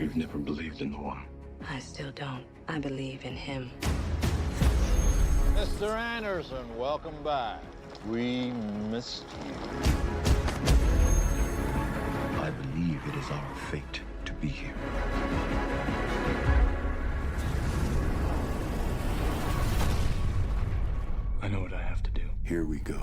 You've never believed in the one. I still don't. I believe in him. Mr. Anderson, welcome back. We missed you. I believe it is our fate to be here. I know what I have to do. Here we go.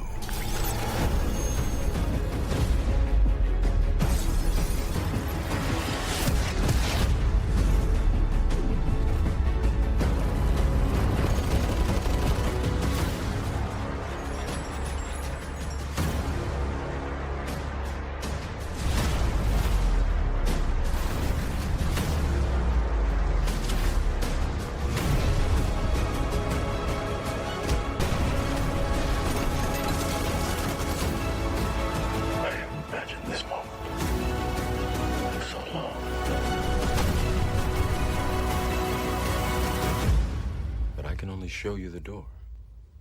Show you the door.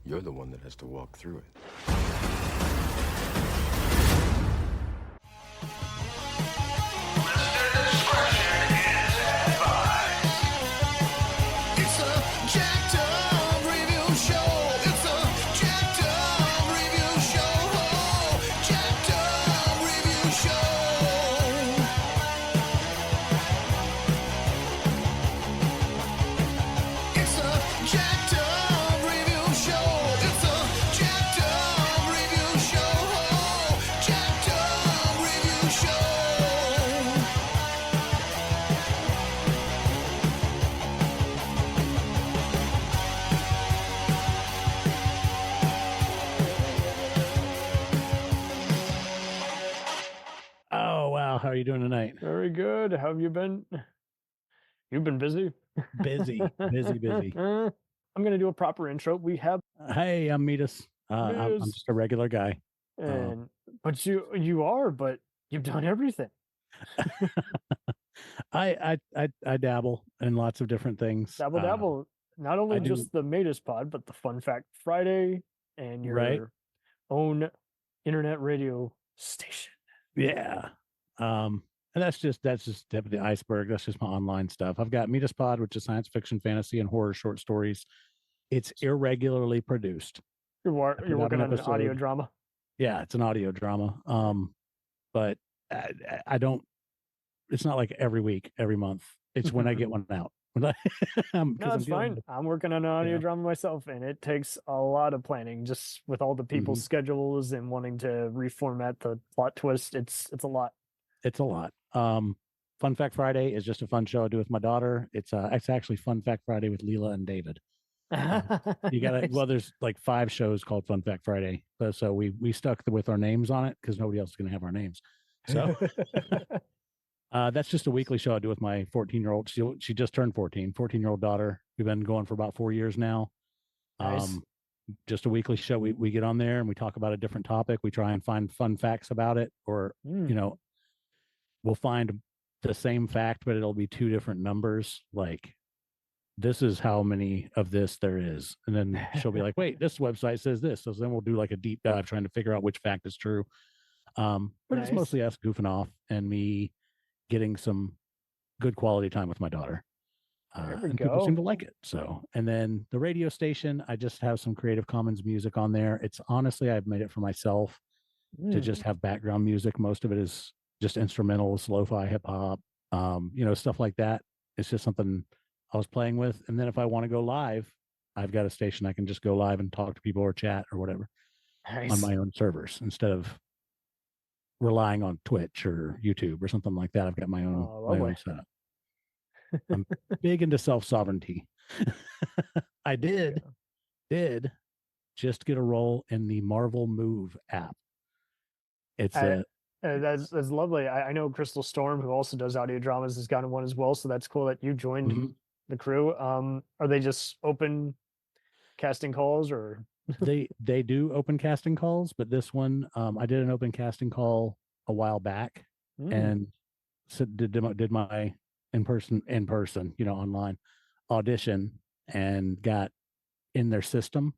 You're the one that has to walk through it. It's a jacked up review show. It's a jacked up review show. Jacked up review show. It's a jacked up review show. It's a jacked up review show. Jacked up review show. Oh, wow. How are you doing tonight? Very good. How have you been? You've been busy. Busy. I'm going to do a proper intro. We have, Hey, I'm Medus. I'm Medus. just a regular guy. but you've done everything. I dabble in lots of different things. Dabble. Not only I do- just the Medus Pod, but the Fun Fact Friday and your Right. own internet radio station. Yeah. And that's just the tip of the iceberg. That's just my online stuff. I've got Medus Pod, which is science fiction, fantasy, and horror short stories. It's irregularly produced. You're put working out an on an audio episode. drama. Yeah, it's an audio drama. But I don't. It's not like every week, every month. It's when I get one out. No, that's fine. I'm working on an audio Yeah. drama myself, and it takes a lot of planning just with all the people's schedules and wanting to reformat the plot twist. It's a lot. It's a lot. Fun Fact Friday is just a fun show I do with my daughter. It's actually Fun Fact Friday with Leela and David. You gotta Nice. well, there's like 5 shows called Fun Fact Friday, so we stuck with our names on it because nobody else is gonna have our names. So that's just a weekly show I do with my 14-year-old. She just turned 14-year-old daughter. We've been going for about 4 years now. Nice. Just a weekly show. We get on there and we talk about a different topic. We try and find fun facts about it, or we'll find the same fact, but it'll be 2 different numbers. Like, this is how many of this there is. And then she'll be like, wait, this website says this. So then we'll do like a deep dive trying to figure out which fact is true. But it's Nice. mostly us goofing off and me getting some good quality time with my daughter. There we and people go. seem to like it. So, and then the radio station, I just have some Creative Commons music on there. It's honestly, I've made it for myself to just have background music. Most of it is just instrumentals, lo-fi, hip hop, stuff like that. It's just something I was playing with. And then if I want to go live, I've got a station I can just go live and talk to people or chat or whatever Nice. on my own servers instead of relying on Twitch or YouTube or something like that. I've got my own, my own setup. I'm big into self-sovereignty. I did just get a role in the Marvel Move app. It's that's lovely. I know Crystal Storm, who also does audio dramas, has gotten one as well. So that's cool that you joined the crew. Are they just open casting calls, or they do open casting calls, but this one, I did an open casting call a while back and did my in person, online audition and got in their system.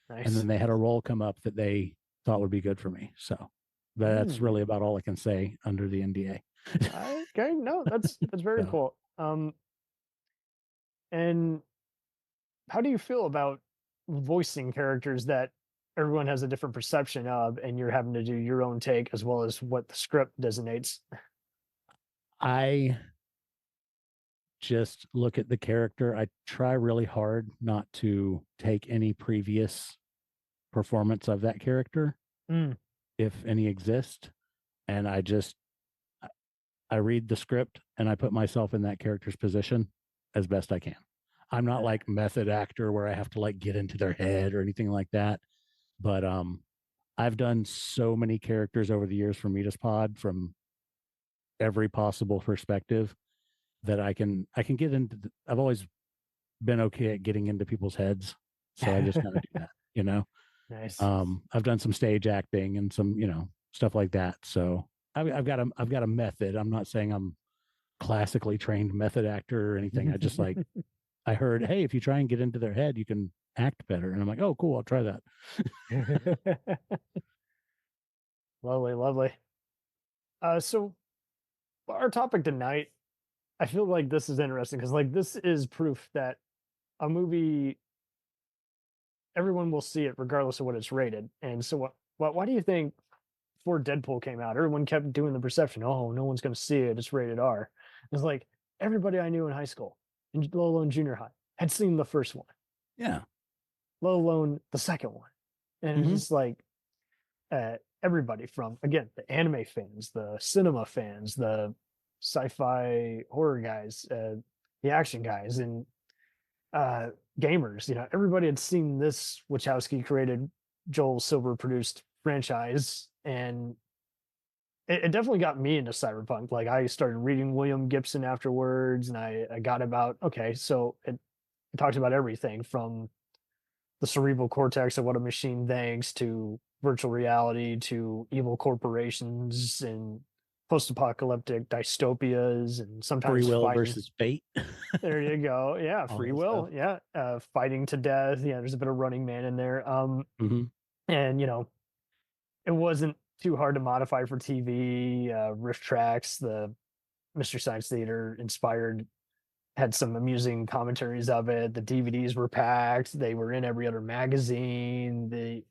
Nice. And then they had a role come up that they thought would be good for me. So that's really about all I can say under the NDA. Okay, no, that's very cool. Um, and how do you feel about voicing characters that everyone has a different perception of, and you're having to do your own take as well as what the script designates? I just look at the character. I try really hard not to take any previous performance of that character, Mm. if any exist, and I read the script and I put myself in that character's position as best I can. I'm not like method actor where I have to like get into their head or anything like that. But I've done so many characters over the years from Medus Pod from every possible perspective that I can get into. I've always been okay at getting into people's heads, so I just kind of do that, you know. Nice. I've done some stage acting and some, stuff like that. So I've got a method. I'm not saying I'm classically trained method actor or anything. I just like I heard, hey, if you try and get into their head, you can act better. And I'm like, oh, cool, I'll try that. Lovely, lovely. So our topic tonight, I feel like this is interesting because like this is proof that a movie, everyone will see it regardless of what it's rated. And so why do you think before Deadpool came out, everyone kept doing the perception, oh, no one's going to see it, it's rated R. It's like everybody I knew in high school, and let alone junior high, had seen the first one, Yeah. let alone the second one. And it's just like everybody from, again, the anime fans, the cinema fans, the sci-fi horror guys, the action guys, and gamers, everybody had seen this Wachowski created, Joel Silver produced franchise, and it definitely got me into cyberpunk. Like I started reading William Gibson afterwards, and I got about, okay, so it talks about everything from the cerebral cortex of what a machine thinks to virtual reality to evil corporations and post-apocalyptic dystopias, and sometimes Free will fighting. versus fate. There you go. Yeah, All free that will. stuff. Yeah, fighting to death. Yeah, there's a bit of Running Man in there. Mhm. And it wasn't too hard to modify for TV. Riff Tracks, the Mystery Science Theater inspired, had some amusing commentaries of it. The DVDs were packed. They were in every other magazine.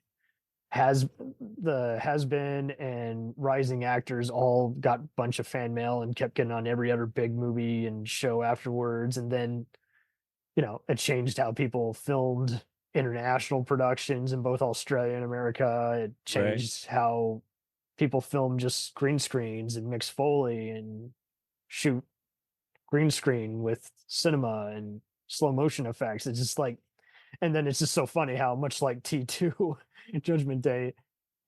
Has been and rising actors all got a bunch of fan mail and kept getting on every other big movie and show afterwards. And then, it changed how people filmed international productions in both Australia and America. It changed how people film just green screens and mix Foley and shoot green screen with cinema and slow motion effects. It's just like, and then it's just so funny how much like T2 Judgment Day,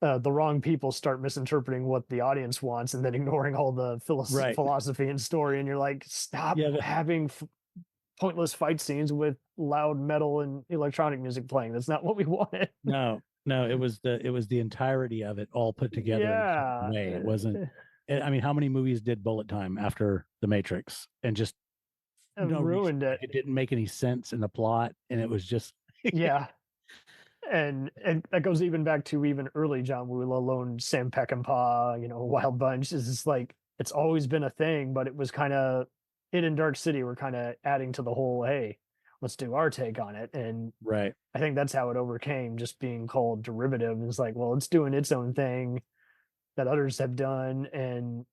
the wrong people start misinterpreting what the audience wants and then ignoring all the philosophy and story. And you're like, stop having pointless fight scenes with loud metal and electronic music playing. That's not what we wanted. No, it was the entirety of it all put together in a certain way. It wasn't. I mean, how many movies did Bullet Time after The Matrix and just ruined it? It didn't make any sense in the plot, and it was just yeah. And that goes even back to even early John Woo, alone Sam Peckinpah, Wild Bunch. Is just like it's always been a thing, but it was kind of it and Dark City were kind of adding to the whole. Hey, let's do our take on it, and right. I think that's how it overcame just being called derivative. It's like, well, it's doing its own thing that others have done,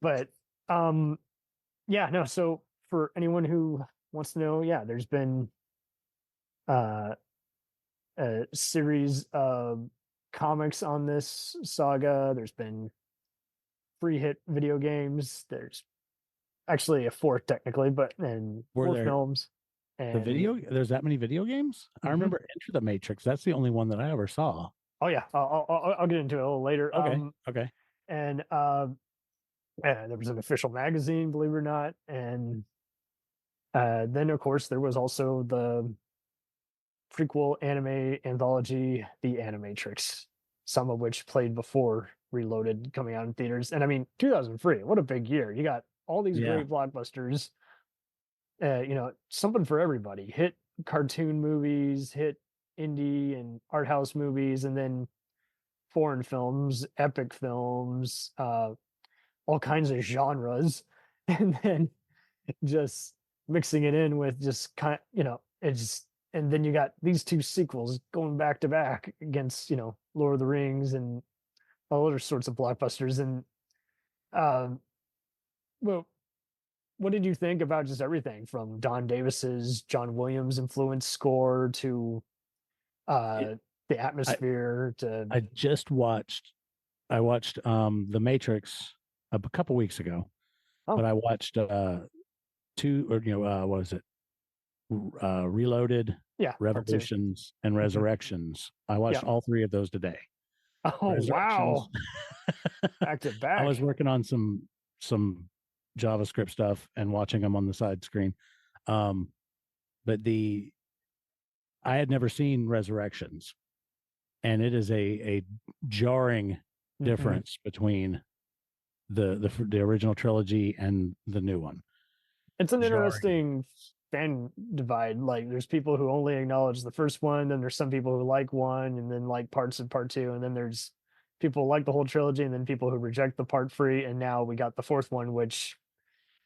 but yeah, no. So for anyone who wants to know, yeah, there's been a series of comics on this saga. There's been free hit video games. There's actually a fourth technically, but then four films. And there's that many video games? I remember Enter the Matrix. That's the only one that I ever saw. Oh yeah, I'll get into it a little later. Okay. And there was an official magazine, believe it or not, and then of course there was also the prequel anime anthology, The Animatrix, some of which played before Reloaded coming out in theaters. And I mean, 2003, what a big year. You got all these great blockbusters, something for everybody. Hit cartoon movies, hit indie and art house movies, and then foreign films, epic films, all kinds of genres. And then just mixing it in with just it's just, and then you got these two sequels going back to back against, Lord of the Rings and all other sorts of blockbusters. And um, well, what did you think about just everything from Don Davis's John Williams influenced score to It- the atmosphere to I just watched. I watched The Matrix a couple weeks ago, but oh I watched two or what is it? Reloaded, yeah, part two. Revolutions, and Mhm. Resurrections. I watched Yeah. all three of those today. Oh Resurrections. wow, back to I back. was working on some JavaScript stuff and watching them on the side screen. But I had never seen Resurrections, and it is a jarring Mhm. difference between the original trilogy and the new one. It's an Jarring. interesting fan divide. Like, there's people who only acknowledge the first one, then there's some people who like one, and then like parts of part two, and then there's people who like the whole trilogy, and then people who reject the part three, and now we got the fourth one, which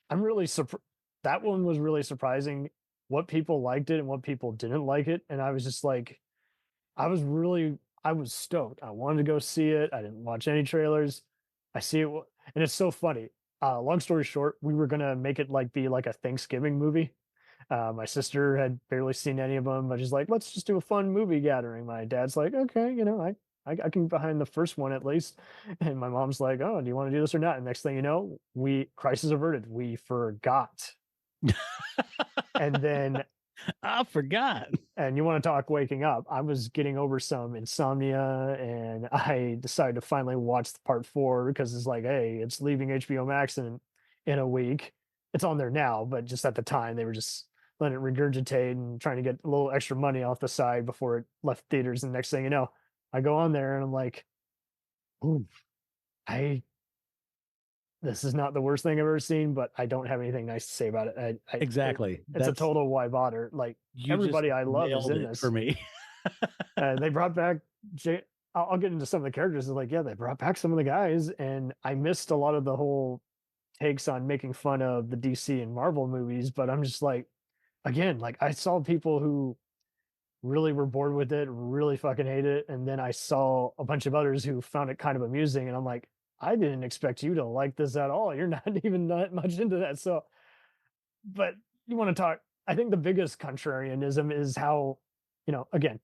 I'm really surprised. That one was really surprising. What people liked it and what people didn't like it, and I was just like, I was stoked. I wanted to go see it. I didn't watch any trailers. I see it, and it's so funny. Long story short, we were gonna make it be like a Thanksgiving movie. My sister had barely seen any of them, but she's like, "Let's just do a fun movie gathering." My dad's like, "Okay, I can get behind the first one at least," and my mom's like, "Oh, do you want to do this or not?" And next thing you know, crisis averted. We forgot, and then I forgot. and you want to talk waking up, I was getting over some insomnia, and I decided to finally watch the part four because it's like, hey, it's leaving HBO Max in a week. It's on there now, but just at the time they were just letting it regurgitate and trying to get a little extra money off the side before it left theaters. And next thing you know, I go on there and I'm like, ooh, I this is not the worst thing I've ever seen, but I don't have anything nice to say about it. Exactly. It's a total why bother. Like, You everybody just I love is nailed in it this. for me. They brought back I'll get into some of the characters. Like, yeah, they brought back some of the guys, and I missed a lot of the whole takes on making fun of the DC and Marvel movies. But I'm just like, again, like, I saw people who really were bored with it, really fucking hate it, and then I saw a bunch of others who found it kind of amusing, and I'm like, I didn't expect you to like this at all. You're not even that much into that. So, but you want to talk? I think the biggest contrarianism is how, again,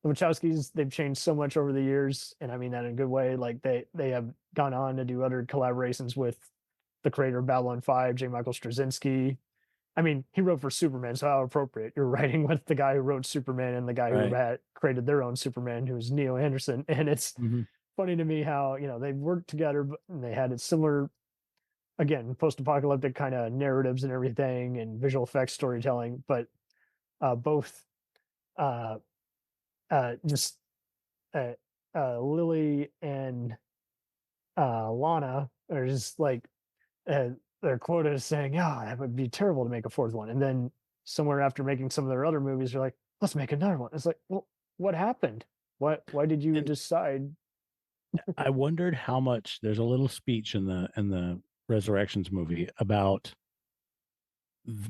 the Wachowskis, they've changed so much over the years, and I mean that in a good way. Like, they have gone on to do other collaborations with the creator of Babylon 5, J. Michael Straczynski. I mean, he wrote for Superman, so how appropriate. You're writing with the guy who wrote Superman and the guy who Right. had created their own Superman, who's Neil Anderson. And it's Mhm. funny to me how, they worked together and they had a similar, again, post-apocalyptic kind of narratives and everything and visual effects storytelling, but both uh, just Lily and Lana are just like, their quota is saying, "Yeah, that would be terrible to make a fourth one." And then somewhere after making some of their other movies, they're like, "Let's make another one." It's like, well, what happened? Why did you And decide? I wondered how much there's a little speech in the Resurrections movie about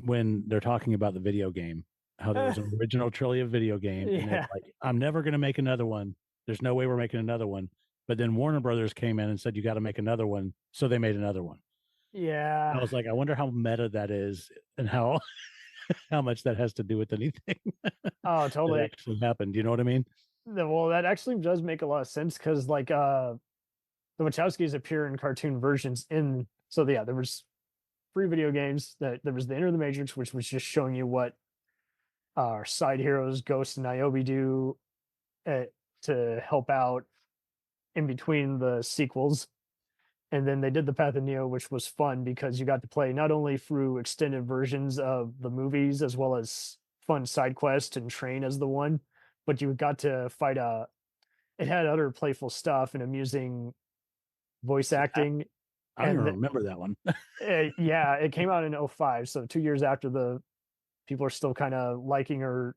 when they're talking about the video game, how there was an original trilogy of video game, and Yeah. it's like, I'm never going to make another one. There's no way we're making another one. But then Warner Brothers came in and said, you got to make another one. So they made another one. Yeah. I was like, I wonder how meta that is and how how much that has to do with anything Oh, that totally. actually happened. You know what I mean? Well, that actually does make a lot of sense because, like, the Wachowskis appear in cartoon versions in. So yeah, there was 3 video games. That there was the Enter the Matrix, which was just showing you what our side heroes, Ghost and Niobe, do to help out in between the sequels. And then they did the Path of Neo, which was fun because you got to play not only through extended versions of the movies as well as fun side quests and train as the one, but you got to fight it had other playful stuff and amusing voice acting. I don't even And remember that one. yeah, it came out in 05, so 2 years after the people are still kind of liking or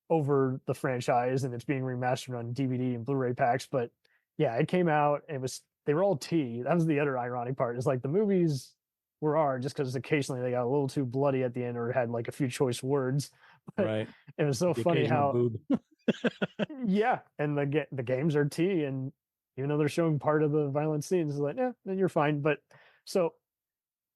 over the franchise, and it's being remastered on DVD and Blu-ray packs. But yeah, it came out. They were all T. That was the other ironic part. Is like the movies were R, just because occasionally they got a little too bloody at the end or had like a few choice words. But Right. it was so The funny occasional how boob. yeah, and the games are T, and even though they're showing part of the violent scenes, it's like, yeah, then you're fine. But so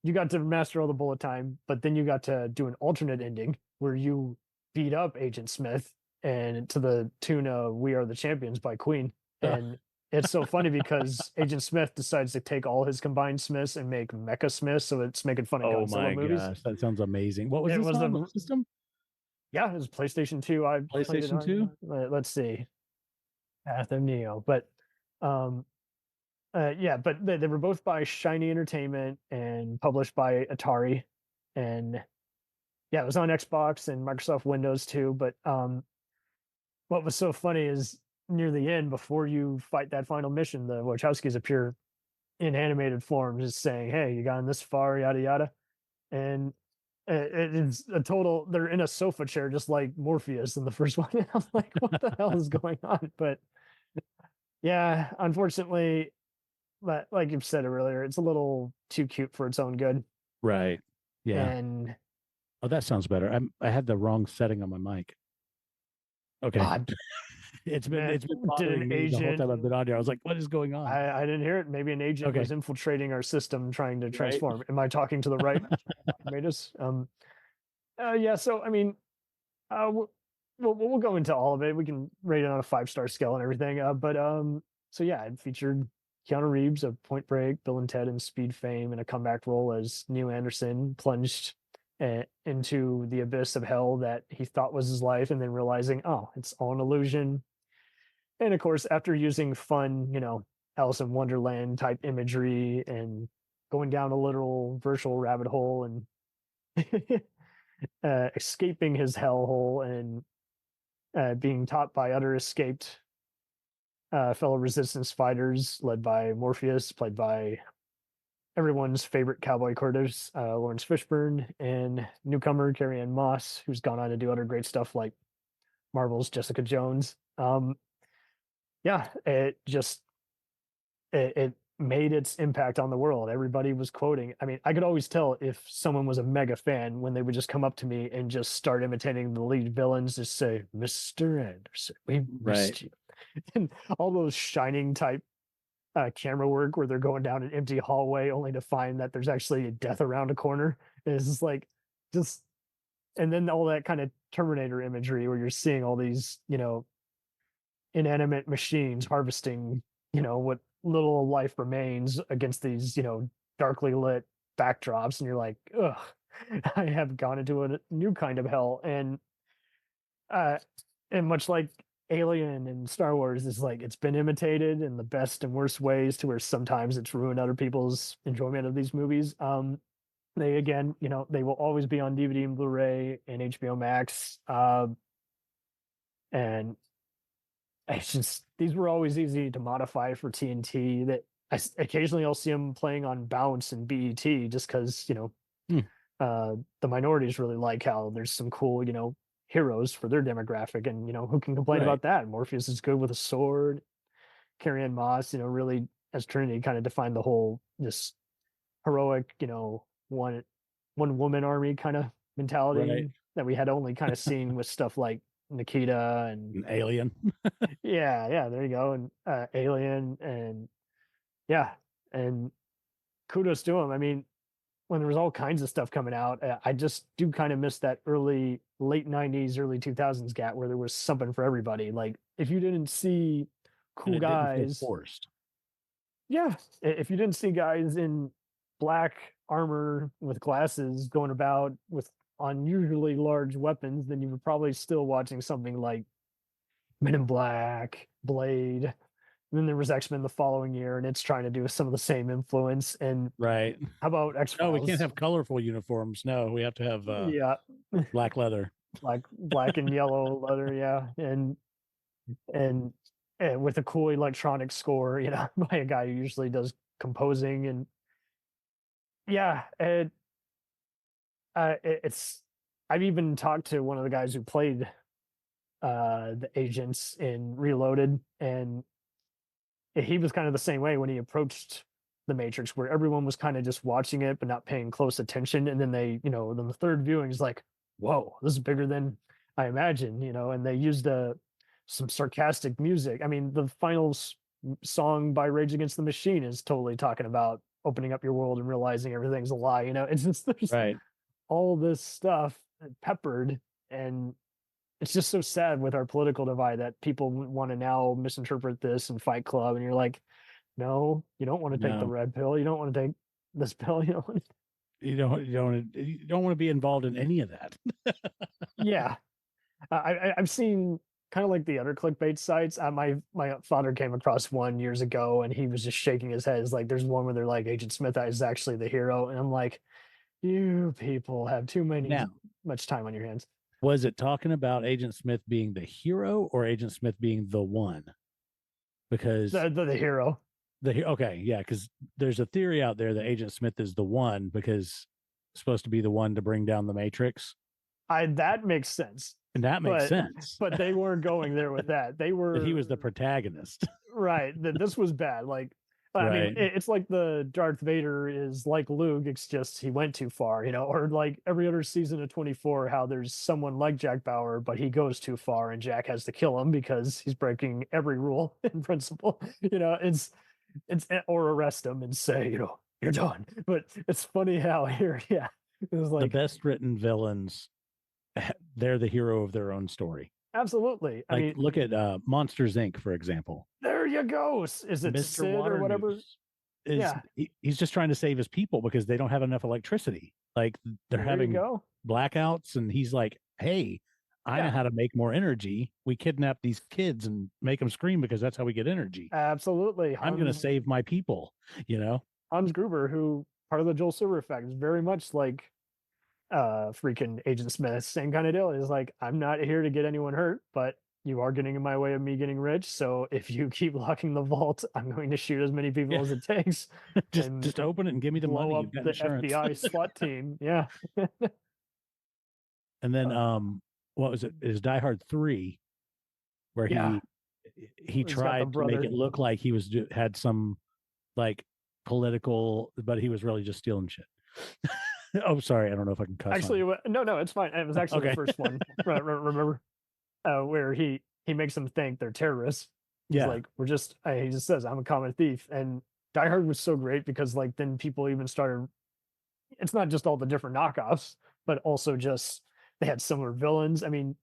you got to master all the bullet time, but then you got to do an alternate ending where you beat up Agent Smith and to the tune of "We Are the Champions" by Queen. And it's so funny because Agent Smith decides to take all his combined Smiths and make Mecha Smiths, so it's making fun of Oh Godzilla my movies. gosh, that sounds amazing. What was It this was on? the What system? yeah, it was PlayStation 2. I played it PlayStation on 2? let's see. Path of Neo. But um yeah, but they were both by Shiny Entertainment and published by Atari. And yeah, it was on Xbox and Microsoft Windows too. But what was so funny is near the end, before you fight that final mission, the Wachowskis appear in animated form, just saying, "Hey, you gotten this far, yada yada," and it is a total. They're in a sofa chair, just like Morpheus in the first one. And I'm like, "What the hell is going on?" But yeah, unfortunately, like you've said earlier, it's a little too cute for its own good. Right. Yeah. And Oh, that sounds better. I had the wrong setting on my mic. Okay. God, It's man, been did bothering an me the whole agent? time I've been on here. I was like, what is going on? I didn't hear it. Maybe an agent Okay. was infiltrating our system, trying to Right. transform. Am I talking to the right, Medus? Yeah. So I mean, we'll go into all of it. We can rate it on a 5-star scale and everything. But so yeah, it featured Keanu Reeves of Point Break, Bill and Ted, and Speed fame, in a comeback role as Neil Anderson, plunged into the abyss of hell that he thought was his life, and then realizing, oh, it's all an illusion. And of course, after using fun, Alice in Wonderland type imagery and going down a literal virtual rabbit hole and escaping his hellhole and being taught by other escaped fellow resistance fighters led by Morpheus, played by everyone's favorite cowboy Curtis, Lawrence Fishburne, and newcomer Carrie Ann Moss, who's gone on to do other great stuff like Marvel's Jessica Jones. Yeah, it made its impact on the world. Everybody was quoting. I mean, I could always tell if someone was a mega fan when they would just come up to me and just start imitating the lead villains, just say, "Mr. Anderson, we missed you." And all those Shining type camera work where they're going down an empty hallway only to find that there's actually a death around a corner. It's like just, and then all that kind of Terminator imagery where you're seeing all these, inanimate machines harvesting, what little life remains against these, darkly lit backdrops. And you're like, ugh, I have gone into a new kind of hell. And much like Alien and Star Wars, is like it's been imitated in the best and worst ways to where sometimes it's ruined other people's enjoyment of these movies. They again, they will always be on DVD and Blu-ray and HBO Max. And it's just, these were always easy to modify for TNT. That occasionally I'll see them playing on Bounce and BET just because the minorities really like how there's some cool heroes for their demographic, and who can complain Right. about that? Morpheus is good with a sword. Carrie Ann Moss, really as Trinity kind of defined the whole this heroic, one woman army kind of mentality Right. that we had only kind of seen with stuff like Nikita and An alien. yeah, there you go, and Alien, and yeah, and kudos to him. I mean, when there was all kinds of stuff coming out, I just do kind of miss that late 90s, early 2000s gap where there was something for everybody. Like if you didn't see cool And it didn't feel guys, forced. yeah, if you didn't see guys in black armor with glasses going about with unusually large weapons, then you were probably still watching something like Men in Black, Blade. And then there was X-Men the following year, and it's trying to do some of the same influence. And Right. how about X-Files? No, we can't have colorful uniforms. No, we have to have yeah, black leather. black and yellow leather, yeah, and with a cool electronic score, by a guy who usually does composing. And yeah, it's I've even talked to one of the guys who played the agents in Reloaded, and he was kind of the same way when he approached the Matrix, where everyone was kind of just watching it but not paying close attention, and then they, then the third viewing is like, whoa, this is bigger than I imagined, and they used some sarcastic music. I mean, the final song by Rage Against the Machine is totally talking about opening up your world and realizing everything's a lie. It's just there's Right. all this stuff peppered, and it's just so sad with our political divide that people want to now misinterpret this and Fight Club, and you're like, no, you don't want to take the No. red pill, you don't want to take this pill, you don't. You don't want to be involved in any of that. Yeah, I've seen kind of like the other clickbait sites. My father came across one years ago, and he was just shaking his head. It's like there's one where they're like, Agent Smith is actually the hero, and I'm like, you people have too much time on your hands. Was it talking about Agent Smith being the hero or Agent Smith being the one? Because The hero. Okay, yeah, because there's a theory out there that Agent Smith is the one because supposed to be the one to bring down the Matrix. That makes sense. And that makes sense. But they weren't going there with that. They were. But he was the protagonist. Right. This was bad. Like, I mean, it's like the Darth Vader is like Luke. It's just he went too far, or like every other season of 24, how there's someone like Jack Bauer, but he goes too far, and Jack has to kill him because he's breaking every rule in principle. It's or arrest him and say, you're done. But it's funny how here, yeah, it was like the best written villains. They're the hero of their own story. Absolutely. I mean, look at Monsters Inc., for example. There you go. Is it Mr. Sid Water or whatever? He's just trying to save his people because they don't have enough electricity. Like they're having blackouts, and he's like, "Hey, I know how to make more energy. We kidnap these kids and make them scream because that's how we get energy. Absolutely. I'm going to save my people." Hans Gruber, who part of the Joel Silver effect, is very much like freaking Agent Smith. Same kind of deal. Is like, I'm not here to get anyone hurt, but you are getting in my way of me getting rich. So if you keep locking the vault, I'm going to shoot as many people as it takes. just open it and give me the blow money. up the FBI SWAT team. Yeah. And then what was it? It was Die Hard 3, where he tried to make it look like he had some like political, but he was really just stealing shit. Oh, sorry. I don't know if I can cuss. Actually, no, it's fine. It was actually the first one. Remember where he makes them think they're terrorists. He's like, he just says, I'm a common thief. And Die Hard was so great because like then people even started, it's not just all the different knockoffs, but also just they had similar villains. I mean,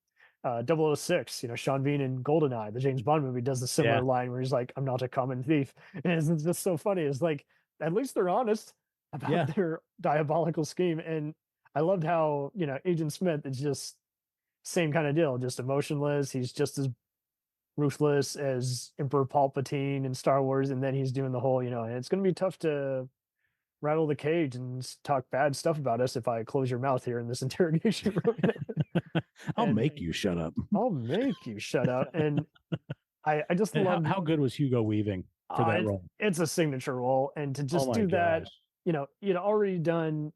006, Sean Bean in GoldenEye, the James Bond movie, does the similar line where he's like, I'm not a common thief. And it's just so funny. It's like, at least they're honest about their diabolical scheme. And I loved how, Agent Smith is just same kind of deal, just emotionless. He's just as ruthless as Emperor Palpatine in Star Wars. And then he's doing the whole, and it's going to be tough to rattle the cage and talk bad stuff about us if I close your mouth here in this interrogation room. I'll make you shut up. I'll make you shut up. And I just love how good was Hugo Weaving for that role? It's a signature role. And to just do that, you'd already done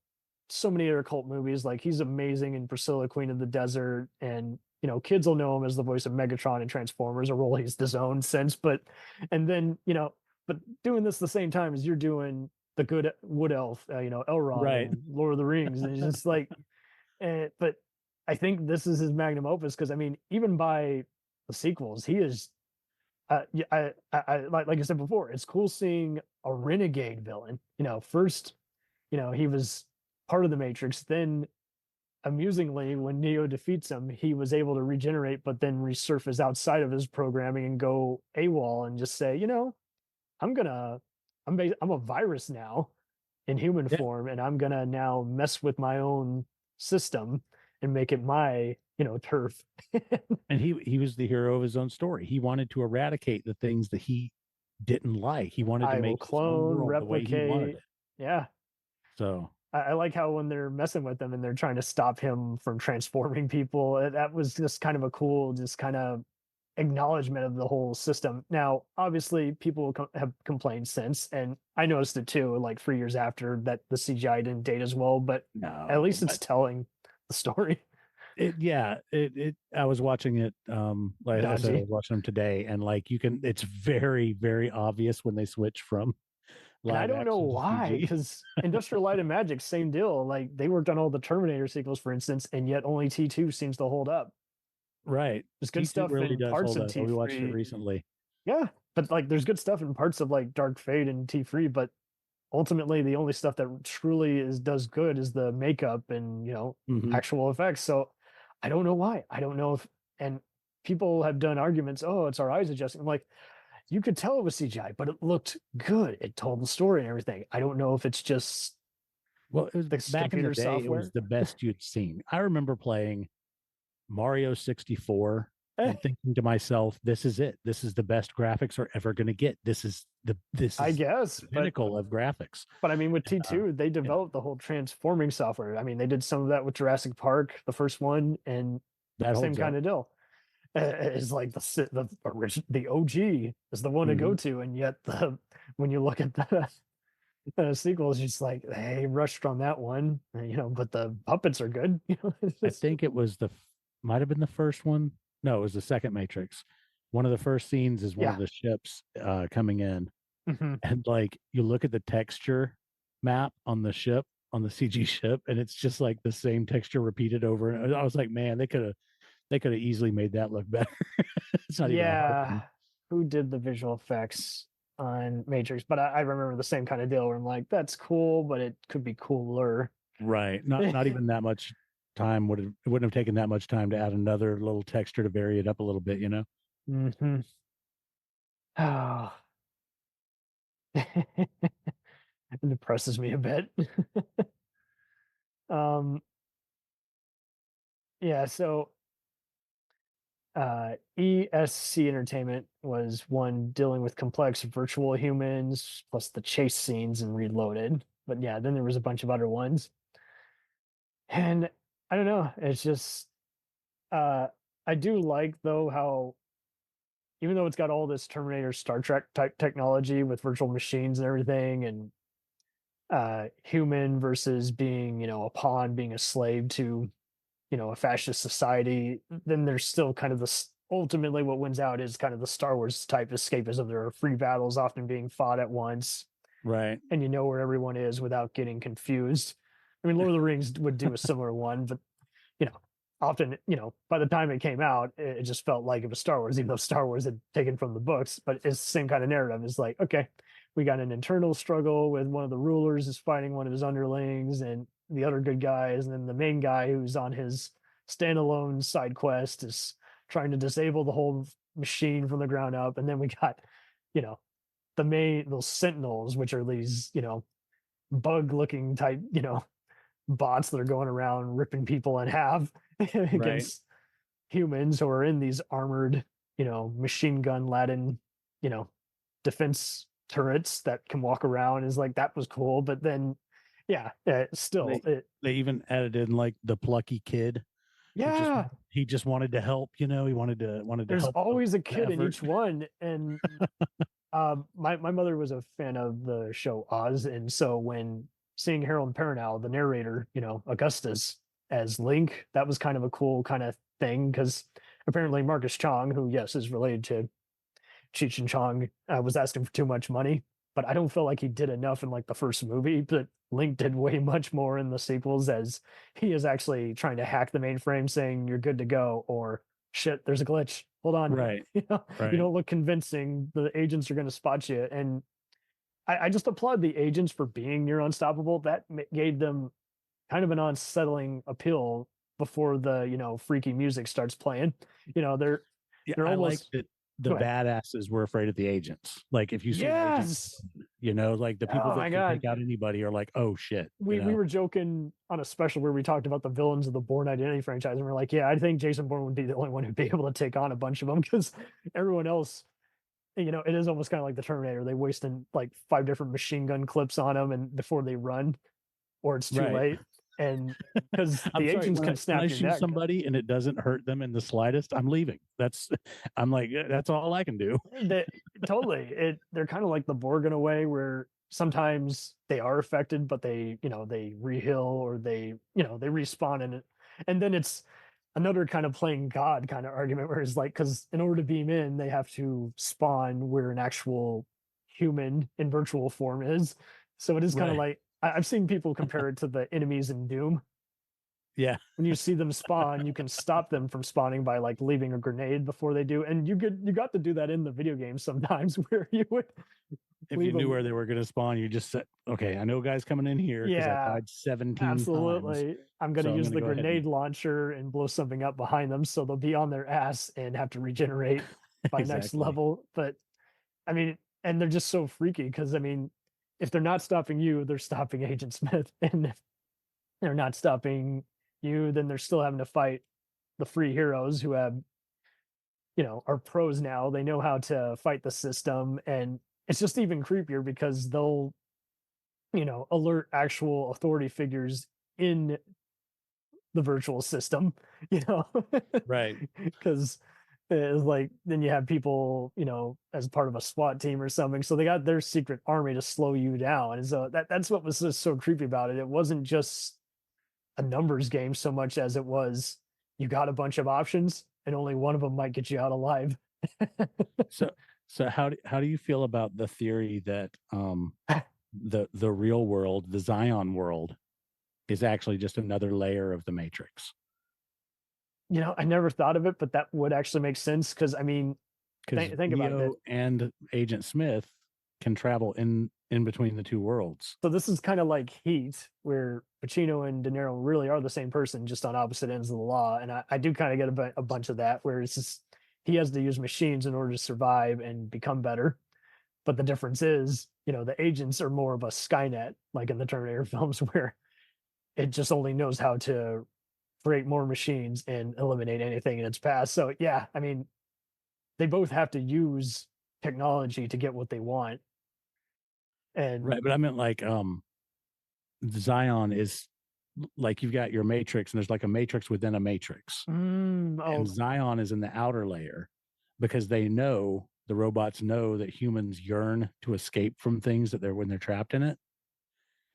so many other cult movies. Like he's amazing in Priscilla, Queen of the Desert, and kids will know him as the voice of Megatron in Transformers, a role he's disowned since. But doing this the same time as you're doing the good wood elf, Elrond, right, and Lord of the Rings, and it's just like, but I think this is his magnum opus because I mean, even by the sequels, he is. I like I said before, it's cool seeing a renegade villain. First, he was part of the Matrix. Then, amusingly, when Neo defeats him, he was able to regenerate, but then resurface outside of his programming and go AWOL and just say, I'm a virus now in human form, and I'm gonna now mess with my own system and make it my turf. And he was the hero of his own story. He wanted to eradicate the things that he didn't like. He wanted to make clone, replicate. The way he wanted it. Yeah. So I like how when they're messing with him and they're trying to stop him from transforming people, that was just kind of a cool, just kind of acknowledgement of the whole system. Now, obviously, people have complained since, and I noticed it too, like 3 years after, that the CGI didn't date as well, but at least it's telling the story. I was watching it like I said, I was watching them today, and like it's very, very obvious when they switch from And I live don't know action to why, CG. because Industrial Light and Magic, same deal. Like they worked on all the Terminator sequels, for instance, and yet only T2 seems to hold up. Right. There's good T2 stuff really in does parts hold of up. We watched it T3. recently. Yeah, but like there's good stuff in parts of like Dark Fate and T3, but ultimately the only stuff that truly does good is the makeup and Mhm. actual effects. So I don't know why. I don't know if and people have done arguments, oh, it's our eyes adjusting. I'm like, you could tell it was CGI, but it looked good. It told the story and everything. I don't know if it's just Well, it was this back in the computer day, it was software. the best you'd seen. I remember playing Mario 64 Eh, and thinking to myself, this is it. This is the best graphics we're ever going to get. This I is guess, the pinnacle of graphics. but I mean, with Uh, T2, they yeah, developed the whole transforming software. I mean, they did some of that with Jurassic Park, the first one, and that same holds kind up. of deal. Is like the OG is the one to go Mhm. to, and yet when you look at the sequels, it's like they rushed on that one, but the puppets are good. It's I just, think it was might have been the first one. No, it was the second Matrix. One of the first scenes is one yeah. of the ships coming in, Mhm. and like you look at the texture map on the ship, on the CG ship, and it's just like the same texture repeated over. And I was like, man, they could have easily made that look better. It's not even a hard Yeah, one. who did the visual effects on Matrix? But I remember the same kind of deal where I'm like, that's cool, but it could be cooler. Right. Not even that much time it wouldn't have taken that much time to add another little texture to vary it up a little bit, you know? Hmm. Oh, it depresses me a bit. um, yeah, so ESC Entertainment was one dealing with complex virtual humans plus the chase scenes and Reloaded. But yeah, then there was a bunch of other ones. And I don't know, it's just uh I do like though how even though it's got all this Terminator Star Trek type technology with virtual machines and everything and human versus being, a pawn, being a slave to, a fascist society, then there's still kind of this ultimately what wins out is kind of the Star Wars type escapism. There are free battles often being fought at once, Right. and you know where everyone is without getting confused. I mean, Lord of the Rings would do a similar one, but you know, often, by the time it came out, it just felt like it was Star Wars, even though Star Wars had taken from the books. But it's the same kind of narrative. It's like, okay, we got an internal struggle with one of the rulers is fighting one of his underlings and the other good guys, and then the main guy who's on his standalone side quest is trying to disable the whole machine from the ground up. And then we got, you know, those sentinels, which are these, bug looking type, bots that are going around ripping people in half Right. against humans who are in these armored, machine gun laden, you know, defense turrets that can walk around. Is like that was cool, but then, yeah, still, They they even added in like the plucky kid who yeah, he just wanted to help, he wanted to there's help always a the kid in effort. each one, and my mother was a fan of the show Oz, and so when seeing Harold Perrineau, the narrator, Augustus as Link, that was kind of a cool kind of thing because apparently Marcus Chong, who yes is related to Cheech and Chong, was asking for too much money, but I don't feel like he did enough in like the first movie. But Link did way much more in the sequels as he is actually trying to hack the mainframe, saying you're good to go, or shit, there's a glitch. Hold on, Right. you Right. don't look convincing. The agents are going to spot you, and I just applaud the agents for being near unstoppable. That gave them kind of an unsettling appeal before the freaky music starts playing. They're Yeah, they're I like almost that the go ahead. badasses were afraid of the agents. Like if you see an agent, Yes. like the people Oh my that can god. take out anybody are like, oh shit, We were joking on a special where we talked about the villains of the Bourne Identity franchise, and we're like, yeah, I think Jason Bourne would be the only one who'd be able to take on a bunch of them because everyone else, it is almost kind of like the Terminator. They wasting like 5 different machine gun clips on them, and before they run, or it's too Right. late, and because I'm the sorry, agents when can I snap your shoot neck. somebody and it doesn't hurt them in the slightest, I'm leaving. I'm like, that's all I can do. That totally they're kind of like the Borg in a way where sometimes they are affected, but they reheal or they respawn in it. And then it's another kind of playing God kind of argument where it's like, because in order to beam in, they have to spawn where an actual human in virtual form is. So it is kind of Right. like I've seen people compare it to the enemies in Doom. Yeah. When you see them spawn, you can stop them from spawning by like leaving a grenade before they do. And you got to do that in the video game sometimes where you would If leave you knew them. where they were going to spawn, you just said, okay, I know guys coming in here because I Yeah, died 17 times. absolutely. I'm going So to I'm use gonna the go ahead and- grenade launcher and blow something up behind them so they'll be on their ass and have to regenerate by next Exactly. level. But I mean, and they're just so freaky because I mean, if they're not stopping you, they're stopping Agent Smith. And if they're not stopping you, then they're still having to fight the free heroes who have, are pros now. They know how to fight the system. And it's just even creepier because they'll, alert actual authority figures in the virtual system, Right. because it's like then you have people, as part of a SWAT team or something. So they got their secret army to slow you down. And so that's what was just so creepy about it. It wasn't just a numbers game so much as it was you got a bunch of options and only one of them might get you out alive. So how do you feel about the theory that the real world, the Zion world, is actually just another layer of the Matrix? I never thought of it, but that would actually make sense because I mean, Because think about Neo it. and Agent Smith can travel in between the two worlds. So this is kind of like Heat, where Pacino and De Niro really are the same person, just on opposite ends of the law. And I do kind of get a bunch of that, where it's just he has to use machines in order to survive and become better. But the difference is, the agents are more of a Skynet, like in the Terminator films, where it just only knows how to create more machines and eliminate anything in its path. So yeah, I mean, they both have to use technology to get what they want. And Right, but I meant like Zion is like you've got your matrix and there's like a matrix within a matrix. And Zion is in the outer layer because the robots know that humans yearn to escape from things when they're trapped in it.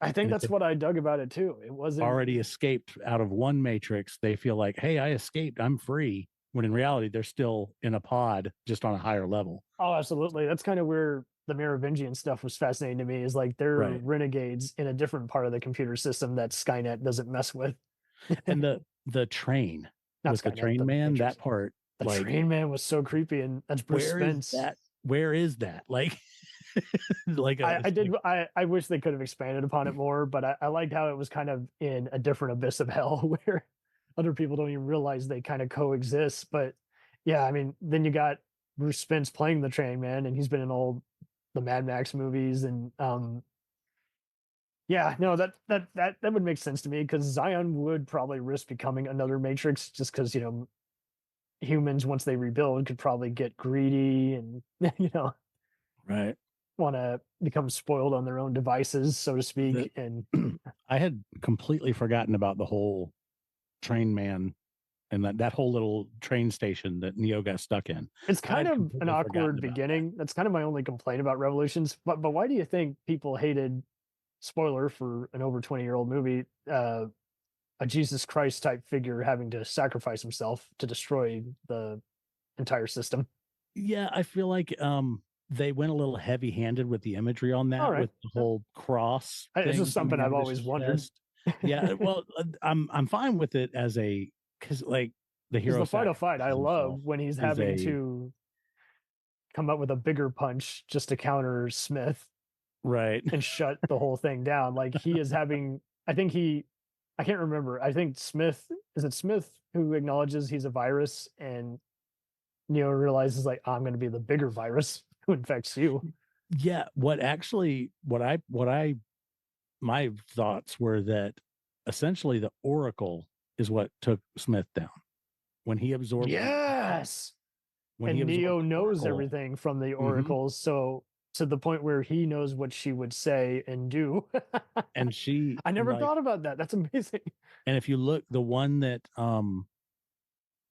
I think that's what I dug about it too. It wasn't already escaped out of one matrix. They feel like, hey, I escaped, I'm free. When in reality, they're still in a pod, just on a higher level. Oh, absolutely. That's kind of where the Merovingian stuff was fascinating to me. Is like they're Right. renegades in a different part of the computer system that Skynet doesn't mess with. And the train, Not with the Skynet, train the man, Matrix. that part, The like, train man was so creepy, and that's Bruce Spence. Where is that? Like, like I wish they could have expanded upon it more, but I liked how it was kind of in a different abyss of hell where other people don't even realize they kind of coexist. But yeah, I mean, then you got Bruce Spence playing the train man, and he's been in all the Mad Max movies, and yeah, no, that would make sense to me because Zion would probably risk becoming another Matrix just because humans once they rebuild could probably get greedy and right, want to become spoiled on their own devices, so to speak. And I had completely forgotten about the whole train man and that whole little train station that Neo got stuck in. It's kind of an awkward beginning. That's kind of my only complaint about Revolutions. But why do you think people hated, spoiler for an over 20-year-old movie, a Jesus Christ type figure having to sacrifice himself to destroy the entire system? Yeah, I feel like they went a little heavy-handed with the imagery on that, with the whole cross. It's just something I've always wondered. Yeah, well, I'm fine with it as because like the hero. The final fight, I love when he's having to come up with a bigger punch just to counter Smith, right, and shut the whole thing down. Like he is having, I can't remember. I think is it Smith who acknowledges he's a virus, and Neo realizes like, I'm going to be the bigger virus who infects you. Yeah. My thoughts were that essentially the Oracle is what took Smith down when he absorbed. Yes. And Neo knows everything from the oracles. So to the point where he knows what she would say and do. And I never thought about that. That's amazing. And if you look, the one that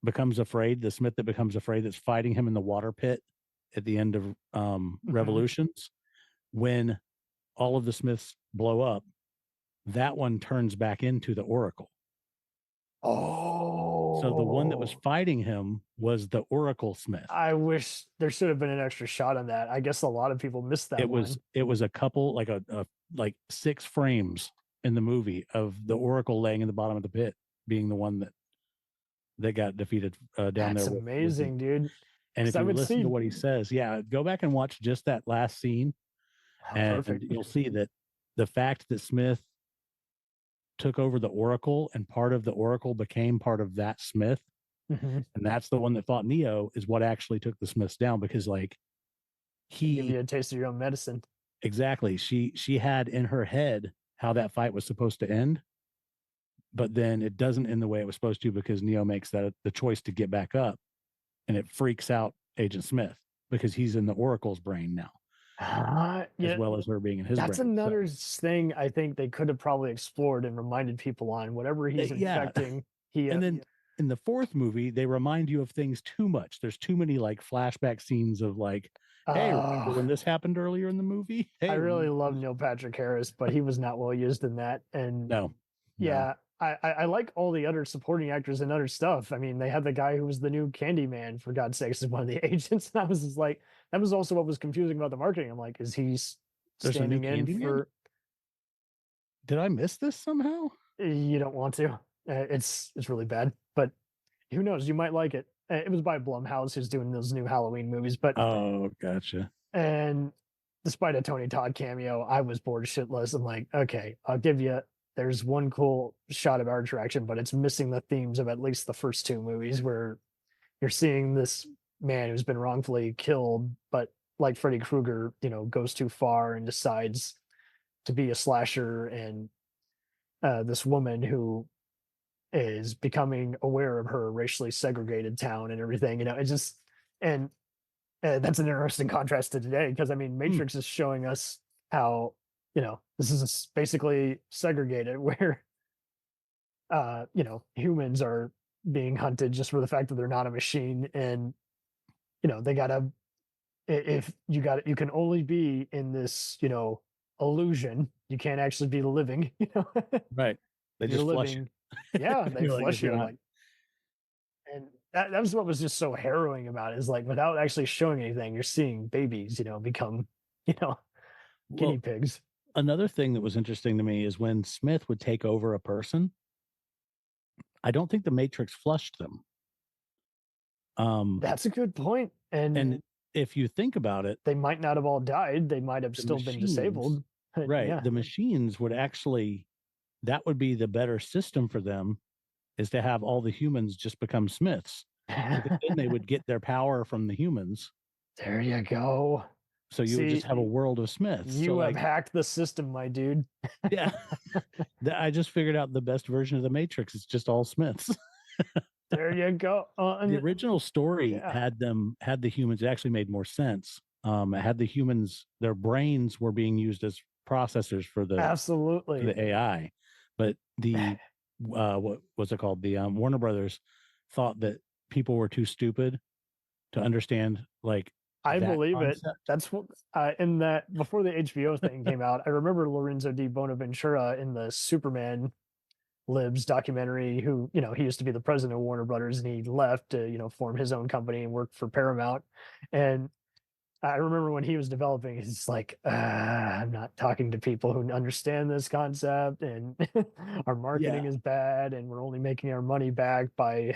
becomes afraid, the Smith that becomes afraid, that's fighting him in the water pit at the end of Revolutions, when all of the Smiths blow up, that one turns back into the Oracle. Oh, So the one that was fighting him was the Oracle Smith. I wish there should have been an extra shot on that. I guess a lot of people missed that. It was a couple, like a like 6 frames in the movie of the Oracle laying in the bottom of the pit, being the one that got defeated down there. That's amazing, dude. And if you listen to what he says, go back and watch just that last scene, and you'll see that the fact that Smith took over the Oracle and part of the Oracle became part of that Smith, and that's the one that fought Neo, is what actually took the Smiths down, because like give you a taste of your own medicine. Exactly. She had in her head how that fight was supposed to end, but then it doesn't end the way it was supposed to, because Neo makes the choice to get back up, and it freaks out Agent Smith because he's in the Oracle's brain now. As well as her being in his brain. That's another thing I think they could have probably explored and reminded people on. Whatever he's infecting, and then in the 4th movie, they remind you of things too much. There's too many like flashback scenes of like, hey, remember when this happened earlier in the movie? Hey, I really love Neil Patrick Harris, but he was not well used in that. And I like all the other supporting actors and other stuff. I mean, they had the guy who was the new Candyman, for God's sakes, as one of the agents. And I was just like, that was also what was confusing about the marketing. I'm like, is he standing in for? Did I miss this somehow? You don't want to. It's really bad, but who knows? You might like it. It was by Blumhouse, who's doing those new Halloween movies. But gotcha. And despite a Tony Todd cameo, I was bored shitless. I'm like, okay, I'll give you. There's one cool shot of art interaction, but it's missing the themes of at least the first 2 movies, where you're seeing this man who's been wrongfully killed, but like Freddy Krueger, goes too far and decides to be a slasher, and this woman who is becoming aware of her racially segregated town and everything. It just, and that's an interesting contrast to today, because I mean, Matrix is showing us how this is basically segregated, where humans are being hunted just for the fact that they're not a machine, and they gotta, if you can only be in this illusion, you can't actually be living. Right, they just flush you. Yeah, they flush you. Like, and that was what was just so harrowing about it, is like, without actually showing anything, you're seeing babies become guinea pigs. Another thing that was interesting to me is when Smith would take over a person, I don't think the Matrix flushed them. That's a good point. And if you think about it, they might not have all died. They might have still been disabled. Right. Yeah. The machines would actually, that would be the better system for them, is to have all the humans just become Smiths. Then they would get their power from the humans. There you go. So you would just have a world of Smiths. You have hacked the system, my dude. Yeah. I just figured out the best version of the Matrix. It's just all Smiths. There you go. The original story had the humans. It actually made more sense. It had the humans, their brains were being used as processors for the AI. But the what was it called? The Warner Brothers thought that people were too stupid to understand, like, I believe concept. It. That's what in that, before the HBO thing came out, I remember Lorenzo di Bonaventura in the Superman Libs documentary, who, he used to be the president of Warner Brothers, and he left to, form his own company and work for Paramount. And I remember when he was developing, he's like, I'm not talking to people who understand this concept, and our marketing is bad, and we're only making our money back by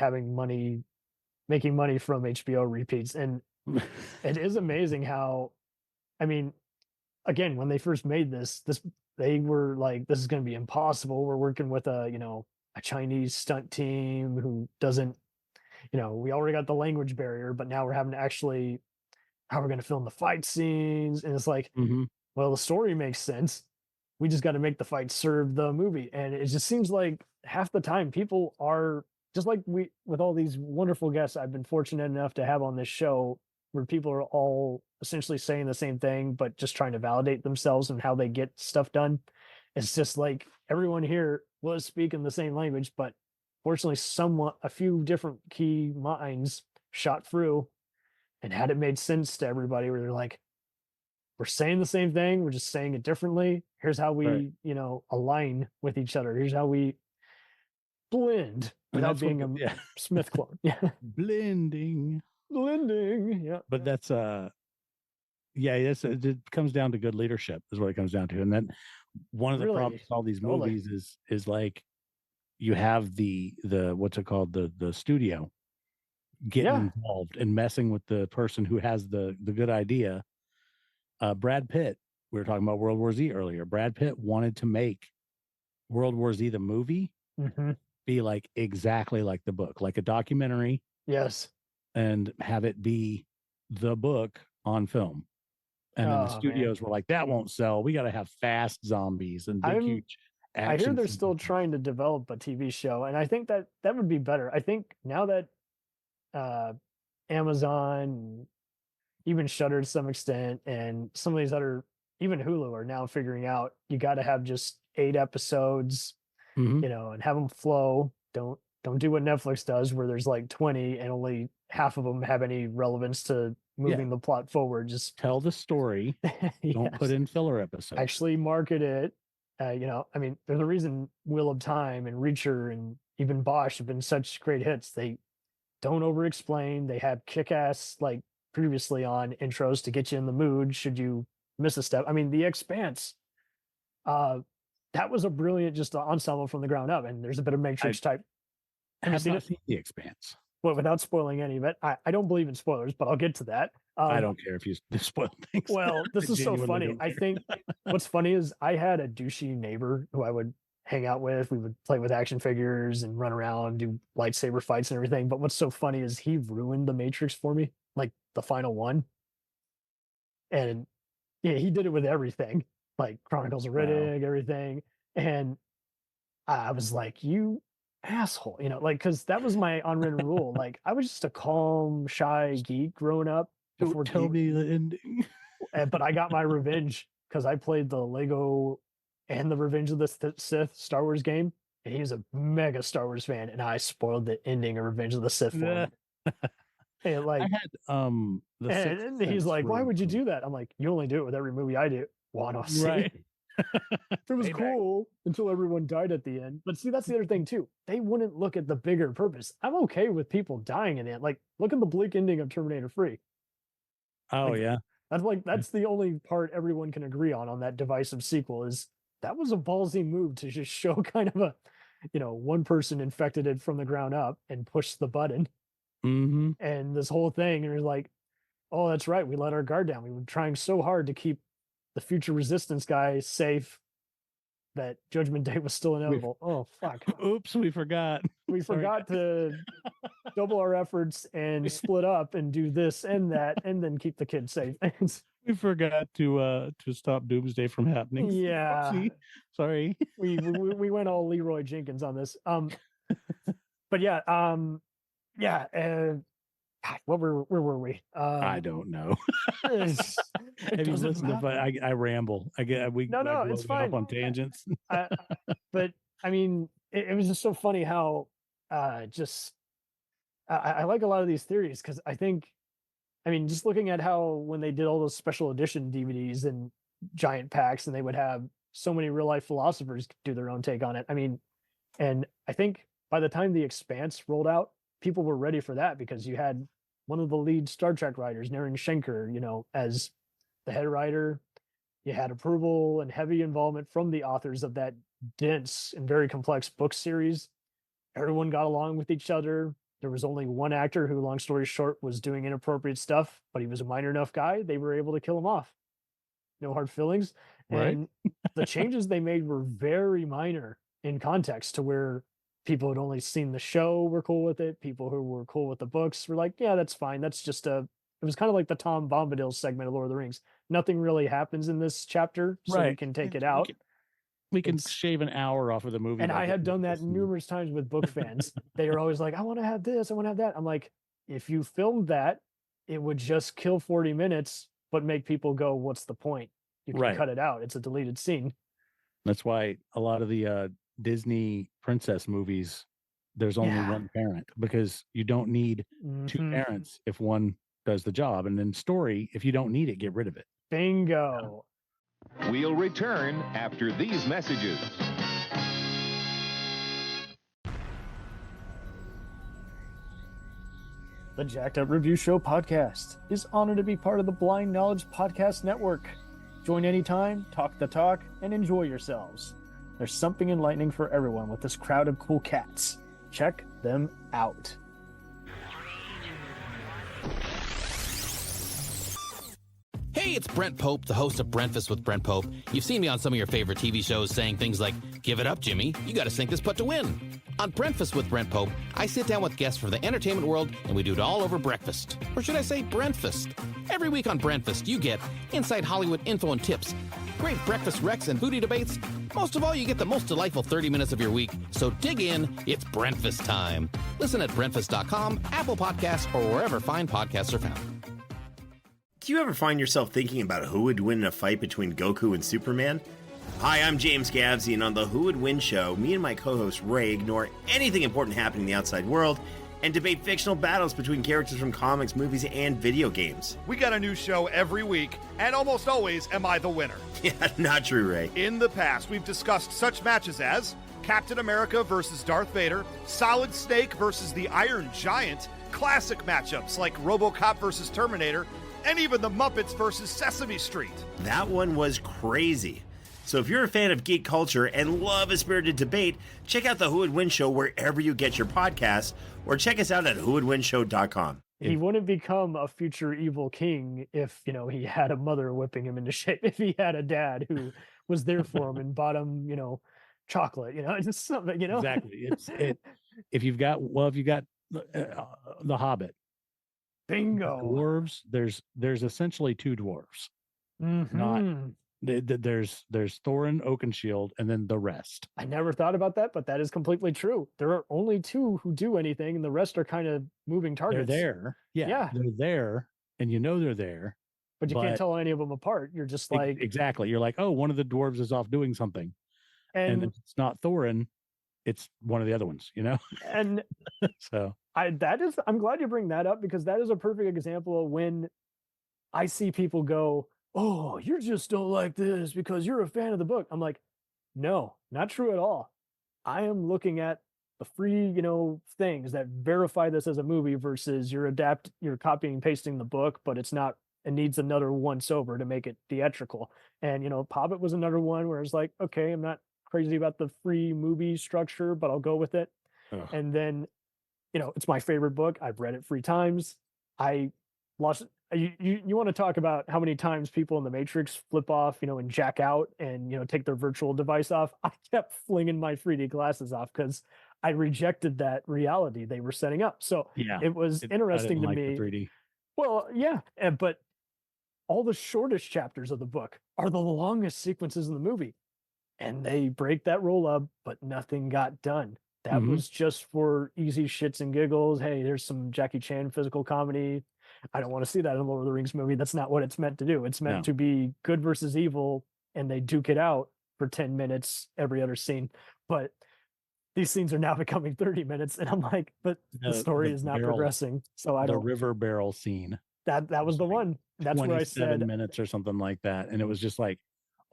making money from HBO repeats. And it is amazing how, I mean, again, when they first made this, they were like, this is going to be impossible. We're working with a Chinese stunt team who doesn't, we already got the language barrier, but now we're having to actually, how we're going to film the fight scenes. And it's like, well, the story makes sense. We just got to make the fight serve the movie. And it just seems like half the time people are just like with all these wonderful guests I've been fortunate enough to have on this show, where people are all essentially saying the same thing, but just trying to validate themselves and how they get stuff done. It's just like everyone here was speaking the same language, but fortunately a few different key minds shot through and had it made sense to everybody, where they're like, we're saying the same thing, we're just saying it differently. Here's how we, align with each other. Here's how we blend And without that's what being a yeah. Smith clone. Yeah. Blending. Blending. Yeah. But that's yeah, it comes down to good leadership is what it comes down to. And then one of the Really? problems with all these Totally. movies is like you have the what's it called, the studio getting involved and messing with the person who has the good idea. Brad Pitt, we were talking about World War Z earlier. Brad Pitt wanted to make World War Z the movie be like exactly like the book, like a documentary. Yes. And have it be the book on film. And then the studios were like, that won't sell. We got to have fast zombies and big, huge action. I hear they're still trying to develop a TV show, and I think that would be better. I think now that Amazon, even Shudder to some extent, and some of these other, even Hulu, are now figuring out you got to have just 8 episodes, you know, and have them flow. Don't do what Netflix does, where there's like 20 and only half of them have any relevance to moving the plot forward. Just tell the story. Don't put in filler episodes. Actually market it. You know, I mean, there's a reason Wheel of Time and Reacher and even Bosch have been such great hits. They don't over explain. They have kick-ass, like previously on, intros to get you in the mood should you miss a step. I mean, The Expanse, that was a brilliant just ensemble from the ground up, and there's a bit of Matrix type. Have you seen The Expanse? Well, without spoiling any of it, I don't believe in spoilers, but I'll get to that. I don't care if you spoil things. Well, this is so funny. I think what's funny is I had a douchey neighbor who I would hang out with. We would play with action figures and run around, do lightsaber fights and everything. But what's so funny is he ruined the Matrix for me, like the final one. And yeah, he did it with everything, like Chronicles of Riddick, everything. And I was like, you asshole, you know, like, because that was my unwritten rule. Like, I was just a calm, shy geek growing up. Don't tell me the ending. But I got my revenge because I played the Lego and the Revenge of the Sith Star Wars game, and he was a mega Star Wars fan, and I spoiled the ending of Revenge of the Sith for him. And like, I had and he's like, "Why would you do that?" I'm like, "You only do it with every movie I do." Wanna see? Right. It was cool until everyone died at the end. But see, that's the other thing too. They wouldn't look at the bigger purpose. I'm okay with people dying in the end. Like, look at the bleak ending of Terminator 3. Oh, like, yeah. That's the only part everyone can agree on that divisive sequel is that was a ballsy move to just show kind of a, you know, one person infected it from the ground up and push the button. And this whole thing, and you're like, oh, that's right. We let our guard down. We were trying so hard to keep the future resistance guy safe that Judgment Day was still inevitable. Oh, fuck. Oops, we forgot. We forgot to double our efforts and split up and do this and that and then keep the kids safe. We forgot to stop Doomsday from happening. Yeah. Oopsie. Sorry. we went all Leroy Jenkins on this. But yeah, where were we? I don't know. Have you listened to? I ramble. It's fine. Up on tangents. But I mean, it was just so funny how I like a lot of these theories because I think, I mean, just looking at how when they did all those special edition DVDs and giant packs, and they would have so many real life philosophers do their own take on it. I mean, and I think by the time The Expanse rolled out, people were ready for that because you had one of the lead Star Trek writers, Naren Schenker, you know, as the head writer. You had approval and heavy involvement from the authors of that dense and very complex book series. Everyone got along with each other. There was only one actor who, long story short, was doing inappropriate stuff, but he was a minor enough guy. They were able to kill him off. No hard feelings. Right. And the changes they made were very minor in context to where people who'd only seen the show were cool with it. People who were cool with the books were like, yeah, that's fine. That's just it was kind of like the Tom Bombadil segment of Lord of the Rings. Nothing really happens in this chapter, so we can take it out. We can shave an hour off of the movie. And I have done that numerous times with book fans. They are always like, I want to have this, I want to have that. I'm like, if you filmed that, it would just kill 40 minutes, but make people go, what's the point? You can cut it out. It's a deleted scene. That's why a lot of the Disney princess movies, there's only one parent because you don't need two parents if one does the job. And then story, if you don't need it, get rid of it. Bingo. We'll return after these messages. The Jacked Up Review Show podcast is honored to be part of the Blind Knowledge Podcast Network. Join anytime, talk the talk, and enjoy yourselves. There's something enlightening for everyone with this crowd of cool cats. Check them out. Hey, it's Brent Pope, the host of Breakfast with Brent Pope. You've seen me on some of your favorite TV shows saying things like, "Give it up, Jimmy. You got to sink this putt to win." On Breakfast with Brent Pope, I sit down with guests from the entertainment world, and we do it all over breakfast. Or should I say Brentfast? Every week on Brentfast, you get inside Hollywood info and tips, great breakfast recs and foodie debates. Most of all, you get the most delightful 30 minutes of your week. So dig in. It's Brentfast time. Listen at Brentfast.com, Apple Podcasts, or wherever fine podcasts are found. Do you ever find yourself thinking about who would win in a fight between Goku and Superman? Hi, I'm James Gavsey, and on the Who Would Win show, me and my co-host Ray ignore anything important happening in the outside world and debate fictional battles between characters from comics, movies, and video games. We got a new show every week, and almost always am I the winner. Yeah, not true, Ray. In the past, we've discussed such matches as Captain America versus Darth Vader, Solid Snake versus the Iron Giant, classic matchups like RoboCop versus Terminator, and even the Muppets versus Sesame Street. That one was crazy. So if you're a fan of geek culture and love a spirited debate, check out the Who Would Win show wherever you get your podcasts, or check us out at whowouldwinshow.com. He wouldn't become a future evil king if, he had a mother whipping him into shape. If he had a dad who was there for him and bought him, chocolate, just something, Exactly. If you've got the Hobbit, bingo, dwarves. There's essentially two dwarves. Not there's Thorin, Oakenshield, and then the rest. I never thought about that, but that is completely true. There are only two who do anything, and the rest are kind of moving targets. They're there, yeah, they're there, and they're there, but you can't tell any of them apart. You're just like exactly. You're like, oh, one of the dwarves is off doing something, and if it's not Thorin, it's one of the other ones, And so I'm glad you bring that up, because that is a perfect example of when I see people go, "Oh, you just don't like this because you're a fan of the book." I'm like, no, not true at all. I am looking at the free, things that verify this as a movie versus you're copying and pasting the book, but it needs another once over to make it theatrical. And, Hobbit was another one where it's like, okay, I'm not crazy about the free movie structure, but I'll go with it. Ugh. And then, it's my favorite book. I've read it 3 times. I lost. You want to talk about how many times people in the Matrix flip off, and jack out and, take their virtual device off. I kept flinging my 3D glasses off because I rejected that reality they were setting up. So yeah, it was interesting to me. 3D. Well, yeah. But all the shortest chapters of the book are the longest sequences in the movie. And they break that rule up, but nothing got done. That was just for easy shits and giggles. Hey, there's some Jackie Chan physical comedy. I don't want to see that in a Lord of the Rings movie. That's not what it's meant to do. It's meant to be good versus evil, and they duke it out for 10 minutes every other scene. But these scenes are now becoming 30 minutes, and I'm like, but the story is not progressing. So the river barrel scene. That was the one. That's where I said 27 minutes or something like that, and it was just like,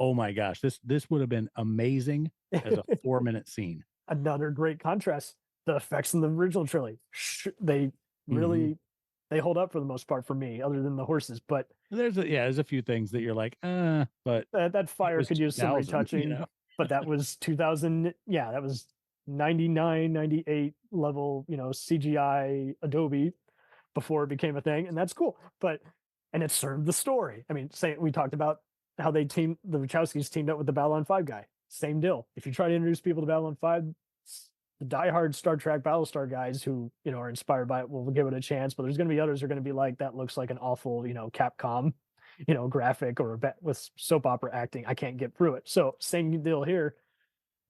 oh my gosh, this would have been amazing as a 4-minute scene. Another great contrast. The effects in the original trilogy, they really they hold up for the most part for me, other than the horses. But there's a few things that you're like, but that fire could use some retouching. But that was 2000. Yeah, that was 99, 98 level, CGI Adobe before it became a thing, and that's cool. And it served the story. I mean, we talked about how the Wachowskis teamed up with the Babylon 5 guy. Same deal. If you try to introduce people to Babylon 5, the diehard Star Trek Battlestar guys who, are inspired by it will give it a chance, but there's going to be others who are going to be like, that looks like an awful, Capcom, graphic or with soap opera acting. I can't get through it. So same deal here.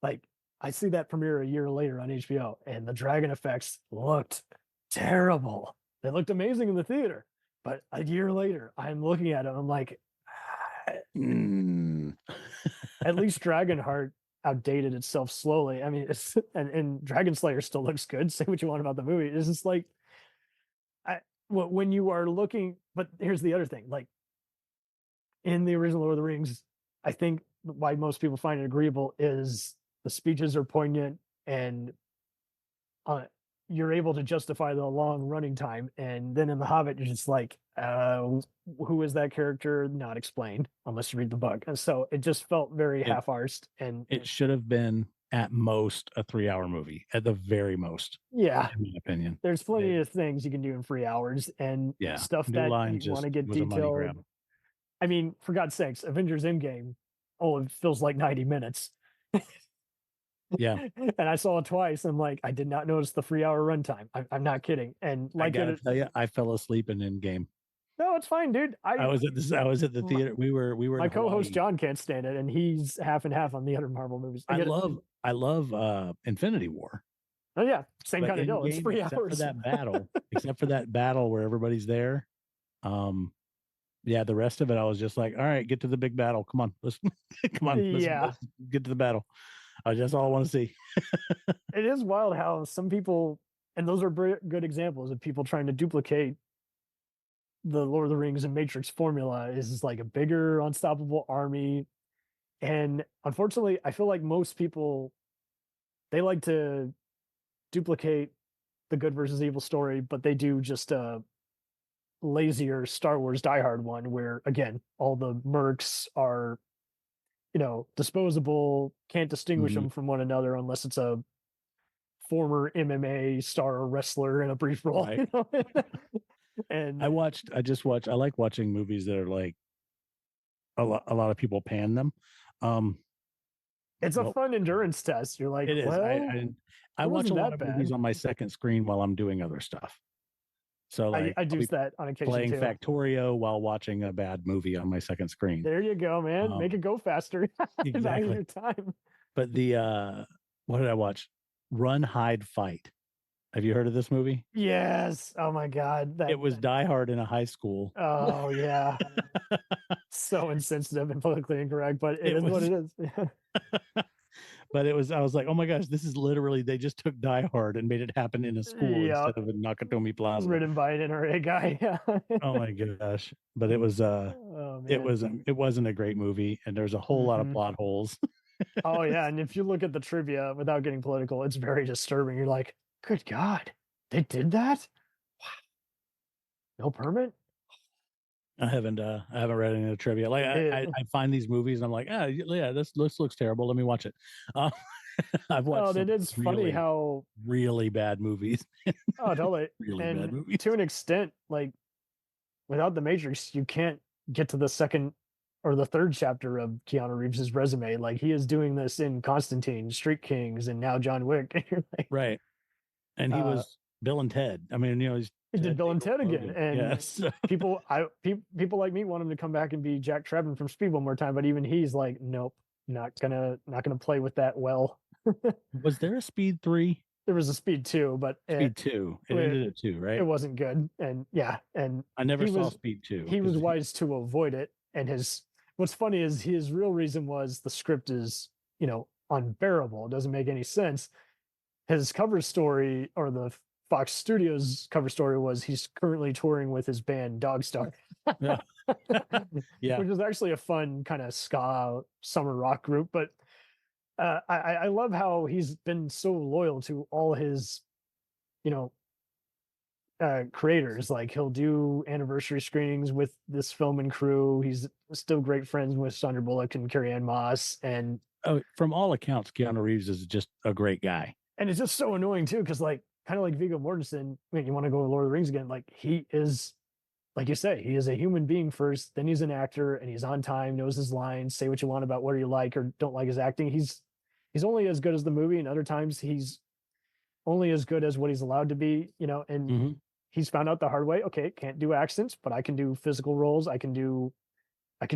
Like, I see that premiere a year later on HBO, and the dragon effects looked terrible. They looked amazing in the theater, but a year later, I'm looking at it, I'm like, at least Dragonheart outdated itself slowly. I mean, and Dragon Slayer still looks good. Say what you want about the movie. It's just like, when you are looking, but here's the other thing, like in the original Lord of the Rings, I think why most people find it agreeable is the speeches are poignant and you're able to justify the long running time. And then in The Hobbit, you're just like, who is that character? Not explained unless you read the book. And so it just felt very half-arsed. And it should have been at most a 3-hour movie, at the very most. Yeah, in my opinion. There's plenty of things you can do in 3 hours, and stuff New that Line you want to just get was a money detailed. grab. I mean, for God's sakes, Avengers Endgame, it feels like 90 minutes. Yeah. And I saw it twice. I'm like, I did not notice the 3-hour runtime. I'm not kidding. And I like gotta tell you, I fell asleep in Endgame. no, it's fine, dude. I was at the theater. We were My in co-host Hawaii. John can't stand it, and he's half and half on the other Marvel movies. I love Infinity War. Oh yeah, same But kind of deal. It's Endgame, 3 except hours. for that battle, except for that battle where everybody's there. Yeah, the rest of it, I was just like, all right, get to the big battle. Come on, let's let's get to the battle. That's all I want to see. It is wild how some people, and those are good examples of people trying to duplicate the Lord of the Rings and Matrix formula. Is like a bigger, unstoppable army. And unfortunately, I feel like most people, they like to duplicate the good versus evil story, but they do just a lazier Star Wars Die Hard one where, again, all the mercs are, disposable, can't distinguish them from one another unless it's a former MMA star or wrestler in a brief role. Right. And I like watching movies that are like a lot of people pan them. It's a fun endurance test. You're like, it is. well, I watch a wasn't lot that of bad. movies on my second screen while I'm doing other stuff. So like I I'll do be that on occasion playing too. Factorio while watching a bad movie on my second screen. There you go, man. Make it go faster. Exactly. Value your time. But what did I watch? Run, Hide, Fight. Have you heard of this movie? Yes. Oh my God. It was Die Hard in a high school. Oh yeah. So insensitive and politically incorrect, but it is what it is. But I was like, oh my gosh, this is literally, they just took Die Hard and made it happen in a school instead of in Nakatomi Plaza. Written by an NRA guy. Yeah. Oh my gosh. But it was it wasn't a great movie, and there's a whole lot of plot holes. Oh yeah. And if you look at the trivia without getting political, it's very disturbing. You're like, good God, they did that? Wow. No permit? I haven't read any of the trivia. Like I find these movies and I'm like, yeah, this looks terrible. Let me watch it. I've watched. Oh, it is funny how really bad movies. Oh, totally. Really and bad movies. To an extent, like without the Matrix, you can't get to the second or the third chapter of Keanu Reeves' resume. Like he is doing this in Constantine, Street Kings, and now John Wick. And you're like, right. And he was Bill and Ted. I mean, he did Bill and Ted again. And yes. people like me want him to come back and be Jack Trebin from Speed one more time, but even he's like, nope, not gonna play with that well. Was there a Speed 3? There was a Speed 2, but Speed 2. It ended at 2, right? It wasn't good. And and I never saw Speed 2. He was wise to avoid it. And what's funny is his real reason was the script is, unbearable. It doesn't make any sense. His cover story, or the Fox Studios cover story, was he's currently touring with his band Dogstar. Yeah. Yeah. Which is actually a fun kind of ska summer rock group. But I love how he's been so loyal to all his, creators. Like he'll do anniversary screenings with this film and crew. He's still great friends with Sandra Bullock and Carrie-Anne Moss. And from all accounts, Keanu Reeves is just a great guy. And it's just so annoying too, because like kind of like Viggo Mortensen, man, you want to go to Lord of the Rings again? Like he is, like you say, he is a human being first, then he's an actor, and he's on time, knows his lines, say what you want about whether you like or don't like his acting. He's only as good as the movie, and other times he's only as good as what he's allowed to be, and he's found out the hard way. Okay, can't do accents, but I can do physical roles. I can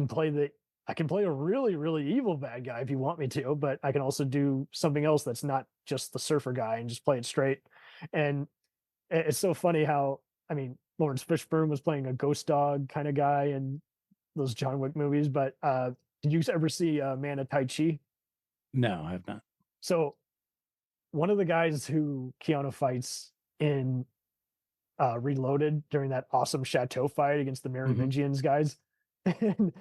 play a really, really evil bad guy if you want me to, but I can also do something else that's not just the surfer guy and just play it straight. And it's so funny how, I mean, Lawrence Fishburne was playing a ghost dog kind of guy in those John Wick movies, but did you ever see Man of Tai Chi? No, I have not. So one of the guys who Keanu fights in Reloaded during that awesome chateau fight against the Merovingians guys, and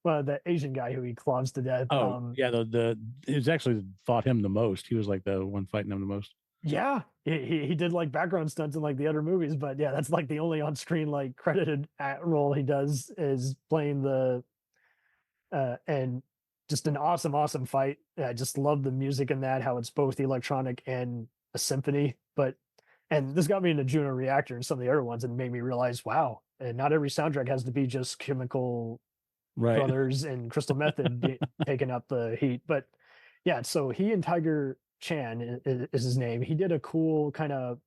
the Asian guy who he clods to death. Oh, yeah, it was actually fought him the most. He was like the one fighting him the most. Yeah, he did like background stunts in like the other movies, but yeah, that's like the only on screen like credited role he does is playing the and just an awesome fight. I just love the music in that, how it's both electronic and a symphony. But and this got me into Juno Reactor and some of the other ones, and made me realize, wow, and not every soundtrack has to be just Chemical Right. Brothers and Crystal Method taking up the heat. But yeah, so he and Tiger Chan is his name. He did a cool kind of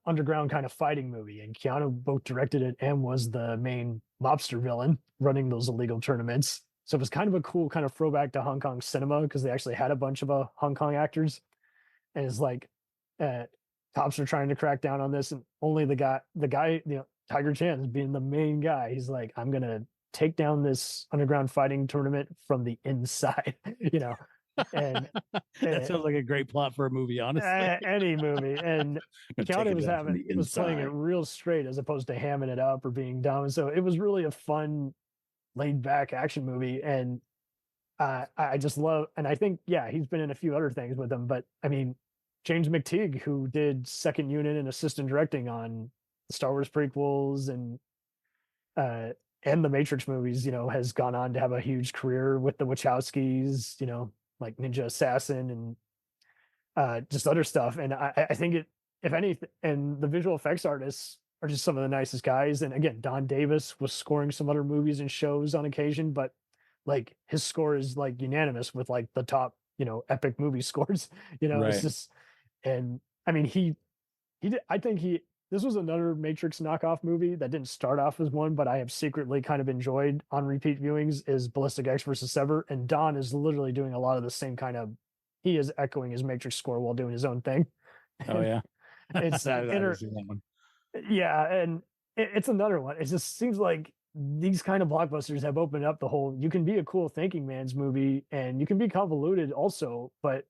underground kind of fighting movie, and Keanu both directed it and was the main mobster villain running those illegal tournaments. So it was kind of a cool kind of throwback to Hong Kong cinema, because they actually had a bunch of Hong Kong actors, and it's like cops are trying to crack down on this, and only the guy, Tiger Chan is being the main guy. He's like, I'm gonna take down this underground fighting tournament from the inside, and That sounds like a great plot for a movie, honestly. any movie. And Keanu was playing it inside. real straight as opposed to hamming it up or being dumb. So it was really a fun, laid back action movie. And I just love, and I think, yeah, he's been in a few other things with them, but I mean, James McTeague, who did second unit and assistant directing on the Star Wars prequels and the Matrix movies, has gone on to have a huge career with the Wachowskis, like Ninja Assassin and just other stuff. And I think if anything, and the visual effects artists are just some of the nicest guys. And again, Don Davis was scoring some other movies and shows on occasion, but like his score is like unanimous with like the top, epic movie scores, Right. it's just, and I mean, he did, I think this was another Matrix knockoff movie that didn't start off as one, but I have secretly kind of enjoyed on repeat viewings, is Ballistic X versus Sever. And Don is literally doing a lot of the same kind of, he is echoing his Matrix score while doing his own thing. Oh yeah. It's I haven't seen that one. yeah, and it's another one. It just seems like these kind of blockbusters have opened up the whole, you can be a cool thinking man's movie and you can be convoluted also, but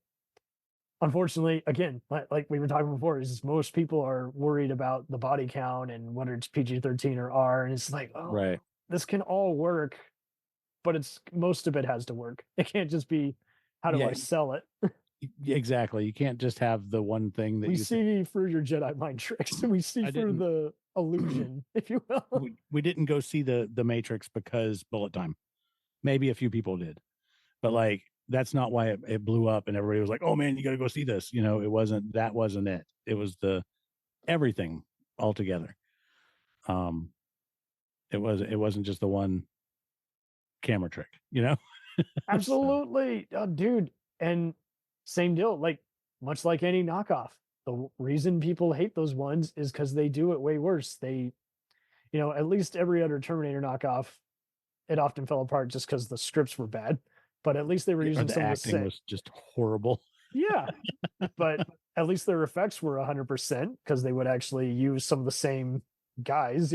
unfortunately, again, like we were talking before, is most people are worried about the body count and whether it's PG-13 or R, and it's like, oh, Right. this can all work, but most of it has to work. It can't just be, how do Yeah. I sell it? Exactly. You can't just have the one thing that We you see through your Jedi mind tricks. We see I through didn't- the illusion, if you will. we didn't go see the Matrix because bullet time. Maybe a few people did, but like that's not why it blew up and everybody was like, oh man, you got to go see this. It wasn't it. It was the everything altogether. It wasn't just the one camera trick, Absolutely. Dude. And same deal, like much like any knockoff, the reason people hate those ones is because they do it way worse. They, at least every other Terminator knockoff, it often fell apart just because the scripts were bad, but at least they were using the some of the acting same. was just horrible. Yeah, but at least their effects were 100% because they would actually use some of the same guys.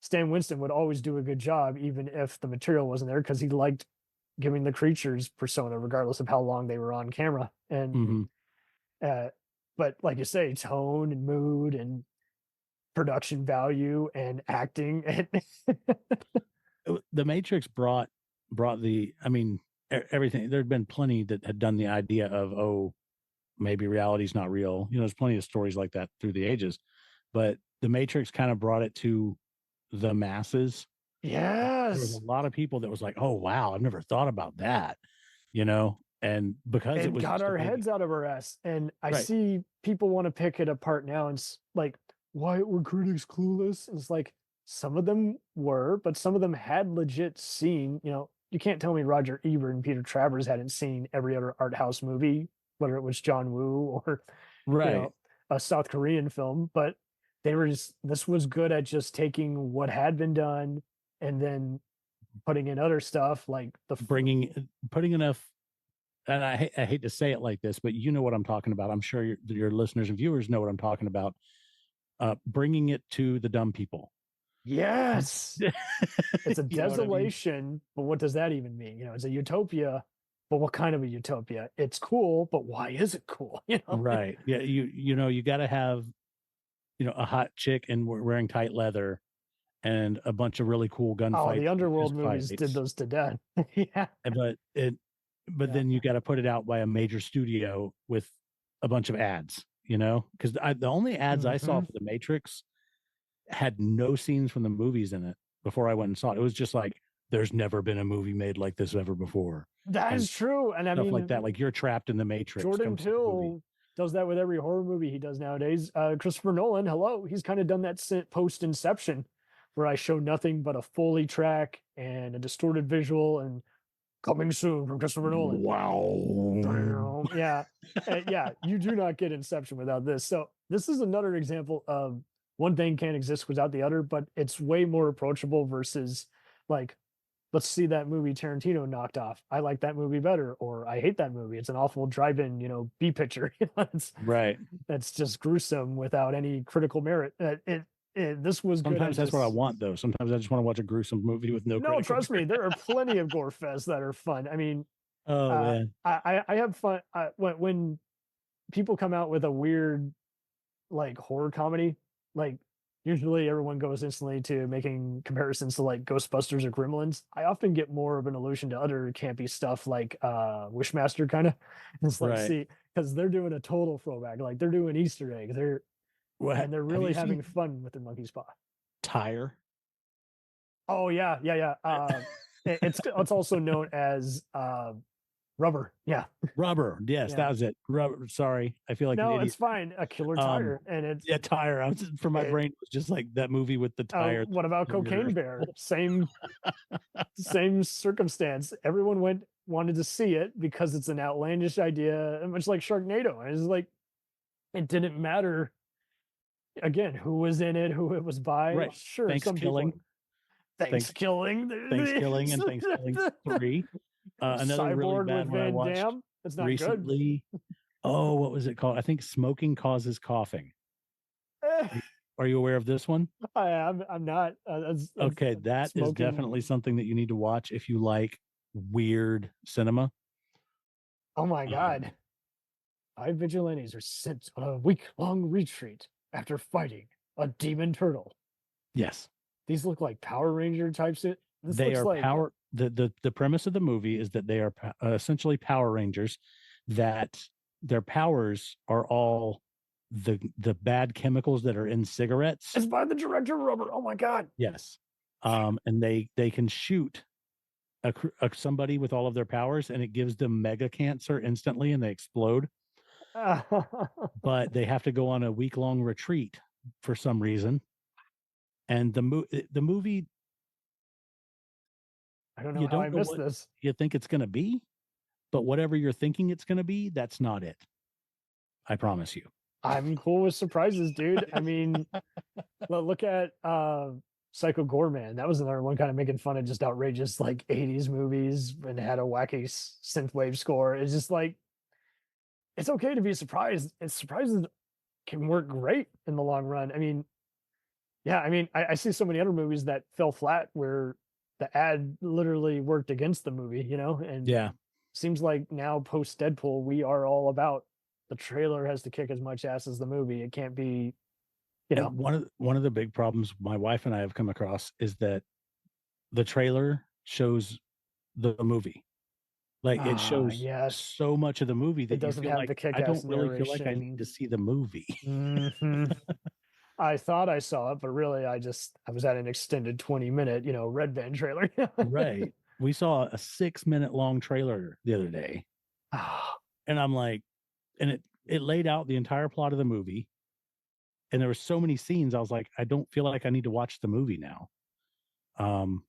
Stan Winston would always do a good job, even if the material wasn't there, because he liked giving the creatures persona, regardless of how long they were on camera. And but like you say, tone and mood and production value and acting, and The Matrix brought the, I mean, everything. There'd been plenty that had done the idea of, oh, maybe reality's not real. There's plenty of stories like that through the ages, but the Matrix kind of brought it to the masses. There was yes, a lot of people that was like, oh wow, I've never thought about that, and because it it was got just a our big- heads out of our ass. And I Right. see people want to pick it apart now, and like, why were critics clueless? And it's like, some of them were, but some of them had legit seen, you can't tell me Roger Ebert and Peter Travers hadn't seen every other art house movie, whether it was John Woo or right. a South Korean film, but this was good at just taking what had been done and then putting in other stuff like putting enough, and I hate to say it like this, but you know what I'm talking about. I'm sure your listeners and viewers know what I'm talking about. Bringing it to the dumb people. yes, it's a You know what I mean? desolation, but what does that even mean? It's a utopia, but what kind of a utopia? It's cool, but why is it cool? Right. Yeah. You got to have, a hot chick and wearing tight leather and a bunch of really cool gunfights. Oh, the underworld fist movies fights. did those to death. Yeah. But Yeah. then you got to put it out by a major studio with a bunch of ads, because the only ads I saw for the Matrix had no scenes from the movies in it before I went and saw it. It was just like, there's never been a movie made like this ever before. That is true. And I Stuff mean, like that, like you're trapped in the Matrix. Jordan come see the movie. Peele does that with every horror movie he does nowadays. Christopher Nolan, hello, he's kind of done that post Inception, where I show nothing but a Foley track and a distorted visual and coming soon from Christopher Nolan. Wow. Yeah. Yeah, you do not get Inception without this. So this is another example of one thing can't exist without the other, but it's way more approachable versus like, let's see that movie Tarantino knocked off. I like that movie better, or I hate that movie. It's an awful drive-in, B picture. Right. That's just gruesome without any critical merit. This was good. Sometimes that's what I want, though. Sometimes I just want to watch a gruesome movie with no. No, trust me, there are plenty of gore fests that are fun. I mean, man, I have fun when people come out with a weird like horror comedy. Like usually everyone goes instantly to making comparisons to like Ghostbusters or Gremlins. I often get more of an allusion to other campy stuff like Wishmaster kind of. It's like, see, because they're doing a total throwback. Like they're doing Easter eggs. They're really having fun with their monkey's paw. Tire. Oh yeah. It's also known as Rubber. Yeah. Rubber. Yes, that was it. Rubber. Sorry. I feel like no, it's fine. A killer tire. And it's tire. I was for my brain was just like that movie with the tire. What about Cocaine Bear? Same circumstance. Everyone wanted to see it because it's an outlandish idea, much like Sharknado. And it's like it didn't matter again who was in it, who it was by. Right. Sure. Thanksgiving. Thanksgiving and Thanksgiving 3. Another Cyborg really bad with one I Van watched Damme. That's not recently. good. Oh, what was it called? I think Smoking Causes Coughing. Are you aware of this one? I'm not. Okay, that is definitely something that you need to watch if you like weird cinema. Oh my God. 5 vigilantes are sent on a week-long retreat after fighting a demon turtle. Yes. These look like Power Ranger types. They are like power. The premise of the movie is that they are essentially Power Rangers, that their powers are all the bad chemicals that are in cigarettes. It's by the director Rubber. Oh my God. Yes. And they can shoot somebody with all of their powers, and it gives them mega cancer instantly, and they explode. But they have to go on a week-long retreat for some reason. And the movie, I don't know how I missed this. You think it's going to be, but whatever you're thinking it's going to be, that's not it. I promise you. I'm cool with surprises, dude. I mean, look at Psycho Goreman. That was another one kind of making fun of just outrageous like 80s movies and had a wacky synthwave score. It's just like, it's okay to be surprised. And surprises can work great in the long run. I mean, yeah, I see so many other movies that fell flat where the ad literally worked against the movie, and seems like now post Deadpool, we are all about the trailer has to kick as much ass as the movie. It can't be, One of the big problems my wife and I have come across is that the trailer shows the movie. Like it shows so much of the movie that it doesn't you feel have like, the I don't really narration. feel like I need to see the movie. I thought I saw it, but really I was at an extended 20-minute, Red Band trailer. Right. We saw a 6-minute long trailer the other day. And I'm like, and it laid out the entire plot of the movie. And there were so many scenes. I was like, I don't feel like I need to watch the movie now. And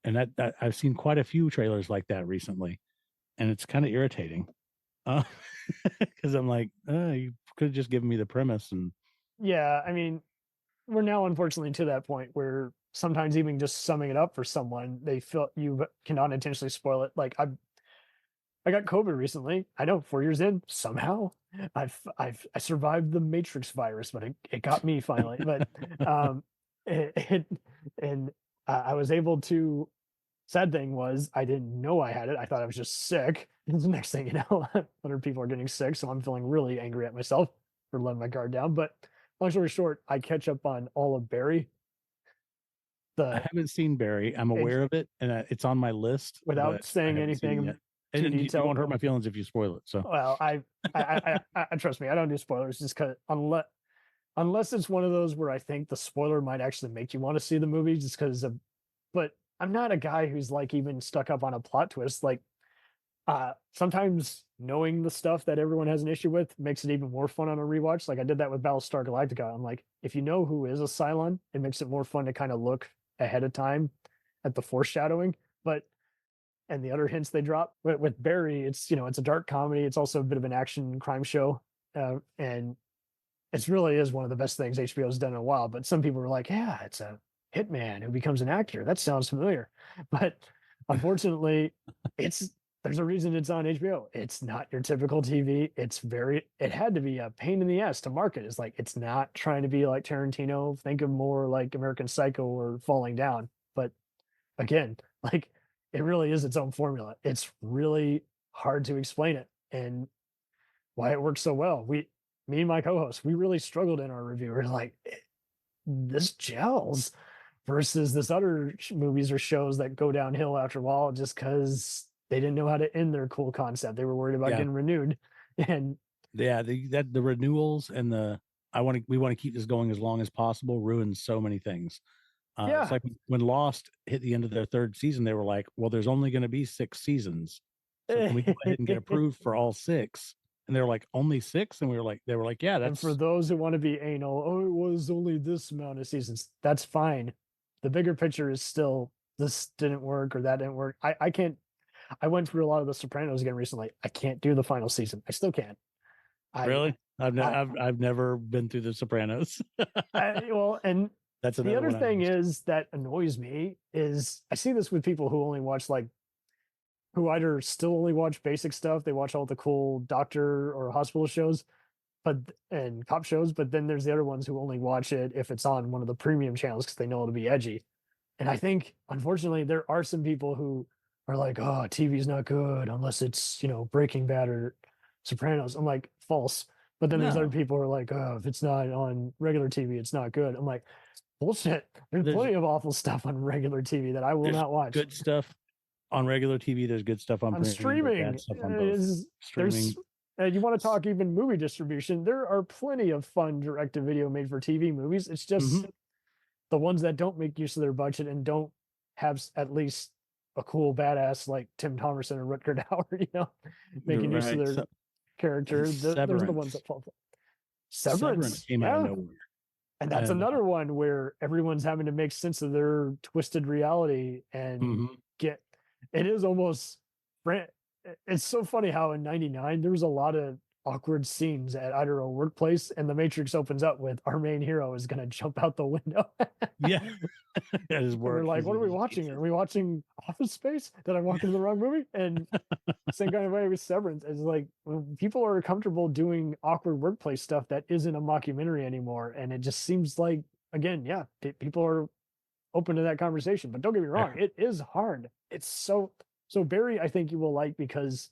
that I've seen quite a few trailers like that recently. And it's kind of irritating. Because I'm like, you could have just given me the premise. And yeah, we're now unfortunately to that point where sometimes even just summing it up for someone, they feel you can unintentionally spoil it. Like I got COVID recently. I know 4 years in, somehow I survived the Matrix virus, but it got me finally. But I was able to. Sad thing was I didn't know I had it. I thought I was just sick. And the next thing you know, 100 people are getting sick, so I'm feeling really angry at myself for letting my guard down. But long story short, I catch up on all of Barry. I haven't seen Barry. I'm aware of it, and it's on my list. Without saying anything, And too you detailed. won't hurt my feelings if you spoil it. So Well, I trust me, I don't do spoilers just because unless it's one of those where I think the spoiler might actually make you want to see the movie just because of. But I'm not a guy who's like even stuck up on a plot twist. Like sometimes knowing the stuff that everyone has an issue with makes it even more fun on a rewatch. Like I did that with Battlestar Galactica. I'm like, if you know who is a Cylon, it makes it more fun to kind of look ahead of time at the foreshadowing. But and the other hints they drop. But with Barry, it's it's a dark comedy. It's also a bit of an action crime show, and it really is one of the best things HBO's done in a while. But some people were like, "Yeah, it's a hitman who becomes an actor. That sounds familiar." But unfortunately, there's a reason it's on HBO. It's not your typical TV. It had to be a pain in the ass to market. It's like it's not trying to be like Tarantino. Think of more like American Psycho or Falling Down. But again, like it really is its own formula. It's really hard to explain it and why it works so well. Me and my co-host, we really struggled in our review. We're like, this gels versus this other movies or shows that go downhill after a while just because they didn't know how to end their cool concept. They were worried about getting renewed. And the renewals and we want to keep this going as long as possible ruins so many things. It's like when Lost hit the end of their third season, they were like, well, there's only going to be 6 seasons. So can we go ahead and get approved for all 6? And they were like, only 6? And they were like, yeah, that's. And for those who want to be anal, oh, it was only this amount of seasons. That's fine. The bigger picture is still this didn't work or that didn't work. I can't. I went through a lot of The Sopranos again recently. I can't do the final season. I still can't. Really? I've never been through The Sopranos. And that's the other thing is that annoys me is I see this with people who only watch who either still only watch basic stuff. They watch all the cool doctor or hospital shows, and cop shows. But then there's the other ones who only watch it if it's on one of the premium channels because they know it'll be edgy. And I think, unfortunately, there are some people who are like, oh, TV's not good unless it's, Breaking Bad or Sopranos. I'm like, false. But then there's other people who are like, oh, if it's not on regular TV, it's not good. I'm like, bullshit. There's plenty of awful stuff on regular TV that I will not watch. Good stuff on regular TV. There's good stuff on streaming. Streaming. You want to talk even movie distribution? There are plenty of fun direct-to-video made for TV movies. It's just the ones that don't make use of their budget and don't have at least a cool badass like Tim Thomerson or Rutger Hauer, making use of their characters. Those are the ones that fall. Severance came out of nowhere. And that's another one where everyone's having to make sense of their twisted reality and it is almost, it's so funny how in 99, there was a lot of awkward scenes at either a workplace and the Matrix opens up with our main hero is going to jump out the window. Yeah. We're like, what are we watching? Are we watching Office Space? Did I walk into the wrong movie? And same kind of way with Severance. It's like when people are comfortable doing awkward workplace stuff that isn't a mockumentary anymore. And it just seems like, again, people are open to that conversation. But don't get me wrong, it is hard. It's so Barry, I think you will like because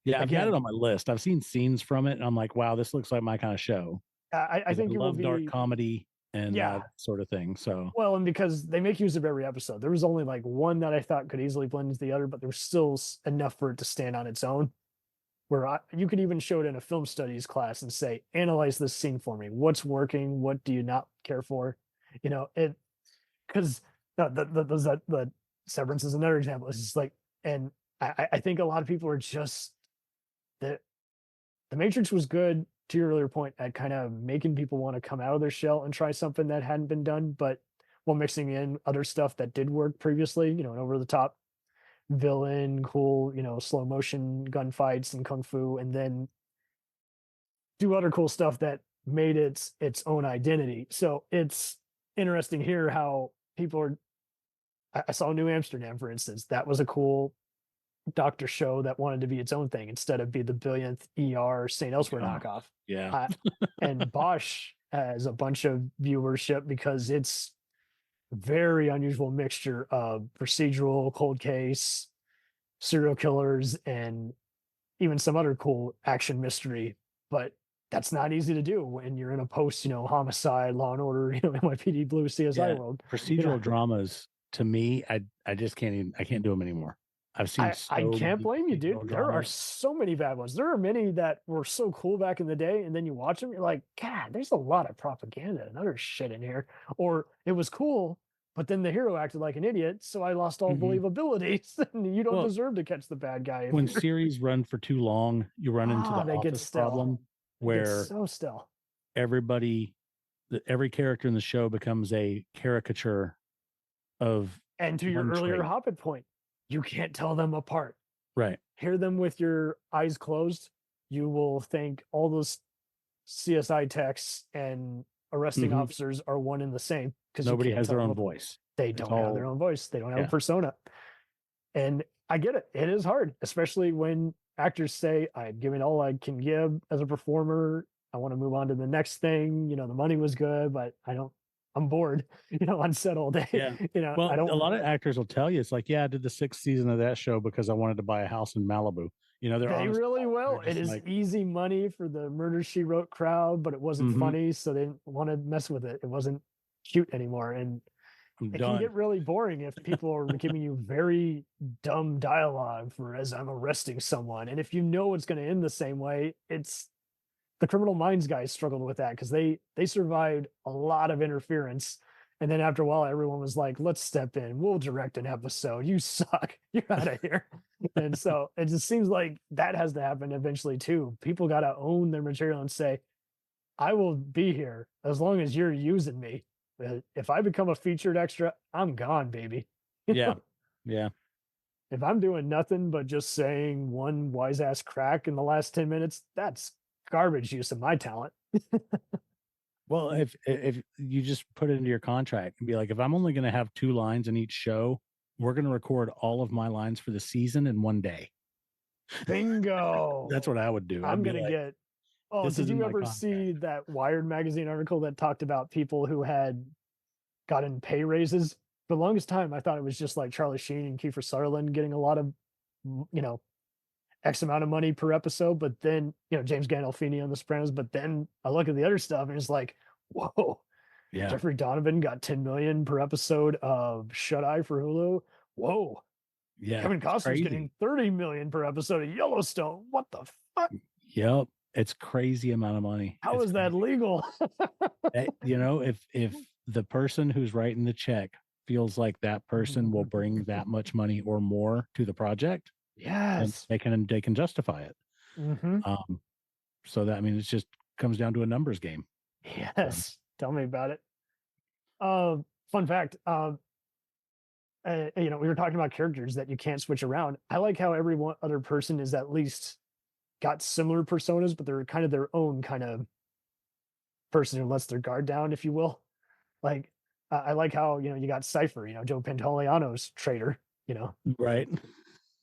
I've got it on my list. I've seen scenes from it, and I'm like, "Wow, this looks like my kind of show." I think you love will dark comedy and that sort of thing. So and because they make use of every episode, there was only like one that I thought could easily blend into the other, but there was still enough for it to stand on its own. Where you could even show it in a film studies class and say, "Analyze this scene for me. What's working? What do you not care for?" Because the Severance is another example. It's just like, and I think a lot of people are just. The Matrix was good, to your earlier point, at kind of making people want to come out of their shell and try something that hadn't been done, but while mixing in other stuff that did work previously, an over the top villain, cool, slow motion gunfights and kung fu, and then do other cool stuff that made its own identity. So it's interesting here how people are. I saw New Amsterdam, for instance. That was a cool doctor show that wanted to be its own thing instead of be the billionth ER St. Elsewhere knockoff. Yeah. And Bosch has a bunch of viewership because it's very unusual mixture of procedural, cold case, serial killers, and even some other cool action mystery. But that's not easy to do when you're in a post, homicide, Law and Order, NYPD Blue, CSI world. Procedural dramas, to me, I just can't do them anymore. I've seen I can't many blame you, dude. There are melodramas. so many bad ones. There are many that were so cool back in the day, and then you watch them, you're like, God, there's a lot of propaganda and other shit in here. Or it was cool, but then the hero acted like an idiot, so I lost all Mhm. believability. And you don't Well, deserve to catch the bad guy. When series run for too long, you run into the They get office still. problem They get where so still. every character in the show becomes a caricature of And to your one earlier trait. Hobbit point, you can't tell them apart. Right. Hear them with your eyes closed. You will think all those CSI techs and arresting Mhm. officers are one and the same because Nobody has their own voice. They It's don't have their all- own voice. They don't have yeah. a persona. And I get it. It is hard, especially when actors say, I've given all I can give as a performer. I want to move on to the next thing. The money was good, but I'm bored, on set all day. Yeah. Well, I don't. a lot of actors will tell you it's like, yeah, I did the 6th season of that show because I wanted to buy a house in Malibu. They're They honest really about it. will. They're It just is like, easy money for the Murder She Wrote crowd, but it wasn't Mhm. funny, so they didn't want to mess with it. It wasn't cute anymore, and I'm it can done. get really boring if people are giving you very dumb dialogue for as I'm arresting someone, and if you know it's going to end the same way, it's the Criminal Minds guys struggled with that because they survived a lot of interference. And then after a while, everyone was like, let's step in. We'll direct an episode. You suck. You're out of here. And so it just seems like that has to happen eventually too. People got to own their material and say, I will be here as long as you're using me. If I become a featured extra, I'm gone, baby. Yeah. Yeah. If I'm doing nothing but just saying one wise ass crack in the last 10 minutes, that's garbage use of my talent. Well, if you just put it into your contract and be like, if I'm only going to have 2 lines in each show, we're going to record all of my lines for the season in one day. Bingo. That's what I would do. I'm I'd be going to like, get. Oh, this did is in you my ever contract. see that Wired magazine article that talked about people who had gotten pay raises? For the longest time, I thought it was just like Charlie Sheen and Kiefer Sutherland getting a lot of, X amount of money per episode. But then, James Gandolfini on The Sopranos. But then I look at the other stuff and it's like, whoa. Yeah. Jeffrey Donovan got 10 million per episode of Shut Eye for Hulu. Whoa. Yeah. Kevin it's Costner's crazy. getting 30 million per episode of Yellowstone. What the fuck? Yep. It's crazy amount of money. How It's is that legal? if the person who's writing the check feels like that person will bring that much money or more to the project, then Yes. they can justify it. Mhm. So that, it just comes down to a numbers game. Yes. Tell me about it. Fun fact. We were talking about characters that you can't switch around. I like how every one other person is at least got similar personas, but they're kind of their own kind of person who lets their guard down, if you will. Like, I like how, you got Cypher, Joe Pantoliano's traitor, Right.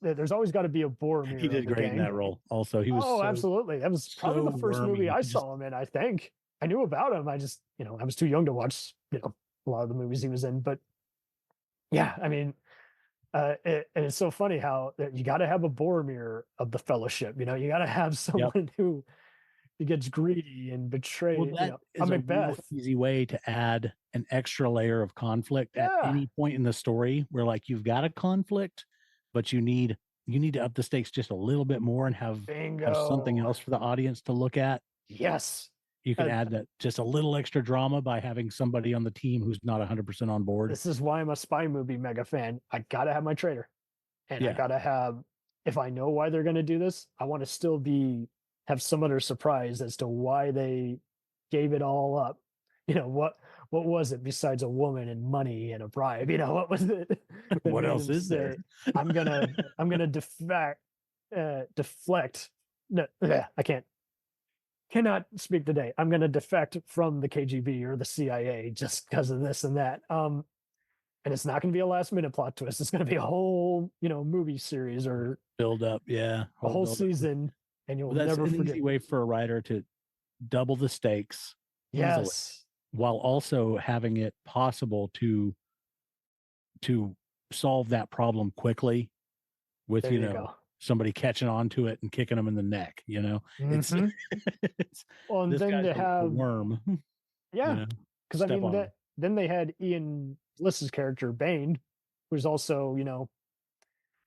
There's always got to be a Boromir. He of did the great in gang. that role. Also, he was Absolutely. That was probably so the first movie wormy. I He just- saw him in, I think. I knew about him. I just, I was too young to watch, a lot of the movies he was in. But yeah, and it's so funny how you got to have a Boromir of the Fellowship. You got to have someone who gets greedy and betrayed. Well, that a is a real Macbeth. easy way to add an extra layer of conflict at Yeah. any point in the story where, like, you've got a conflict, but you need to up the stakes just a little bit more and have something Bingo. else for the audience to look at. Yes. You can Uh, add that just a little extra drama by having somebody on the team who's not 100% on board. This is why I'm a spy movie mega fan. I gotta have my traitor, and I Yeah. gotta have. If I know why they're gonna do this, I want to still have some other surprise as to why they gave it all up. What was it besides a woman and money and a bribe? What was it? that What made else them is there? say, I'm gonna deflect. No, I cannot speak today. I'm going to defect from the KGB or the CIA just because of this and that. And it's not going to be a last minute plot twist. It's going to be a whole, movie series or Build up, yeah. a whole build up. season, and you'll Well, that's never an forget. easy way for a writer to double the stakes easily, Yes. while also having it possible to solve that problem quickly with There you go. somebody catching on to it and kicking them in the neck. It's, Mhm. it's Well, and this then guy's to a have, worm. yeah, because I step mean on 'em. that. Then they had Ian Bliss's character Bane, who's also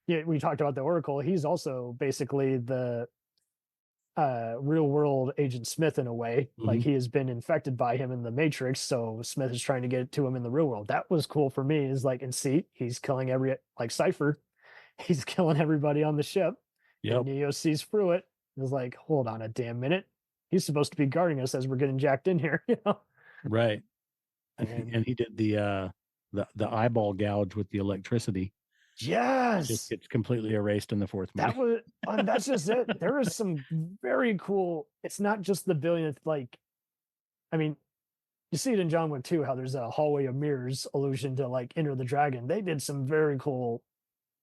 Yeah, we talked about the Oracle. He's also basically the real world Agent Smith in a way. Like he has been infected by him in the Matrix, so Smith is trying to get to him in the real world. That was cool for me. Is like, and see, he's killing like Cypher, he's killing everybody on the ship. Yep. And Neo sees through it. Is like, hold on a damn minute. He's supposed to be guarding us as we're getting jacked in here, you know? Right. And he did the eyeball gouge with the electricity. Yes, Just gets completely erased in the fourth movie. that was that's just it. There is some very cool. It's not just the billionth, like, I mean, you see it in John Wick 2, how there's a hallway of mirrors allusion to like Enter the Dragon. They did some very cool,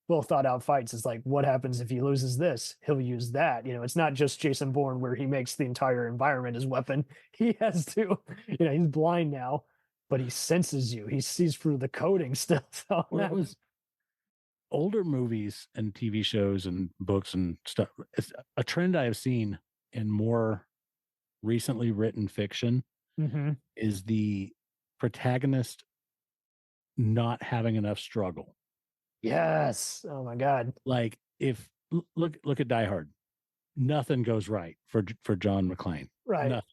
well thought out fights. It's like, what happens if he loses this? He'll use that. You know, it's not just Jason Bourne where he makes the entire environment his weapon. He has to, you know, he's blind now, but he senses you. He sees through the coding still. So Well, it was older movies and TV shows and books and stuff. It's a trend I have seen in more recently written fiction is the protagonist not having enough struggle. Yes. Oh my God. Like if look at Die Hard, nothing goes right for John McClane. Right. Nothing.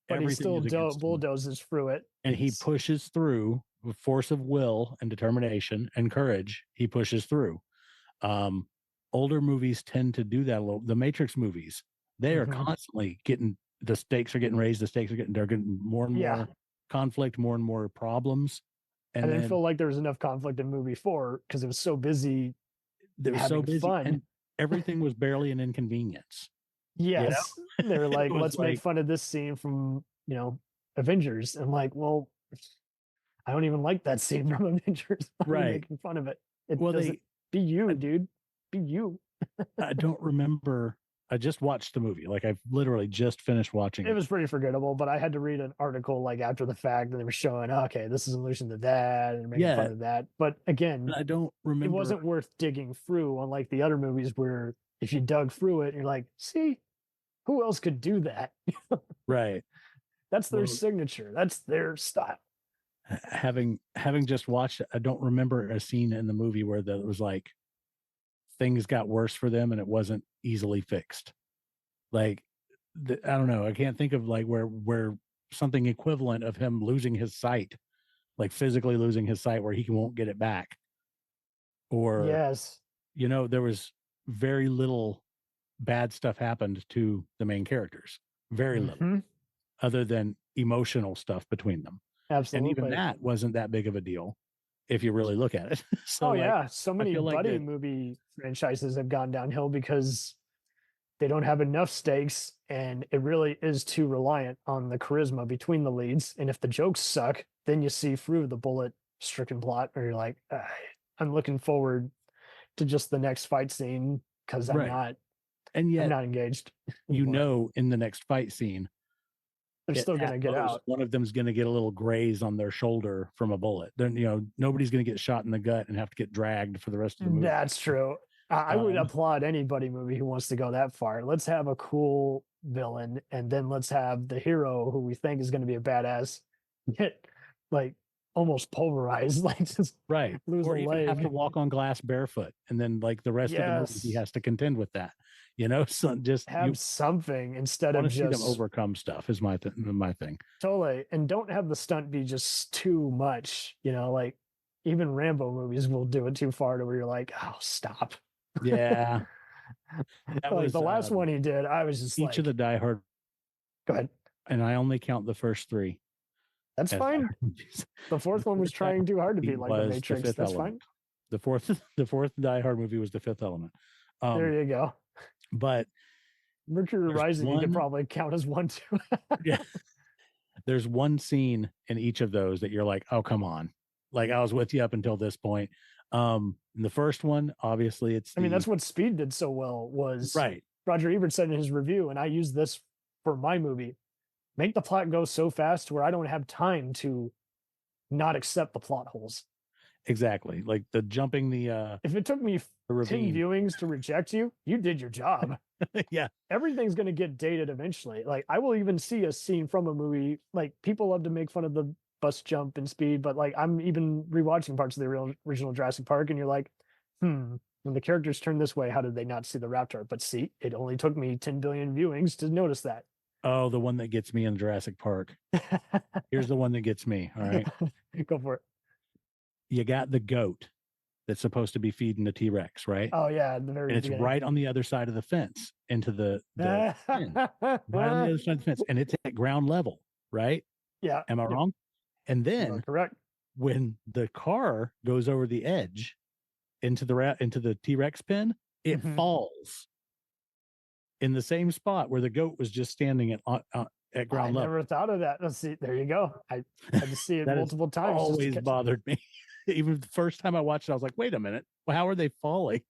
But he Everything still is against him. bulldozes through it. And he pushes through with force of will and determination and courage. He pushes through. Older movies tend to do that a little. The Matrix movies, they are constantly getting, the stakes are getting raised. They're getting more and more conflict, more and more problems. And I didn't feel like there was enough conflict in movie 4 because it was so busy. It was so busy, fun. and everything was barely an inconvenience. Yes. You know? They were like, It was let's make fun of this scene from, you know, Avengers. And like, well, I don't even like that scene from Avengers. Why are you making fun of it. It doesn't be you, dude. Be you. I don't remember. I just watched the movie. Like I've literally just finished watching It was pretty forgettable, but I had to read an article like after the fact, and they were showing, okay, this is an allusion to that and making fun of that. But again, I don't remember. It wasn't worth digging through, unlike the other movies where if you dug through it, you're like, see, who else could do that? Right. That's their signature. That's their style. Having just watched it, I don't remember a scene in the movie where that was like things got worse for them and it wasn't easily fixed. Like I don't know. I can't think of like where something equivalent of him losing his sight, like physically losing his sight where he won't get it back. Or yes, you know, there was very little bad stuff happened to the main characters. Very little, other than emotional stuff between them. Absolutely. And even that wasn't that big of a deal if you really look at it. So so many buddy movie franchises have gone downhill because they don't have enough stakes, and it really is too reliant on the charisma between the leads. And if the jokes suck, then you see through the bullet-stricken plot, or you're like, I'm looking forward to just the next fight scene because I'm not engaged. You know, in the next fight scene, they're still going to get out. One of them's going to get a little graze on their shoulder from a bullet. Then, you know, nobody's going to get shot in the gut and have to get dragged for the rest of the movie. That's true. I would applaud any buddy movie who wants to go that far. Let's have a cool villain, and then let's have the hero who we think is going to be a badass get like almost pulverized, like just lose or a even leg. have to walk on glass barefoot, and then like the rest of the movie he has to contend with that. You know, so just have something instead of just see them overcome stuff is my thing. Totally, and don't have the stunt be just too much. You know, like even Rambo movies will do it too far to where you're like, oh, stop. Yeah. That like was, the last one he did, I was just each of the Die Hard. Go ahead. And I only count the first 3. That's fine. The fourth one was trying too hard to be like the Matrix. That's fine. The fourth Die Hard movie was The Fifth Element. There you go. But Mercury Rising, you could probably count as one too. Yeah. There's one scene in each of those that you're like, oh, come on. Like I was with you up until this point. In the first one, obviously I mean, that's what Speed did so well was Roger Ebert said in his review, and I use this for my movie, make the plot go so fast where I don't have time to not accept the plot holes. Exactly. Like the jumping if it took me 10 viewings to reject you, you did your job. Yeah. Everything's going to get dated eventually. Like I will even see a scene from a movie. Like people love to make fun of the bus jump and Speed, but like I'm even rewatching parts of the original Jurassic Park, and you're like, when the characters turn this way, how did they not see the raptor? But see, it only took me 10 billion viewings to notice that. Oh, the one that gets me in Jurassic Park. Here's the one that gets me. All right. Go for it. You got the goat that's supposed to be feeding the T-Rex, right? Oh yeah, the very and it's beginning. right on the other side of the fence into the pen. Right on the other side of the fence, and it's at ground level, right? Yeah. Am I wrong? And You are then correct. when the car goes over the edge into the T-Rex pen, it Mhm. falls in the same spot where the goat was just standing at ground I level. never thought of that. Let's see. There you go. I had to see it That has multiple times. just to always catch it. bothered me. Even the first time I watched it, I was like, wait a minute, well, how are they falling?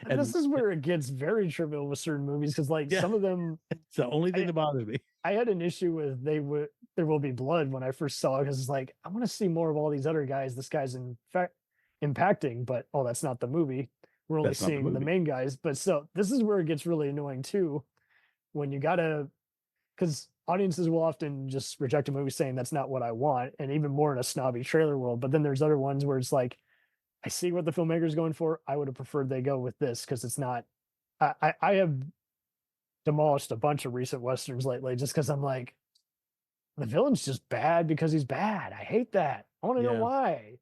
And this is where it gets very trivial with certain movies because, like, Yeah. some of them, It's the only thing that bothers me. I had an issue with There Will Be Blood when I first saw it because it's like I want to see more of all these other guys. This guy's in fact impacting, but oh, that's not the movie. We're only That's not the seeing the movie. main guys. But so this is where it gets really annoying too, when you gotta, because audiences will often just reject a movie saying that's not what I want, and even more in a snobby trailer world. But then there's other ones where it's like, I see what the filmmaker's going for. I would have preferred they go with this because it's not. I have demolished a bunch of recent westerns lately just because I'm like, the villain's just bad because he's bad. I hate that. I want to know Yeah. why.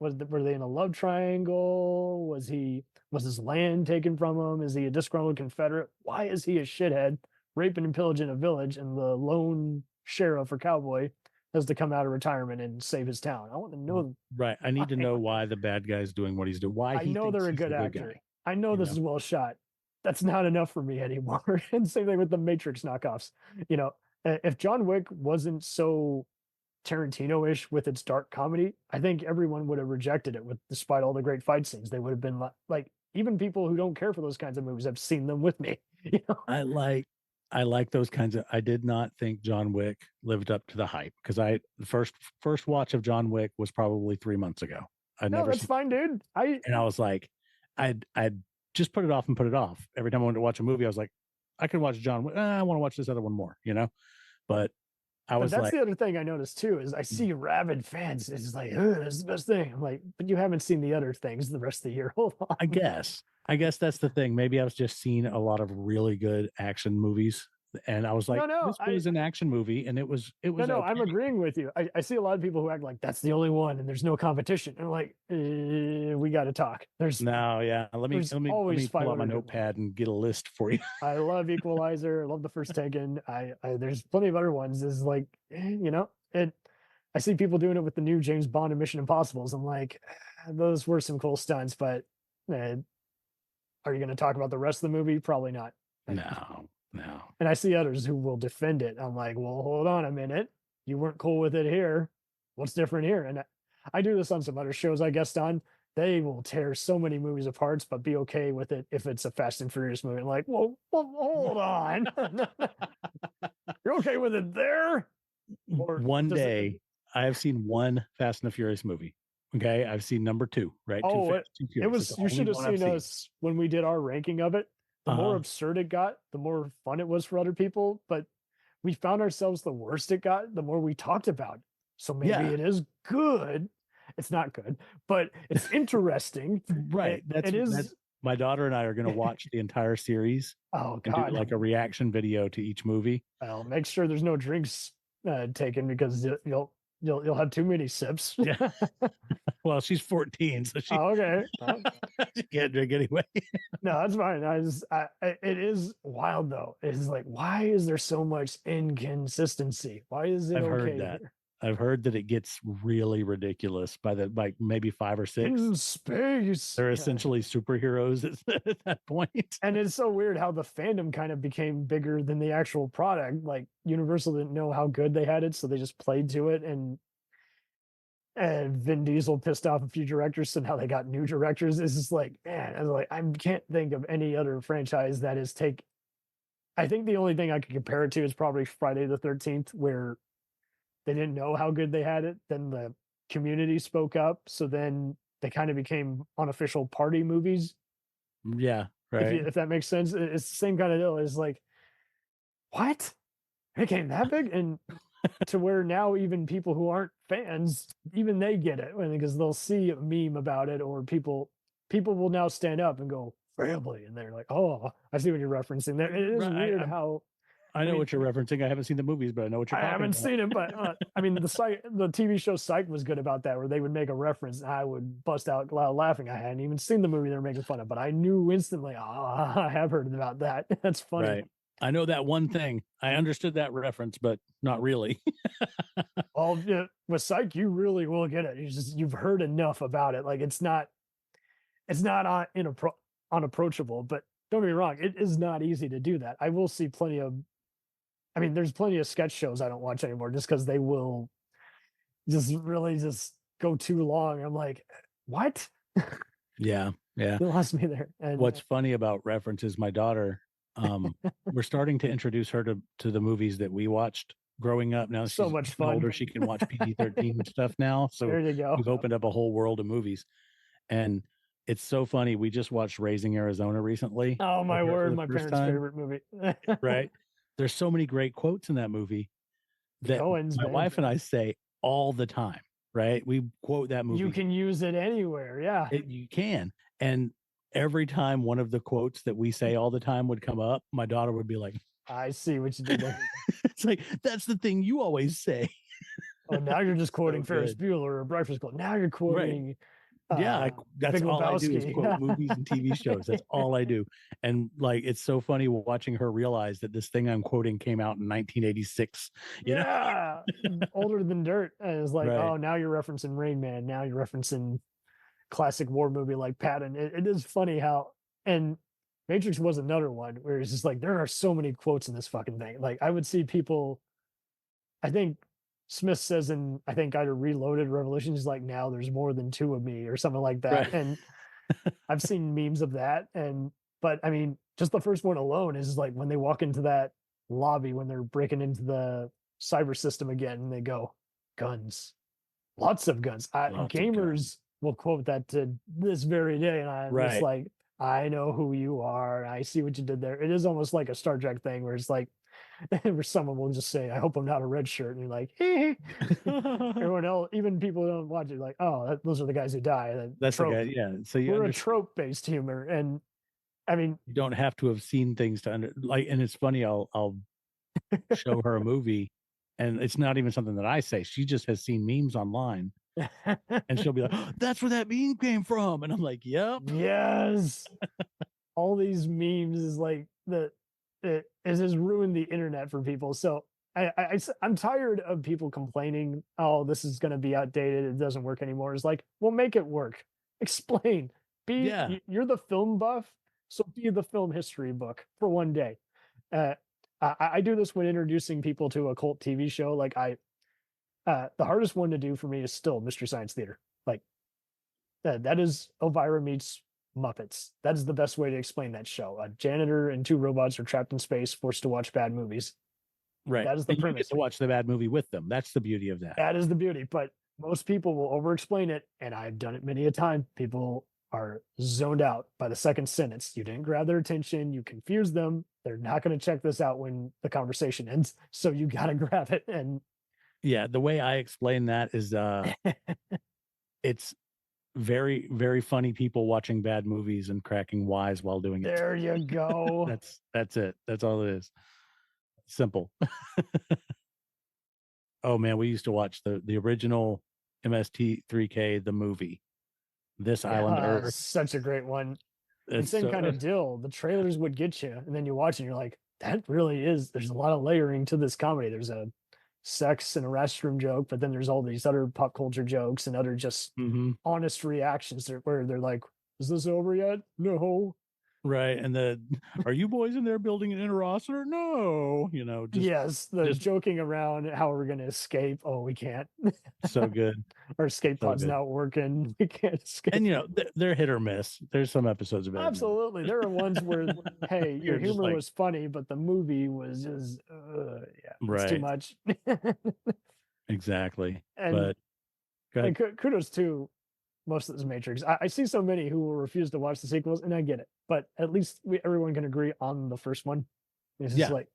Were they in a love triangle? Was his land taken from him? Is he a disgruntled Confederate? Why is he a shithead raping and pillaging a village and the lone sheriff or cowboy has to come out of retirement and save his town? I want to know. Right. I need to know why the bad guy's doing what he's doing. Why I he know thinks they're a he's good the actor. guy. I know you this know? is well shot. That's not enough for me anymore. And same thing with the Matrix knockoffs. You know, if John Wick wasn't so Tarantino-ish with its dark comedy, I think everyone would have rejected it. Despite all the great fight scenes, they would have been like, even people who don't care for those kinds of movies have seen them with me. You know, I like those kinds of. I did not think John Wick lived up to the hype because the first watch of John Wick was probably 3 months ago. no, that's fine, dude. And I was like, I'd just put it off and put it off. Every time I wanted to watch a movie, I was like, I can watch John Wick. I want to watch this other one more, you know. But I But was that's like, the other thing I noticed too is I see rabid fans. It's like, this is the best thing. I'm like, but you haven't seen the other things the rest of the year. Hold on. I guess that's the thing. Maybe I was just seeing a lot of really good action movies, and I was like, No, this was an action movie, and it was. No, I'm okay. agreeing with you. I see a lot of people who act like that's the only one and there's no competition. And I'm like, we got to talk. No, yeah. Let me always pull out my 500 notepad and get a list for you. I love Equalizer. I love the first Taken. There's plenty of other ones. Is like, you know, I see people doing it with the new James Bond and Mission Impossibles. I'm like, those were some cool stunts, but are you going to talk about the rest of the movie? Probably not. No. And I see others who will defend it. I'm like, well, hold on a minute. You weren't cool with it here. What's different here? And I do this on some other shows I guest on. They will tear so many movies apart, but be okay with it if it's a Fast and Furious movie. I'm like, well, hold on. You're okay with it there? Or One does it- day, I have seen one Fast and the Furious movie. Okay, I've seen number 2. Right? Oh, Too Fast, Too it Furious. was. It's the You should only have one I've seen us when we did our ranking of it. The more absurd it got, the more fun it was for other people. But we found ourselves the worst it got, the more we talked about. So maybe Yeah. it is good. It's not good, but it's interesting. Right. That's my daughter and I are going to watch the entire series. Oh and God! do like a reaction video to each movie. Well, make sure there's no drinks taken because you'll have too many sips. Yeah. Well, she's 14, so she, okay. she can't drink anyway. No, that's fine. It is wild though. It's like, why is there so much inconsistency? Why is it I've okay? heard that. I've heard that it gets really ridiculous by maybe 5 or 6. In space. They're essentially superheroes at that point. And it's so weird how the fandom kind of became bigger than the actual product. Like Universal didn't know how good they had it, so they just played to it. And Vin Diesel pissed off a few directors, so now they got new directors. It's just like, man, I can't think of any other franchise that is I think the only thing I could compare it to is probably Friday the 13th, where they didn't know how good they had it. Then the community spoke up. So then they kind of became unofficial party movies. Yeah. Right. If that makes sense. It's the same kind of deal. It's like, what? It became that big? And to where now even people who aren't fans, even they get it because they'll see a meme about it or people people will now stand up and go family, and they're like, "Oh, I see what you're referencing." There, it is Right, weird how. I know mean, what you're referencing. I haven't seen the movies, but I know what you're I talking haven't about. seen it, but I mean, the TV show Psych was good about that, where they would make a reference, and I would bust out loud laughing. I hadn't even seen the movie they were making fun of, but I knew instantly. Ah, I have heard about that. That's funny. Right. I know that one thing. I understood that reference, but not really. Well, yeah, with Psych, you really will get it. You've heard enough about it. Like it's not unapproachable. But don't get me wrong, it is not easy to do that. I will see plenty of. I mean, there's plenty of sketch shows I don't watch anymore just because they will just really just go too long. I'm like, what? Yeah. Yeah. You lost me there. And What's funny about references, my daughter, we're starting to introduce her to the movies that we watched growing up. Now So she's much fun. older. She can watch PG-13 stuff now. So there you go. we've opened up a whole world of movies. And it's so funny. We just watched Raising Arizona recently. Oh my with her for word, the my first parents' time. favorite movie. Right. There's so many great quotes in that movie that Coens, my man. wife and I say all the time. Right. We quote that movie. You can use it anywhere. Yeah. You can. And every time one of the quotes that we say all the time would come up, my daughter would be like, I see what you did there. it's like, that's the thing you always say. Oh, now you're just quoting So Ferris good. Bueller or Breakfast Club. Now you're quoting. Yeah, that's Big all I do is Lebowski. quote movies and TV shows. That's all I do. And like, it's so funny watching her realize that this thing I'm quoting came out in 1986. You know? Yeah, older than dirt. And it's like, Right. oh, now you're referencing Rain Man. Now you're referencing classic war movie like Patton. It is funny how, and Matrix was another one where it's just like there are so many quotes in this fucking thing. Like I would see people, I think Smith says in I think either Reloaded or Revolution, he's like, now there's more than two of me or something like that. Right. And I've seen memes of that. But I mean, just the first one alone is like when they walk into that lobby when they're breaking into the cyber system again and they go, guns, lots of guns. Lots of Gamers guns. will quote that to this very day. And I'm just Right. like, I know who you are. I see what you did there. It is almost like a Star Trek thing where it's like, where someone will just say, I hope I'm not a red shirt. And you're like, hey. Everyone else, even people who don't watch it, like, oh, those are the guys who die. That's the trope. guy. Yeah. So you We're a understand. trope based humor. And I mean, You don't have to have seen things to like, and it's funny. I'll show her a movie, and it's not even something that I say. She just has seen memes online, and she'll be like, oh, "That's where that meme came from," and I'm like, "Yep." yes. All these memes is like it has ruined the internet for people. So I'm tired of people complaining, oh, this is going to be outdated. It doesn't work anymore. It's like, well, make it work. Explain. Yeah. You're the film buff, so be the film history book for one day. I do this when introducing people to a cult TV show. Like the hardest one to do for me is still Mystery Science Theater. Like that is Elvira meets Muppets. That is the best way to explain that show. A janitor and two robots are trapped in space, forced to watch bad movies. Right. That is the And you premise. get to watch the bad movie with them. That's the beauty of that. That is the beauty. But most people will over-explain it, and I've done it many a time. People are zoned out by the second sentence. You didn't grab their attention. You confuse them. They're not going to check this out when the conversation ends. So you got to grab it. And Yeah, the way I explain that is it's very, very funny people watching bad movies and cracking wise while doing it. there you go. That's it. That's all it is. Simple. Oh man, we used to watch the original MST3K, the movie. This Island Earth. Such a great one. It's Same so- kind of deal. The trailers would get you, and then you watch it and you're like, that really is. There's a lot of layering to this comedy. There's a sex and a restroom joke, but then there's all these other pop culture jokes and other just Mhm. honest reactions where they're like, is this over yet? No. Right. And are you boys in there building an interosseter? No. Just Yes, the just- joking around how we're gonna escape. Oh, we can't. so good. Our escape So pod's good. not working. We can't escape. And they're hit or miss. There's some episodes of it. Absolutely. There are ones where, hey, your You're just humor like- was funny, but the movie was just, it's too Right. much. Exactly. And, But go ahead. and kudos to most of this Matrix. I see so many who will refuse to watch the sequels, and I get it. But at least everyone can agree on the first one. It's just Yeah. like,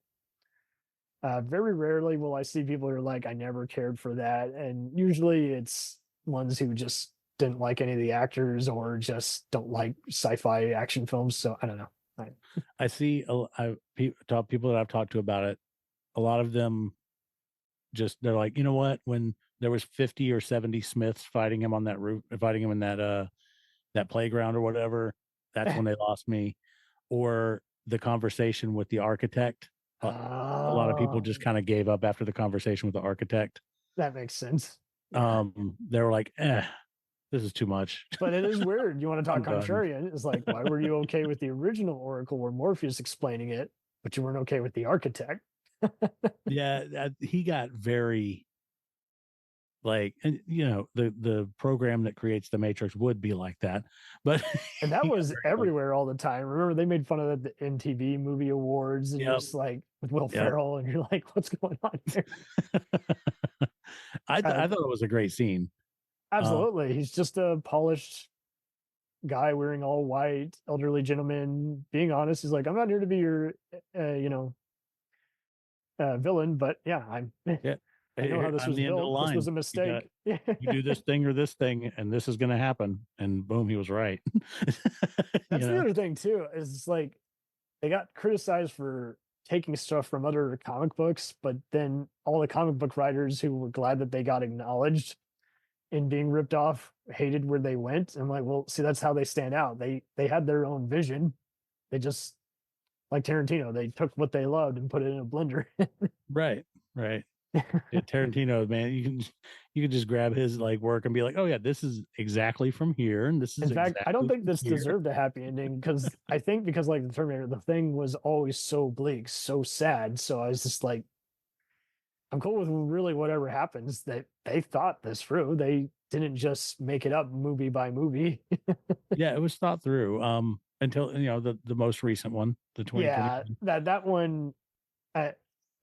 very rarely will I see people who are like, I never cared for that. And usually it's ones who just didn't like any of the actors or just don't like sci-fi action films. So I don't know. I see people that I've talked to about it. A lot of them they're like, you know what? When there was 50 or 70 Smiths fighting him on that roof, fighting him in that playground or whatever, that's when they lost me. Or the conversation with the architect. A lot of people just kind of gave up after the conversation with the architect. That makes sense. They were like, this is too much. But it is weird. You want to talk I'm done. contrarian? It's like, why were you okay with the original Oracle where Morpheus explaining it, but you weren't okay with the architect? Yeah, he got very like, and the program that creates the Matrix would be like that, but and that was everywhere all the time. Remember, they made fun of it at the MTV Movie Awards, and just like with Will Ferrell, and you're like, what's going on here? I thought it was a great scene. Absolutely, he's just a polished guy wearing all white, elderly gentleman. Being honest, he's like, I'm not here to be your, villain, but yeah, I'm. Yeah. I know how this was built. This was a mistake. You do this thing or this thing, and this is going to happen. And boom, he was right. That's the other thing too. Is like they got criticized for taking stuff from other comic books, but then all the comic book writers who were glad that they got acknowledged in being ripped off hated where they went. I'm like, well, see, that's how they stand out. They had their own vision. They just, like Tarantino, they took what they loved and put it in a blender. Right. Yeah, Tarantino, man, you can just grab his like work and be like, oh yeah, this is exactly from here, and this is. In fact, I don't think this deserved a happy ending because I think because like the Terminator, the thing was always so bleak, so sad. So I was just like, I'm cool with really whatever happens. That they thought this through. They didn't just make it up movie by movie. Yeah, it was thought through. Until the most recent one, the 2020. Yeah, that one.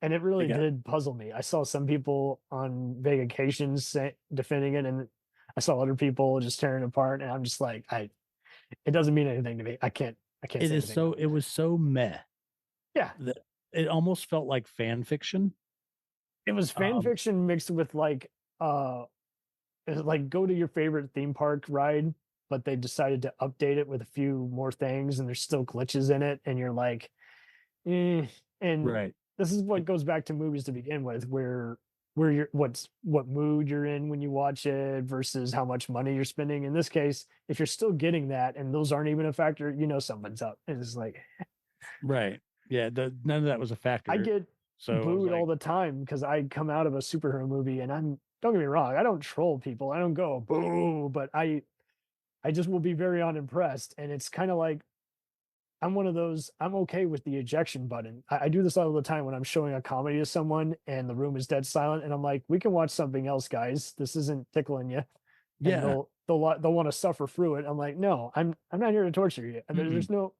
And it really did puzzle me. I saw some people on vacations defending it, and I saw other people just tearing it apart. And I'm just like, it doesn't mean anything to me. I can't. It is so. It was so meh. Yeah, it almost felt like fan fiction. It was fan fiction mixed with like go to your favorite theme park ride, but they decided to update it with a few more things, and there's still glitches in it, and you're like, and right. This is what goes back to movies to begin with, where you're what mood you're in when you watch it versus how much money you're spending. In this case, if you're still getting that and those aren't even a factor, something's up. And it's like, right, yeah, none of that was a factor. I get booed all the time because I come out of a superhero movie and don't get me wrong, I don't troll people, I don't go boo, but I just will be very unimpressed, and it's kind of like. I'm one of those, I'm okay with the ejection button. I do this all the time when I'm showing a comedy to someone and the room is dead silent. And I'm like, we can watch something else, guys. This isn't tickling you. And yeah. They'll want to suffer through it. I'm like, no, I'm not here to torture you. And there's no,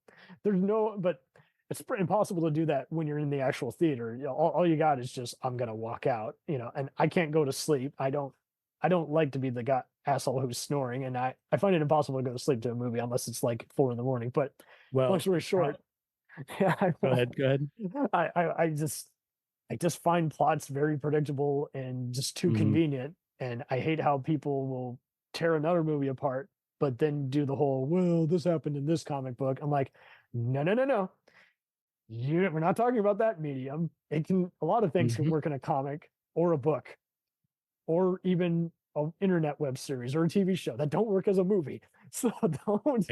but it's impossible to do that when you're in the actual theater. All you got is just, I'm going to walk out, and I can't go to sleep. I don't like to be the asshole who's snoring. And I find it impossible to go to sleep to a movie unless it's like 4 a.m. But long story short, go ahead. I just find plots very predictable and just too convenient. And I hate how people will tear another movie apart, but then do the whole, well, this happened in this comic book. I'm like, no. We're not talking about that medium. A lot of things can work in a comic or a book or even an internet web series or a TV show that don't work as a movie. So don't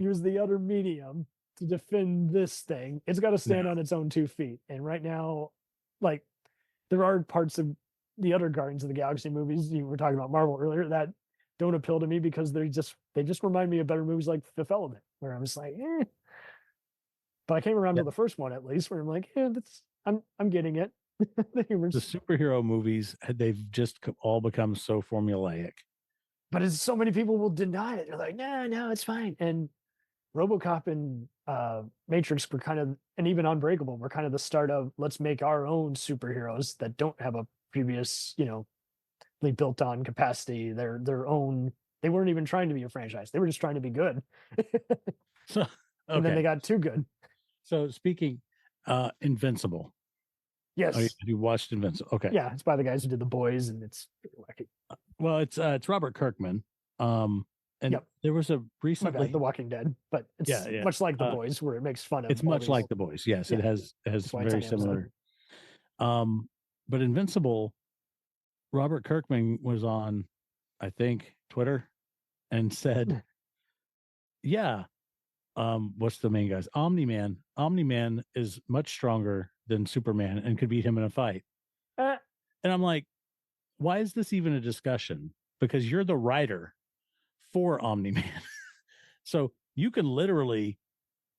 use the other medium to defend this thing. It's got to stand on its own 2 feet. And right now, like, there are parts of the other Guardians of the Galaxy movies, you were talking about Marvel earlier, that don't appeal to me because they just remind me of better movies like Fifth Element, where I'm just like, eh. But I came around to the first one at least, where I'm like, I'm getting it. The superhero movies, they've just all become so formulaic. But so many people will deny it. They're like, no, it's fine. And RoboCop and Matrix were kind of, and even Unbreakable were kind of the start of, let's make our own superheroes that don't have a previous, they built on capacity. Their own. They weren't even trying to be a franchise. They were just trying to be good. And then they got too good. So speaking, Invincible. Yes. Oh, you watched Invincible. Okay. Yeah, it's by the guys who did The Boys, and it's pretty wacky. Well, it's Robert Kirkman. And Yep. there was a My recently, bad, The Walking Dead, but it's Yeah. much like The Boys, where it makes fun of. it's all much these- like The Boys. Yes, Yeah. it has That's why it's very on Amazon. similar. But Invincible, Robert Kirkman was on, I think, Twitter, and said, "Yeah, what's the main guy's Omni-Man? Omni-Man is much stronger than Superman and could beat him in a fight." Eh, And I'm like, why is this even a discussion? Because you're the writer for Omni-Man. So you can literally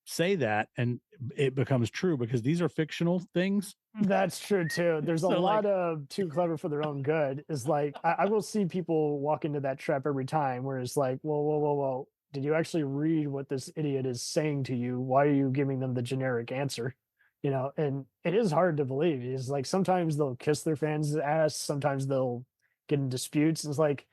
say that and it becomes true because these are fictional things. That's true too. There's a So, lot of too clever for their own good. Is like I will see people walk into that trap every time, where it's like, whoa. Did you actually read what this idiot is saying to you? Why are you giving them the generic answer? And it is hard to believe. It's like sometimes they'll kiss their fans' ass, sometimes they'll get in disputes. It's like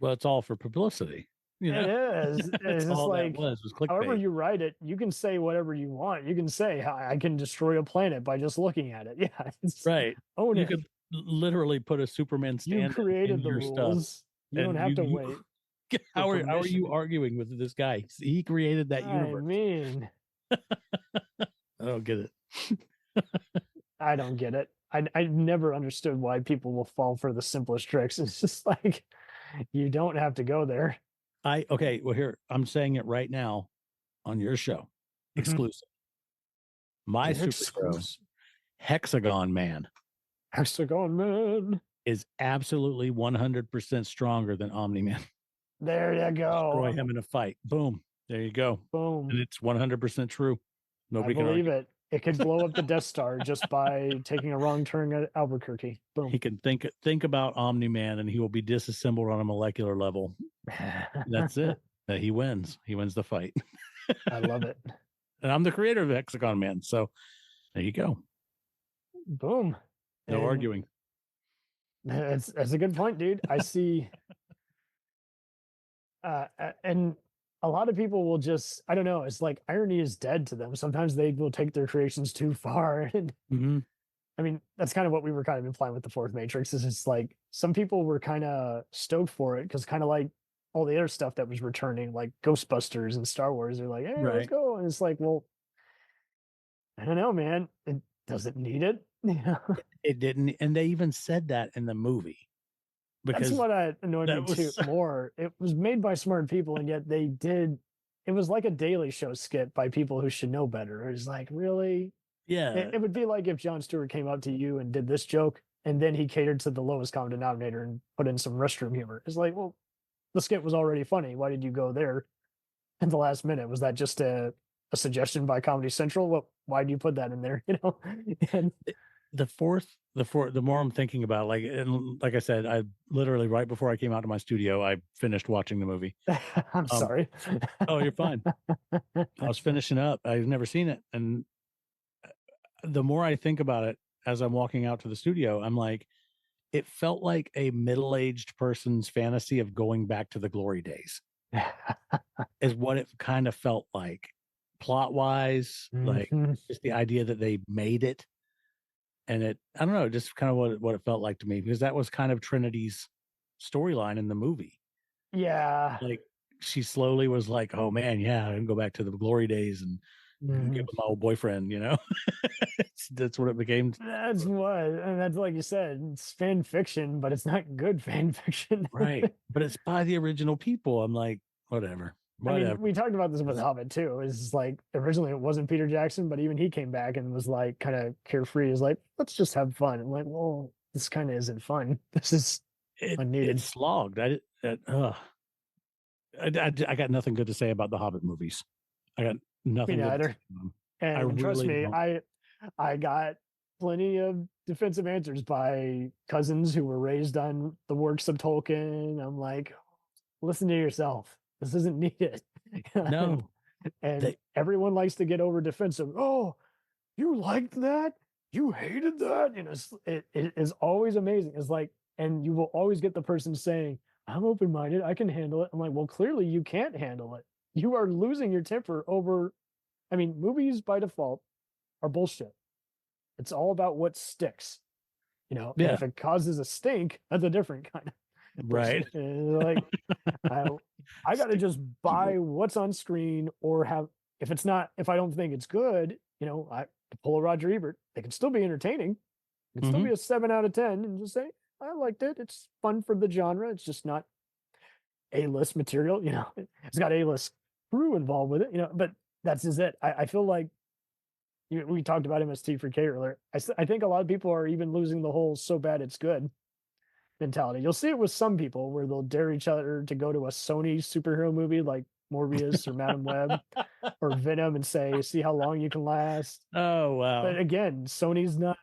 Well, it's all for publicity. it is. It's That's just all like that was however clickbait. you write it, you can say whatever you want. You can say I can destroy a planet by just looking at it. Yeah, it's Right. own You it. could literally put a Superman You stand created in the your rules. stuff. You don't and have to you- wait. How for are you permission. arguing with this guy? He created that I universe. mean, I don't get it. I don't get it. I never understood why people will fall for the simplest tricks. It's just like you don't have to go there. Okay, well here, I'm saying it right now on your show. Mhm. Exclusive. My superhero, Exclusive. Hexagon Man, Hexagon Man. is absolutely 100% stronger than Omni-Man. There you Destroy go. him in a fight. Boom. There you go. Boom. And it's 100% true. Nobody I can believe argue. it. It could blow up the Death Star just by taking a wrong turn at Albuquerque. Boom. He can think about Omni-Man and he will be disassembled on a molecular level. That's it. He wins. He wins the fight. I love it. And I'm the creator of Hexagon Man. So there you go. Boom. No And arguing. That's a good point, dude. I see. And a lot of people will just, I don't know, it's like irony is dead to them. Sometimes they will take their creations too far. And Mhm. I mean, that's kind of what we were kind of implying with the fourth Matrix is it's like some people were kind of stoked for it because kind of like all the other stuff that was returning, like Ghostbusters and Star Wars, they're like, hey, let's Right. go. And it's like, well, I don't know, man. It doesn't need it. It didn't. And they even said that in the movie. That's Because what annoyed that me too was- more. It was made by smart people, and yet they did. It was like a Daily Show skit by people who should know better. It was like, really? yeah. It would be like if Jon Stewart came up to you and did this joke, and then he catered to the lowest common denominator and put in some restroom humor. It's like, well, the skit was already funny. Why did you go there at the last minute? Was that just a suggestion by Comedy Central? Well, why do you put that in there? And the more I'm thinking about it, like I said, I literally right before I came out to my studio, I finished watching the movie. I'm sorry. Oh, you're fine. I was finishing up. I've never seen it. And the more I think about it as I'm walking out to the studio, I'm like, it felt like a middle-aged person's fantasy of going back to the glory days is what it kind of felt like plot wise, like Mhm. just the idea that they made it. And I don't know, just kind of what it felt like to me, because that was kind of Trinity's storyline in the movie. Yeah. Like she slowly was like, oh man, yeah, I can go back to the glory days and Mhm. get with my old boyfriend, that's what it became. That's what, and that's like you said, it's fan fiction, but it's not good fan fiction. Right. But it's by the original people. I'm like, whatever. I mean, we talked about this with Hobbit too. It's like originally it wasn't Peter Jackson, but even he came back and was like kind of carefree. Is like, let's just have fun. I'm like, well, this kind of isn't fun. This is unneeded. It's slogged. I got nothing good to say about the Hobbit movies. I got nothing Me good to neither. say about them. And trust really me, don't. I got plenty of defensive answers by cousins who were raised on the works of Tolkien. I'm like, listen to yourself. This isn't needed. No. And everyone likes to get over defensive. Oh, you liked that? You hated that? It is always amazing. It's like, and you will always get the person saying, I'm open-minded. I can handle it. I'm like, well, clearly you can't handle it. You are losing your temper over, I mean, movies by default are bullshit. It's all about what sticks. And Yeah. if it causes a stink, that's a different kind. Right. Like I got to just buy what's on screen or have, if I don't think it's good, I pull a Roger Ebert. They can still be entertaining. It can still be a 7 out of 10 and just say, I liked it. It's fun for the genre. It's just not A-list material, it's got A-list crew involved with it, but that's just it. I feel like we talked about MST4K earlier. I think a lot of people are even losing the whole so bad it's good mentality. You'll see it with some people where they'll dare each other to go to a Sony superhero movie like Morbius or Madam Web or Venom and say, see how long you can last. Oh, wow. But again, Sony's not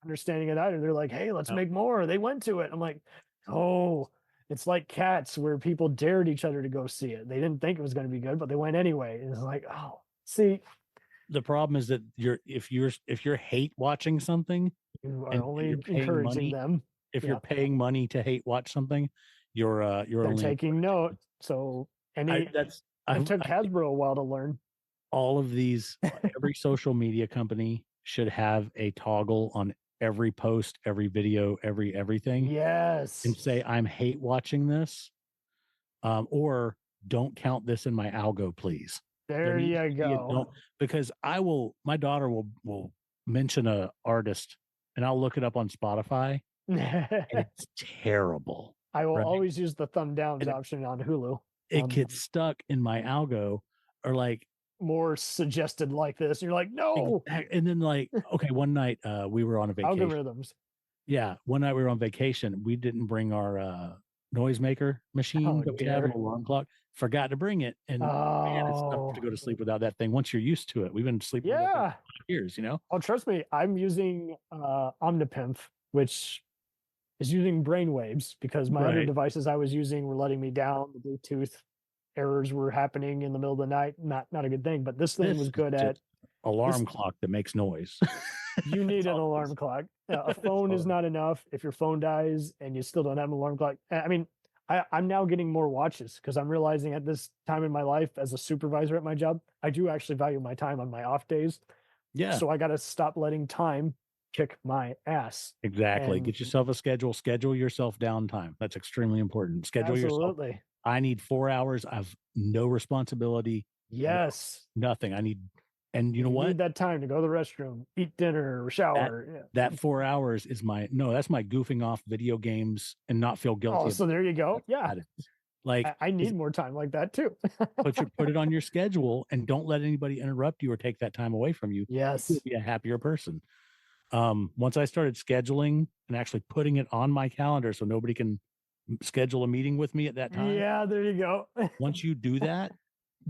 understanding it either. They're like, hey, let's make more. They went to it. I'm like, oh, it's like Cats where people dared each other to go see it. They didn't think it was going to be good, but they went anyway. And it's like, oh, see, the problem is that if you're hate watching something, you are and only you're paying encouraging money, them. if you're paying money to hate watch something, you're They're only taking note. So it took Hasbro a while to learn. All of these, every social media company should have a toggle on every post, every video, everything. Yes. And say, I'm hate watching this, or don't count this in my algo, please. There you go. Because my daughter will mention a artist and I'll look it up on Spotify and it's terrible. I will always use the thumb downs option on Hulu. It gets stuck in my algo, or like more suggested like this. You're like, no. And then like, okay, one night we were on a vacation. Algorithms. Yeah. One night we were on vacation. We didn't bring our noisemaker machine that we have an alarm clock. Forgot to bring it. And man, it's tough to go to sleep without that thing. Once you're used to it, we've been sleeping with it for years, Oh, trust me. I'm using Omnipimp, which is using brainwaves because my other devices I was using were letting me down. The Bluetooth errors were happening in the middle of the night. Not a good thing, but this thing was good at alarm clock that makes noise. You need an alarm clock. A phone is not enough. If your phone dies and you still don't have an alarm clock, I mean, I'm now getting more watches because I'm realizing at this time in my life as a supervisor at my job, I do actually value my time on my off days. Yeah. So I got to stop letting time kick my ass. Exactly. Get yourself a schedule yourself downtime. That's extremely important. Schedule yourself. I need 4 hours of no responsibility. Yes. Nothing. I need, and you know what? Need that time to go to the restroom, eat dinner, shower. That 4 hours is that's my goofing off video games and not feel guilty. Oh, so there you go. Yeah. Like I need more time like that too. But you put it on your schedule and don't let anybody interrupt you or take that time away from you. Yes. You'll be a happier person. Once I started scheduling and actually putting it on my calendar so nobody can schedule a meeting with me at that time. Yeah, there you go. Once you do that,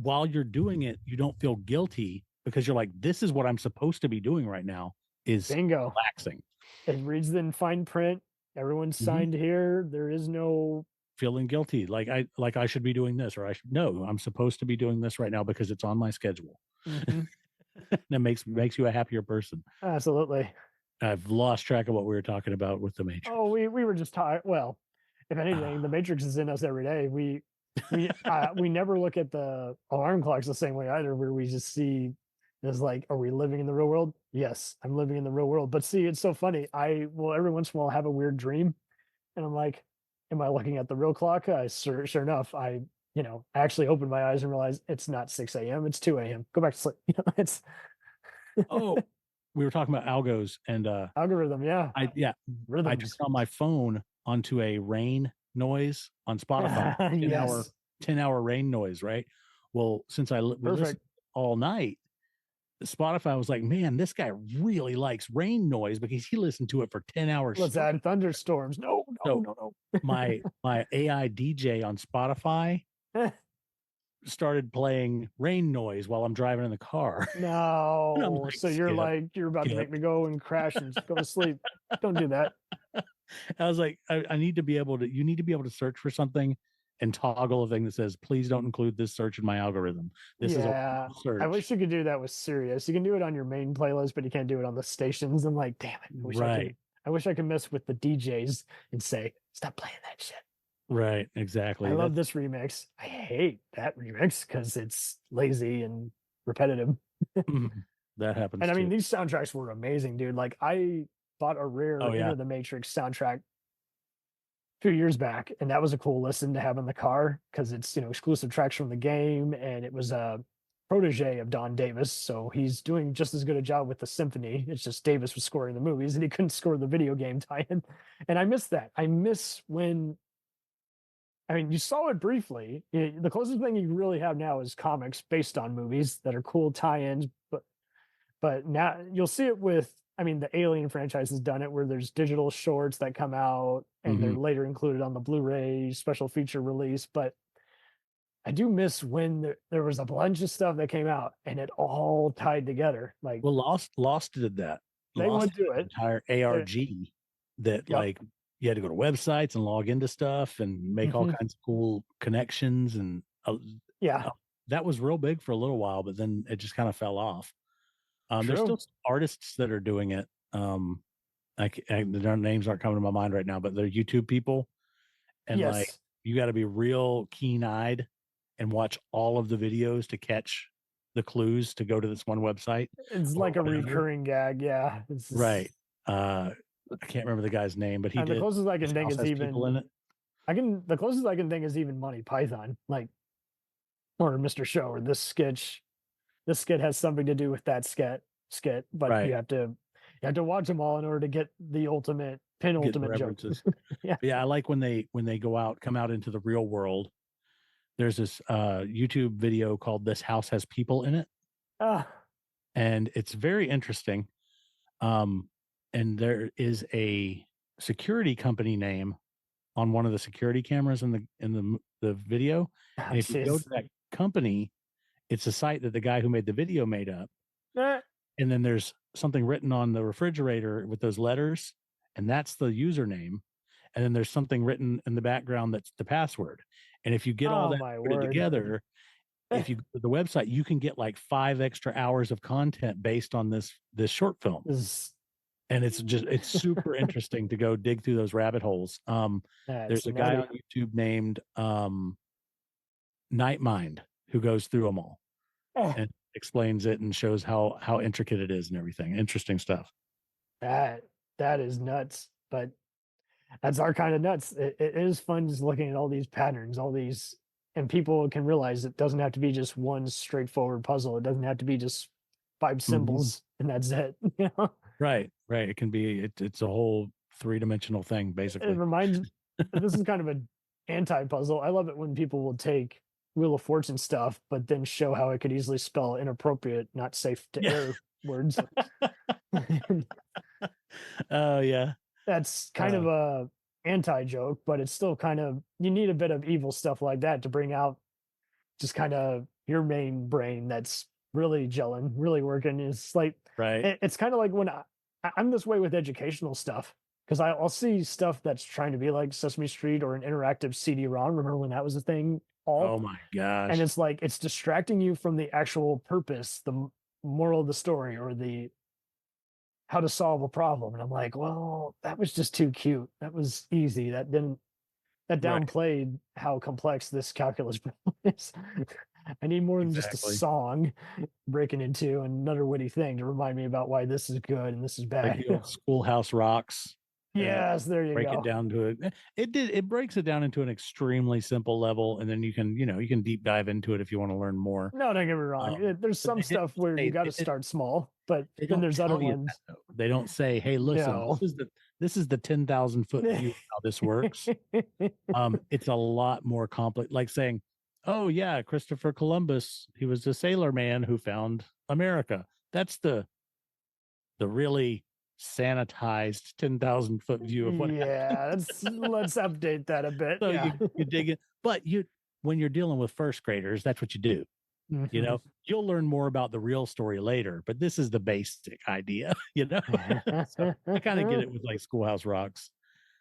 while you're doing it, you don't feel guilty because you're like, this is what I'm supposed to be doing right now is bingo. Relaxing. It reads in fine print. Everyone's signed here. There is no feeling guilty. Like I should be doing this, or I'm supposed to be doing this right now because it's on my schedule. That makes you a happier person. Absolutely. I've lost track of what we were talking about with the Matrix. Oh, we were just talking. Well, if anything, the Matrix is in us every day. We never look at the alarm clocks the same way either, where we just see it's like, are we living in the real world? Yes, I'm living in the real world. But see, it's so funny. I will every once in a while have a weird dream, and I'm like, am I looking at the real clock? Sure enough, I actually open my eyes and realize it's not 6 a.m. It's 2 a.m. Go back to sleep. It's we were talking about algos and algorithm. Yeah. Rhythms. I turned on my phone onto a rain noise on Spotify. 10-hour rain noise. Right. Well, since we listened all night, Spotify was like, man, this guy really likes rain noise because he listened to it for 10 hours. Let's add thunderstorms. No. my AI DJ on Spotify started playing rain noise while I'm driving in the car. No. Like, so you're about to make me go and crash and go to sleep. Don't do that. I was like, you need to be able to search for something and toggle a thing that says, please don't include this search in my algorithm. This is a search. I wish you could do that with Sirius. You can do it on your main playlist, but you can't do it on the stations. I'm like, damn it. I wish I could mess with the DJs and say, stop playing that shit. Right, exactly. I love this remix. I hate that remix because it's lazy and repetitive. That happens. And I mean, these soundtracks were amazing, dude. Like I bought a rare Enter the Matrix soundtrack few years back, and that was a cool listen to have in the car because it's exclusive tracks from the game, and it was a protege of Don Davis, so he's doing just as good a job with the symphony. It's just Davis was scoring the movies, and he couldn't score the video game tie-in, and I miss that. I miss when. I mean, you saw it briefly. The closest thing you really have now is comics based on movies that are cool tie-ins, but now you'll see it with. I mean, the Alien franchise has done it where there's digital shorts that come out and they're later included on the Blu-ray special feature release. But I do miss when there was a bunch of stuff that came out and it all tied together. Like, well, Lost did that. They Lost would do had an it. entire ARG that like you had to go to websites and log into stuff and make all kinds of cool connections and that was real big for a little while, but then it just kind of fell off. There's still artists that are doing it. Their names aren't coming to my mind right now, but they're YouTube people, and like you got to be real keen-eyed and watch all of the videos to catch the clues to go to this one website. It's like a recurring gag, It's just, right. I can't remember the guy's name, but he did. The closest I can think is even people in it. The closest I can think is even Monty Python, like, or Mr. Show, or this skit. This skit has something to do with that skit, but you have to watch them all in order to get the penultimate joke. I like when they come out into the real world. There's this YouTube video called "This House Has People in It," and it's very interesting. And there is a security company name on one of the security cameras in the video. And if you go to that company, it's a site that the guy who made the video made up. And then there's something written on the refrigerator with those letters, and that's the username. And then there's something written in the background that's the password. And if you get all that put together, if you go to the website, you can get like 5 extra hours of content based on this short film. And it's super interesting to go dig through those rabbit holes. There's a guy on YouTube named Nightmind who goes through them all and explains it and shows how intricate it is and everything. Interesting stuff. That is nuts, but that's our kind of nuts. It is fun just looking at all these patterns, and people can realize it doesn't have to be just one straightforward puzzle. It doesn't have to be just 5 symbols and that's it. Right. It can be. It's a whole 3-dimensional thing, basically. It reminds. This is kind of an anti-puzzle. I love it when people will take Wheel of Fortune stuff, but then show how it could easily spell inappropriate, not safe to air words. Oh yeah, that's kind of a anti-joke, but it's still kind of, you need a bit of evil stuff like that to bring out just kind of your main brain that's really gelling, really working. It's like it's kind of like when I'm this way with educational stuff, because I'll see stuff that's trying to be like Sesame Street or an interactive CD-ROM. Remember when that was a thing? Oh my gosh. And it's like, it's distracting you from the actual purpose, the moral of the story, or the how to solve a problem. And I'm like, well, that was just too cute. That was easy. That downplayed how complex this calculus problem is. I need more than just a song breaking into another witty thing to remind me about why this is good and this is bad. Like the old Schoolhouse Rocks. Yes, there you break go. It down to it breaks it down into an extremely simple level, and then you can deep dive into it if you want to learn more. No, don't get me wrong. There's some stuff where you got to start small, but then there's other ones. They don't say, "Hey, listen, this is the 10,000-foot view of how this works." It's a lot more complex. Like saying, "Oh yeah, Christopher Columbus, he was a sailor man who found America." That's the really sanitized 10,000-foot view of what happened. Let's update that a bit. So you dig it, but when you're dealing with first graders, that's what you do. You'll learn more about the real story later, but this is the basic idea. So I kind of get it with like Schoolhouse Rocks.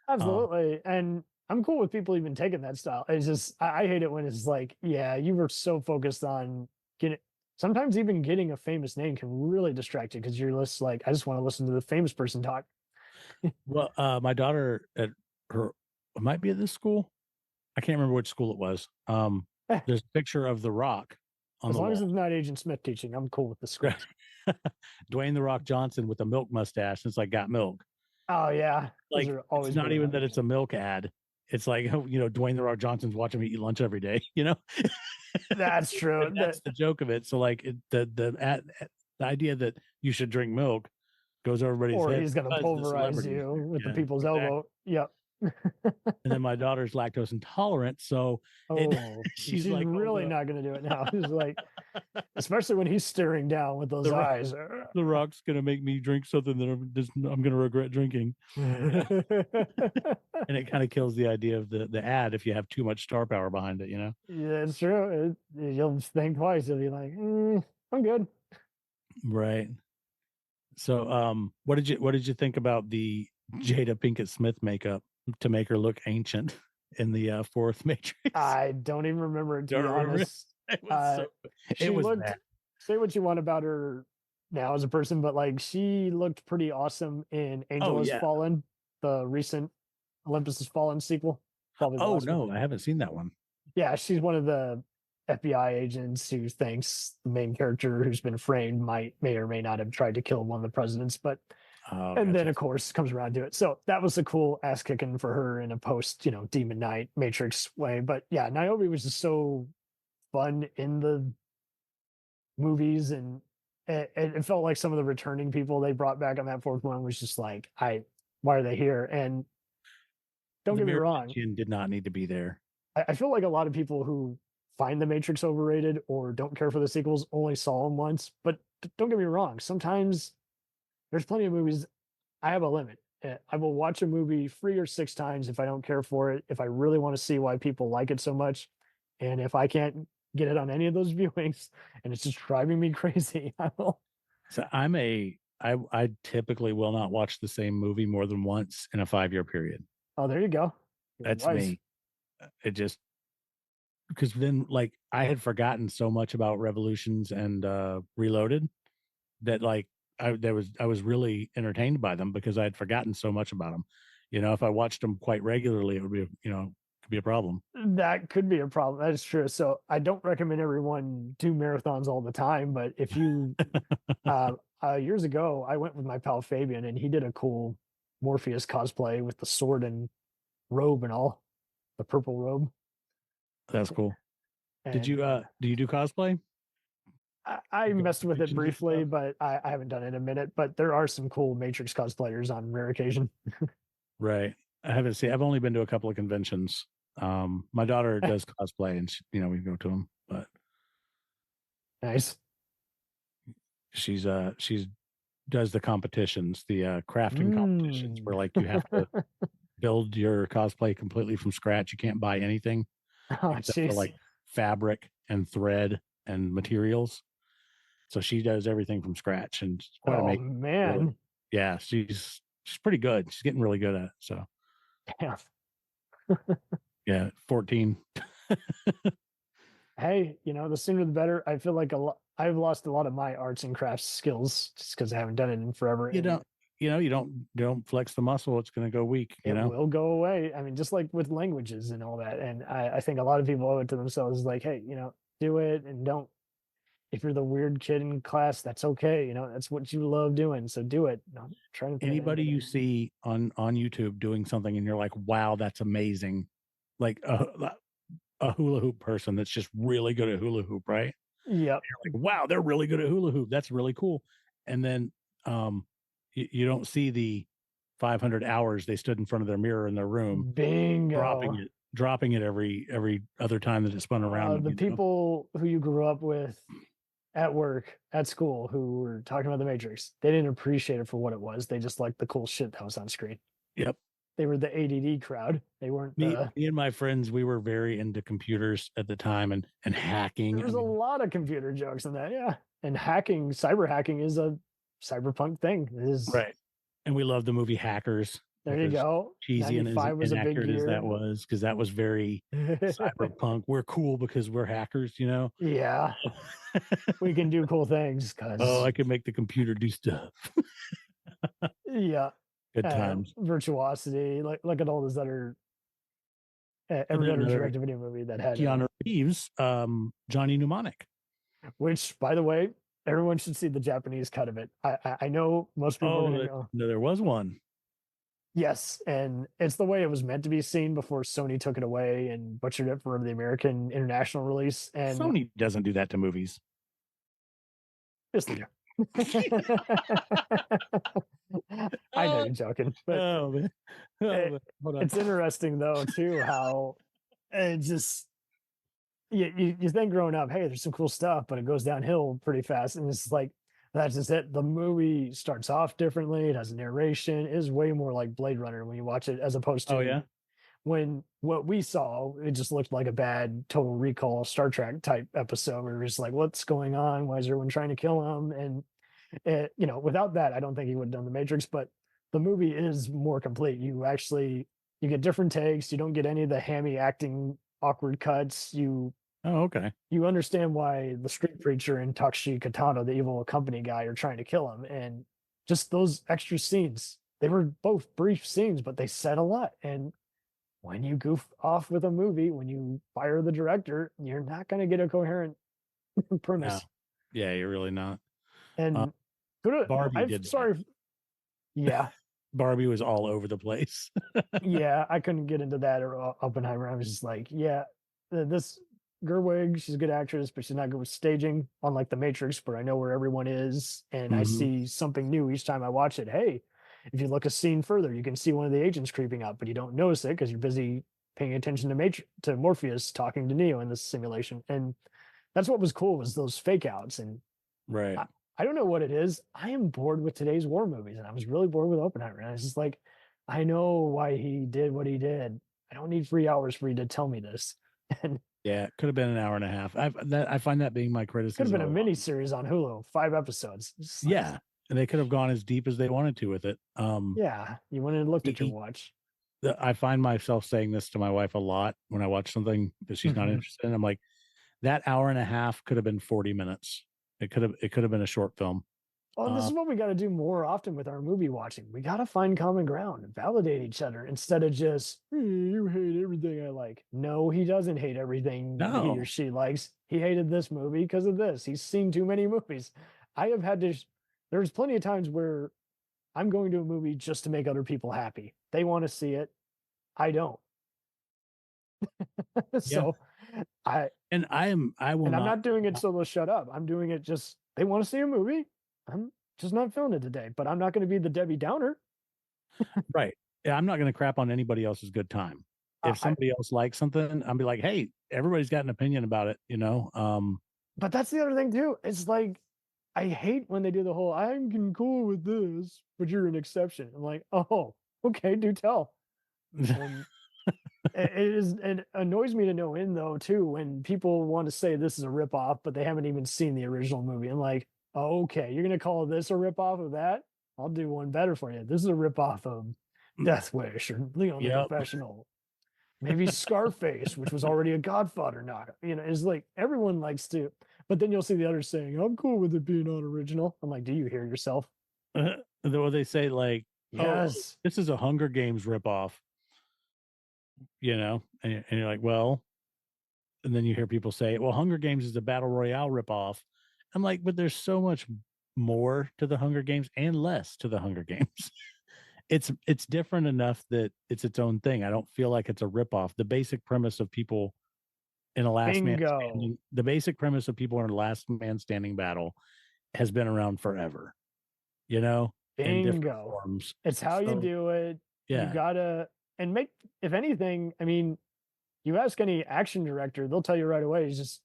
Absolutely. And I'm cool with people even taking that style. It's just I hate it when it's like, you were so focused on sometimes even getting a famous name can really distract you because you're just like, I just want to listen to the famous person talk. Well, my daughter it might be at this school. I can't remember which school it was. There's a picture of The Rock on the wall. As long as it's not Agent Smith teaching, I'm cool with the school. Dwayne The Rock Johnson with a milk mustache. It's like Got Milk. Oh yeah. Like it's not even that it's a milk ad. it's like, Dwayne the Rock Johnson's watching me eat lunch every day. That's true. That's the joke of it. So like the idea that you should drink milk goes over everybody's Or head. he's going to because the pulverize celebrities you do. with the Yeah, people's exactly. elbow. Yep. And then my daughter's lactose intolerant, so she's like, really "Oh, not going to do it now. She's like, especially when he's staring down with those The Rock- eyes. the Rock's gonna make me drink something that I'm gonna regret drinking." And it kind of kills the idea of the ad if you have too much star power behind it, Yeah, it's true. You'll think twice. You'll be like, I'm good. Right. So, what did you think about the Jada Pinkett Smith makeup to make her look ancient in the fourth Matrix? I don't even remember it, to Don't be remember? honest. It was She looked, bad. say what you want about her now as a person, but like she looked pretty awesome in Angel Has yeah. Fallen, the recent Olympus Has Fallen sequel. Probably the Oh last one. no, I haven't seen that one. Yeah, she's one of the FBI agents who thinks the main character who's been framed may or may not have tried to kill one of the presidents, but and then of course comes around to it. So that was a cool ass kicking for her in a post, Demon Knight Matrix way. But yeah, Niobe was just so fun in the movies, and it felt like some of the returning people they brought back on that fourth one was just like, why are they here? And don't get me wrong, did not need to be there. I feel like a lot of people who find the Matrix overrated or don't care for the sequels only saw them once. But don't get me wrong, sometimes there's plenty of movies. I have a limit. I will watch a movie 3 or 6 times if I don't care for it, if I really want to see why people like it so much. And if I can't get it on any of those viewings and it's just driving me crazy, I will. So I typically will not watch the same movie more than once in a 5-year period. Oh, there you go. That's me. It just, because then like I had forgotten so much about Revolutions and Reloaded that like I was really entertained by them because I had forgotten so much about them. If I watched them quite regularly, it would be could be a problem. That could be a problem. That is true. So I don't recommend everyone do marathons all the time, but if you years ago I went with my pal Fabian and he did a cool Morpheus cosplay with the sword and robe and all, the purple robe. That's cool. And, do you do cosplay? I messed with it briefly, but I haven't done it in a minute. But there are some cool Matrix cosplayers on rare occasion. Right. I've only been to a couple of conventions. My daughter does cosplay and we go to them, but nice. She's does the competitions, the crafting competitions where like you have to build your cosplay completely from scratch. You can't buy anything except for like fabric and thread and materials. So she does everything from scratch, and it's quite amazing. Man. Really, yeah, she's pretty good. She's getting really good at it. So yeah, 14. Hey, the sooner the better. I feel like I've lost a lot of my arts and crafts skills just because I haven't done it in forever. You don't flex the muscle, it's going to go weak. It will go away. I mean, just like with languages and all that. And I think a lot of people owe it to themselves. Like, hey, do it, and don't. If you're the weird kid in class, that's okay. That's what you love doing. So do it. I'm trying to anybody you see on YouTube doing something and you're like, wow, that's amazing. Like a hula hoop person that's just really good at hula hoop, right? Yep. You're like, wow, they're really good at hula hoop. That's really cool. And then you don't see the 500 hours they stood in front of their mirror in their room, bingo, dropping it every other time that it spun around. The people who you grew up with at work, at school, who were talking about the Matrix, they didn't appreciate it for what it was. They just liked the cool shit that was on screen. Yep. They were the ADD crowd. They weren't me and my friends. We were very into computers at the time and hacking. There's a lot of computer jokes in that, yeah. And hacking, cyber hacking, is a cyberpunk thing. It is right. And we love the movie Hackers. There you go. Cheesy and was inaccurate as that was, because that was very cyberpunk. We're cool because we're hackers, Yeah. We can do cool things because I can make the computer do stuff. Yeah. Good times. Virtuosity. Look at all those other every other direct-to-video movie that had Keanu Reeves, Johnny Mnemonic. Which, by the way, everyone should see the Japanese cut of it. I know most people are gonna go, no, there was one. Yes, and it's the way it was meant to be seen before Sony took it away and butchered it for the American international release. And Sony doesn't do that to movies. yes, they do. I know you're joking, but Oh, man. Oh, it- man. Hold on. it's interesting though too how it just you think growing up, hey, there's some cool stuff, but it goes downhill pretty fast, and it's like that's just it. The movie starts off differently. It has a narration. It is way more like Blade Runner when you watch it, as opposed to Oh, yeah? when what we saw, it just looked like a bad Total Recall Star Trek type episode where it's like, what's going on? Why is everyone trying to kill him? And without that, I don't think he would have done the Matrix. But the movie is more complete. You get different takes. You don't get any of the hammy acting, awkward cuts. Oh, okay. You understand why the street preacher and Takeshi Kitano, the evil company guy, are trying to kill him. And just those extra scenes, they were both brief scenes, but they said a lot. And when you goof off with a movie, when you fire the director, you're not going to get a coherent premise. No. Yeah, you're really not. And Barbie did that. sorry. Yeah. Barbie was all over the place. Yeah. I couldn't get into that or Oppenheimer. I was just like, yeah, this Gerwig, she's a good actress, but she's not good with staging, unlike The Matrix, where I know where everyone is and I see something new each time I watch it. Hey, if you look a scene further, you can see one of the agents creeping up, but you don't notice it because you're busy paying attention to Morpheus talking to Neo in this simulation. And that's what was cool, was those fake outs. And Right. I don't know what it is. I am bored with today's war movies, and I was really bored with Oppenheimer. And I was just like, I know why he did what he did. I don't need 3 hours for you to tell me this. And Yeah, it could have been an hour and a half. I find that being my criticism. could have been a of- mini series on Hulu, 5 episodes. It's just like, Yeah, and they could have gone as deep as they wanted to with it. yeah. You went and looked at your watch. I find myself saying this to my wife a lot when I watch something that she's not Mhm. interested in. I'm like, that hour and a half could have been 40 minutes. It could have been a short film. Well, this is what we got to do more often with our movie watching. We got to find common ground and validate each other instead of just, "Hey, you hate everything I like." No, he doesn't hate everything he No. or she likes. He hated this movie because of this. He's seen too many movies. I have had to, there's plenty of times where I'm going to a movie just to make other people happy. They want to see it. I don't. So I will I'm not. not doing it so they'll shut up. I'm doing it just, they want to see a movie. I'm just not feeling it today, but I'm not going to be the Debbie Downer. Right. Yeah, I'm not going to crap on anybody else's good time. If somebody else likes something, I'll be like, hey, everybody's got an opinion about it, But that's the other thing too. It's like, I hate when they do the whole, I'm getting cool with this, but you're an exception. I'm like, oh, okay, do tell. And it annoys me to no end though, too, when people want to say this is a ripoff, but they haven't even seen the original movie. I'm like, oh, okay, you're going to call this a ripoff of that? I'll do one better for you. This is a ripoff of Death Wish or Leon the Yep. Professional. Maybe Scarface, which was already a Godfather knockoff. It's like everyone likes to, but then you'll see the others saying, I'm cool with it being not original. I'm like, do you hear yourself? What they say, like, Yes. oh, this is a Hunger Games ripoff, and you're like, well, and then you hear people say, well, Hunger Games is a battle royale ripoff. I'm like, but there's so much more to the Hunger Games and less to the Hunger Games. It's different enough that it's its own thing. I don't feel like it's a ripoff. The basic premise of people in a last man standing, the basic premise of people in a last man standing battle has been around forever, in different Bingo. forms. It's how you So, do it. Yeah. You gotta, and make, if anything, I mean, you ask any action director, they'll tell you right away, is just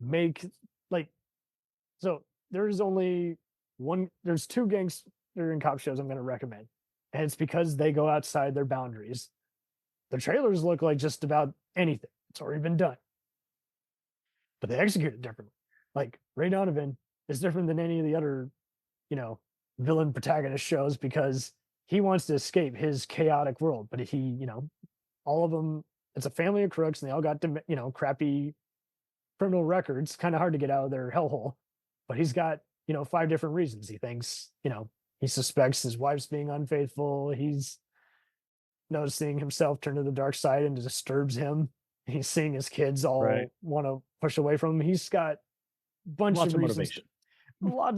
make, like, so there's two gangster and cop shows I'm going to recommend. And it's because they go outside their boundaries. The trailers look like just about anything. It's already been done. But they execute it differently. Like Ray Donovan is different than any of the other, villain protagonist shows because he wants to escape his chaotic world. But all of them, it's a family of crooks and they all got, crappy criminal records. Kind of hard to get out of their hellhole. But he's got, 5 different reasons. He thinks, he suspects his wife's being unfaithful. He's noticing himself turn to the dark side and it disturbs him. He's seeing his kids all want to push away from him. He's got a bunch Lots of of reasons. motivation.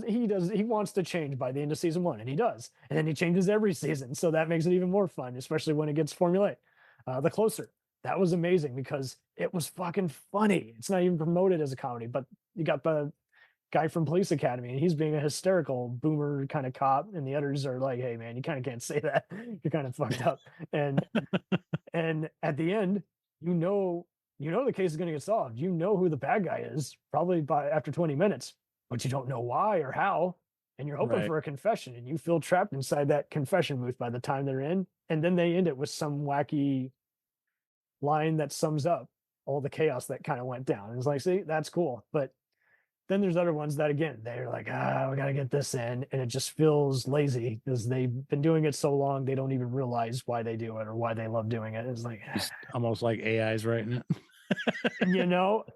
He wants to change by the end of season 1, and he does. And then he changes every season. So that makes it even more fun, especially when it gets formulaic. The Closer. That was amazing because it was fucking funny. It's not even promoted as a comedy, but you got the guy from Police Academy, and he's being a hysterical boomer kind of cop, and the others are like, "Hey, man, you kind of can't say that. You're kind of fucked up." And at the end, you know the case is going to get solved. You know who the bad guy is probably after 20 minutes, but you don't know why or how, and you're hoping for a confession, and you feel trapped inside that confession booth by the time they're in, and then they end it with some wacky line that sums up all the chaos that kind of went down. It's like, see, that's cool. But then there's other ones that, again, they're like, we got to get this in. And it just feels lazy because they've been doing it so long, they don't even realize why they do it or why they love doing it. It's like, it's almost like AI's writing it.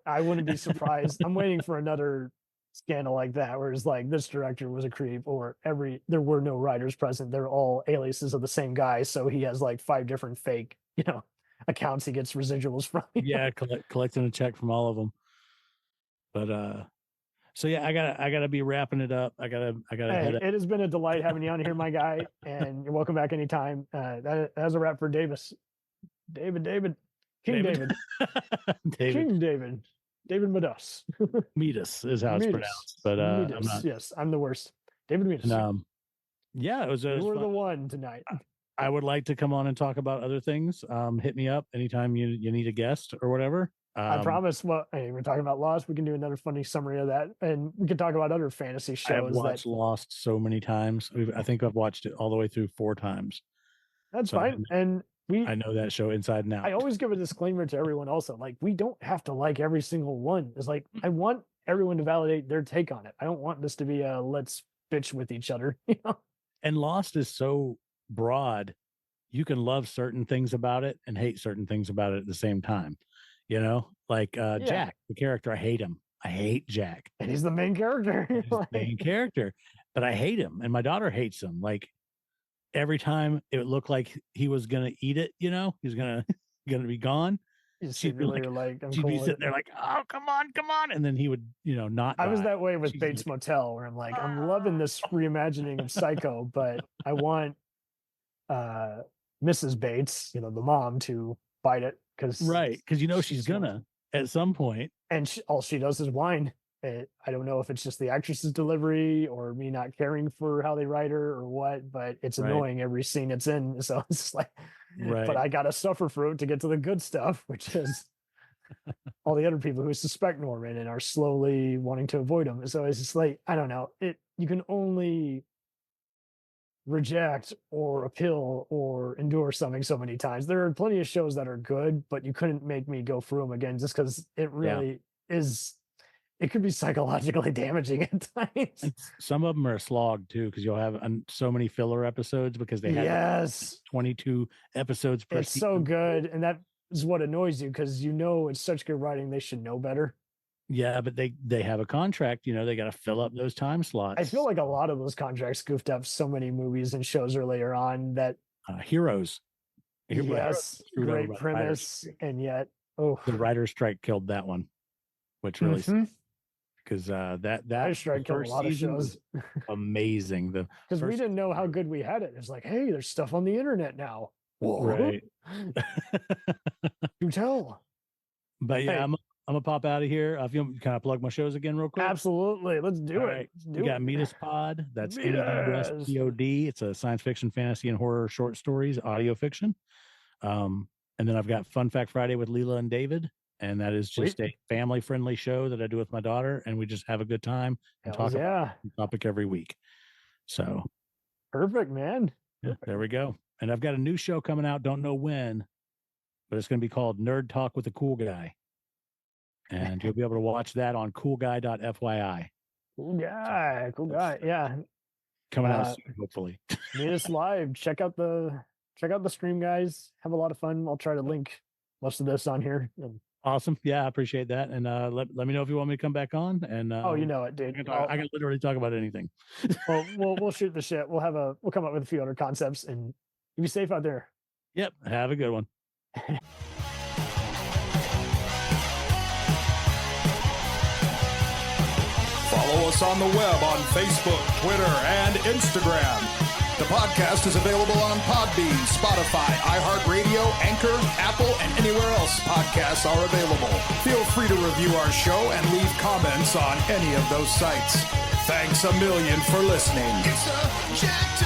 I wouldn't be surprised. I'm waiting for another scandal like that, where it's like, this director was a creep, or there were no writers present. They're all aliases of the same guy. So he has like 5 different fake, accounts he gets residuals from. Yeah, collecting a check from all of them. But so yeah, I gotta be wrapping it up. I gotta hey, it has been a delight having you on here, my guy, and you're welcome back anytime. That's a wrap for Davis. David King David Medus. Medus is how it's pronounced, but Medus, I'm not. Yes, I'm the worst. David Medus. Yeah, it was you were the one tonight. I would like to come on and talk about other things. Hit me up anytime you need a guest or whatever. I promise. Well, hey, we're talking about Lost. We can do another funny summary of that, and we can talk about other fantasy shows. I've watched Lost so many times. I think I've watched it all the way through 4 times. That's fine. And I know that show inside and out. I always give a disclaimer to everyone also. Like, we don't have to like every single one. It's like, I want everyone to validate their take on it. I don't want this to be a let's bitch with each other. And Lost is so broad. You can love certain things about it and hate certain things about it at the same time. Like Jack, the character, I hate him. I hate Jack. And he's the main character. He's the main character, but I hate him. And my daughter hates him. Like, every time it looked like he was going to eat it, he's going to be gone. She'd be sitting there like, oh, come on. And then he would, not die. I was that way with Bates Motel, where I'm like, I'm loving this reimagining of Psycho, but I want Mrs. Bates, the mom, to bite it. Because she's gonna at some point, and all she does is whine. I don't know if it's just the actress's delivery or me not caring for how they write her or what, but it's annoying every scene it's in. So it's just like, but I gotta suffer through it to get to the good stuff, which is all the other people who suspect Norman and are slowly wanting to avoid him. So it's just like, I don't know. You can only reject or appeal or endure something so many times. There are plenty of shows that are good, but you couldn't make me go through them again just because it really is. It could be psychologically damaging at times. And some of them are a slog too, because you'll have so many filler episodes because they have 22 episodes per It's season. so good, and that is what annoys you because it's such good writing. They should know better. Yeah, but they have a contract. They got to fill up those time slots. I feel like a lot of those contracts goofed up so many movies and shows earlier on that Heroes. Yes, great premise, and yet the writer's strike killed that one, which really because that writer's strike killed a lot of shows. Amazing, because we didn't know how good we had it. It's like, hey, there's stuff on the internet now. Whoa. Right. You tell. But yeah, I'm gonna pop out of here. If you kind of plug my shows again real quick. Absolutely. Let's do it. Right. We got Medus Pod. That's MEDUSPOD. It's a science fiction, fantasy, and horror short stories, audio fiction. And then I've got Fun Fact Friday with Leela and David. And that is just a family friendly show that I do with my daughter. And we just have a good time and talk about a topic every week. So perfect, man. Yeah, there we go. And I've got a new show coming out. Don't know when, but it's going to be called Nerd Talk with the Cool Guy. And you'll be able to watch that on coolguy.fyi. Cool guy. Yeah. Coming out soon, hopefully. Meet us live. Check out the stream, guys. Have a lot of fun. I'll try to link most of this on here. Awesome. Yeah, I appreciate that. And let me know if you want me to come back on. And you know it, dude. I can literally talk about anything. Well, we'll shoot the shit. We'll come up with a few other concepts, and you be safe out there. Yep. Have a good one. Follow Follow us on the web on Facebook, Twitter, and Instagram. The podcast is available on Podbean, Spotify, iHeartRadio, Anchor, Apple, and anywhere else podcasts are available. Feel free to review our show and leave comments on any of those sites. Thanks a million for listening. It's a jacked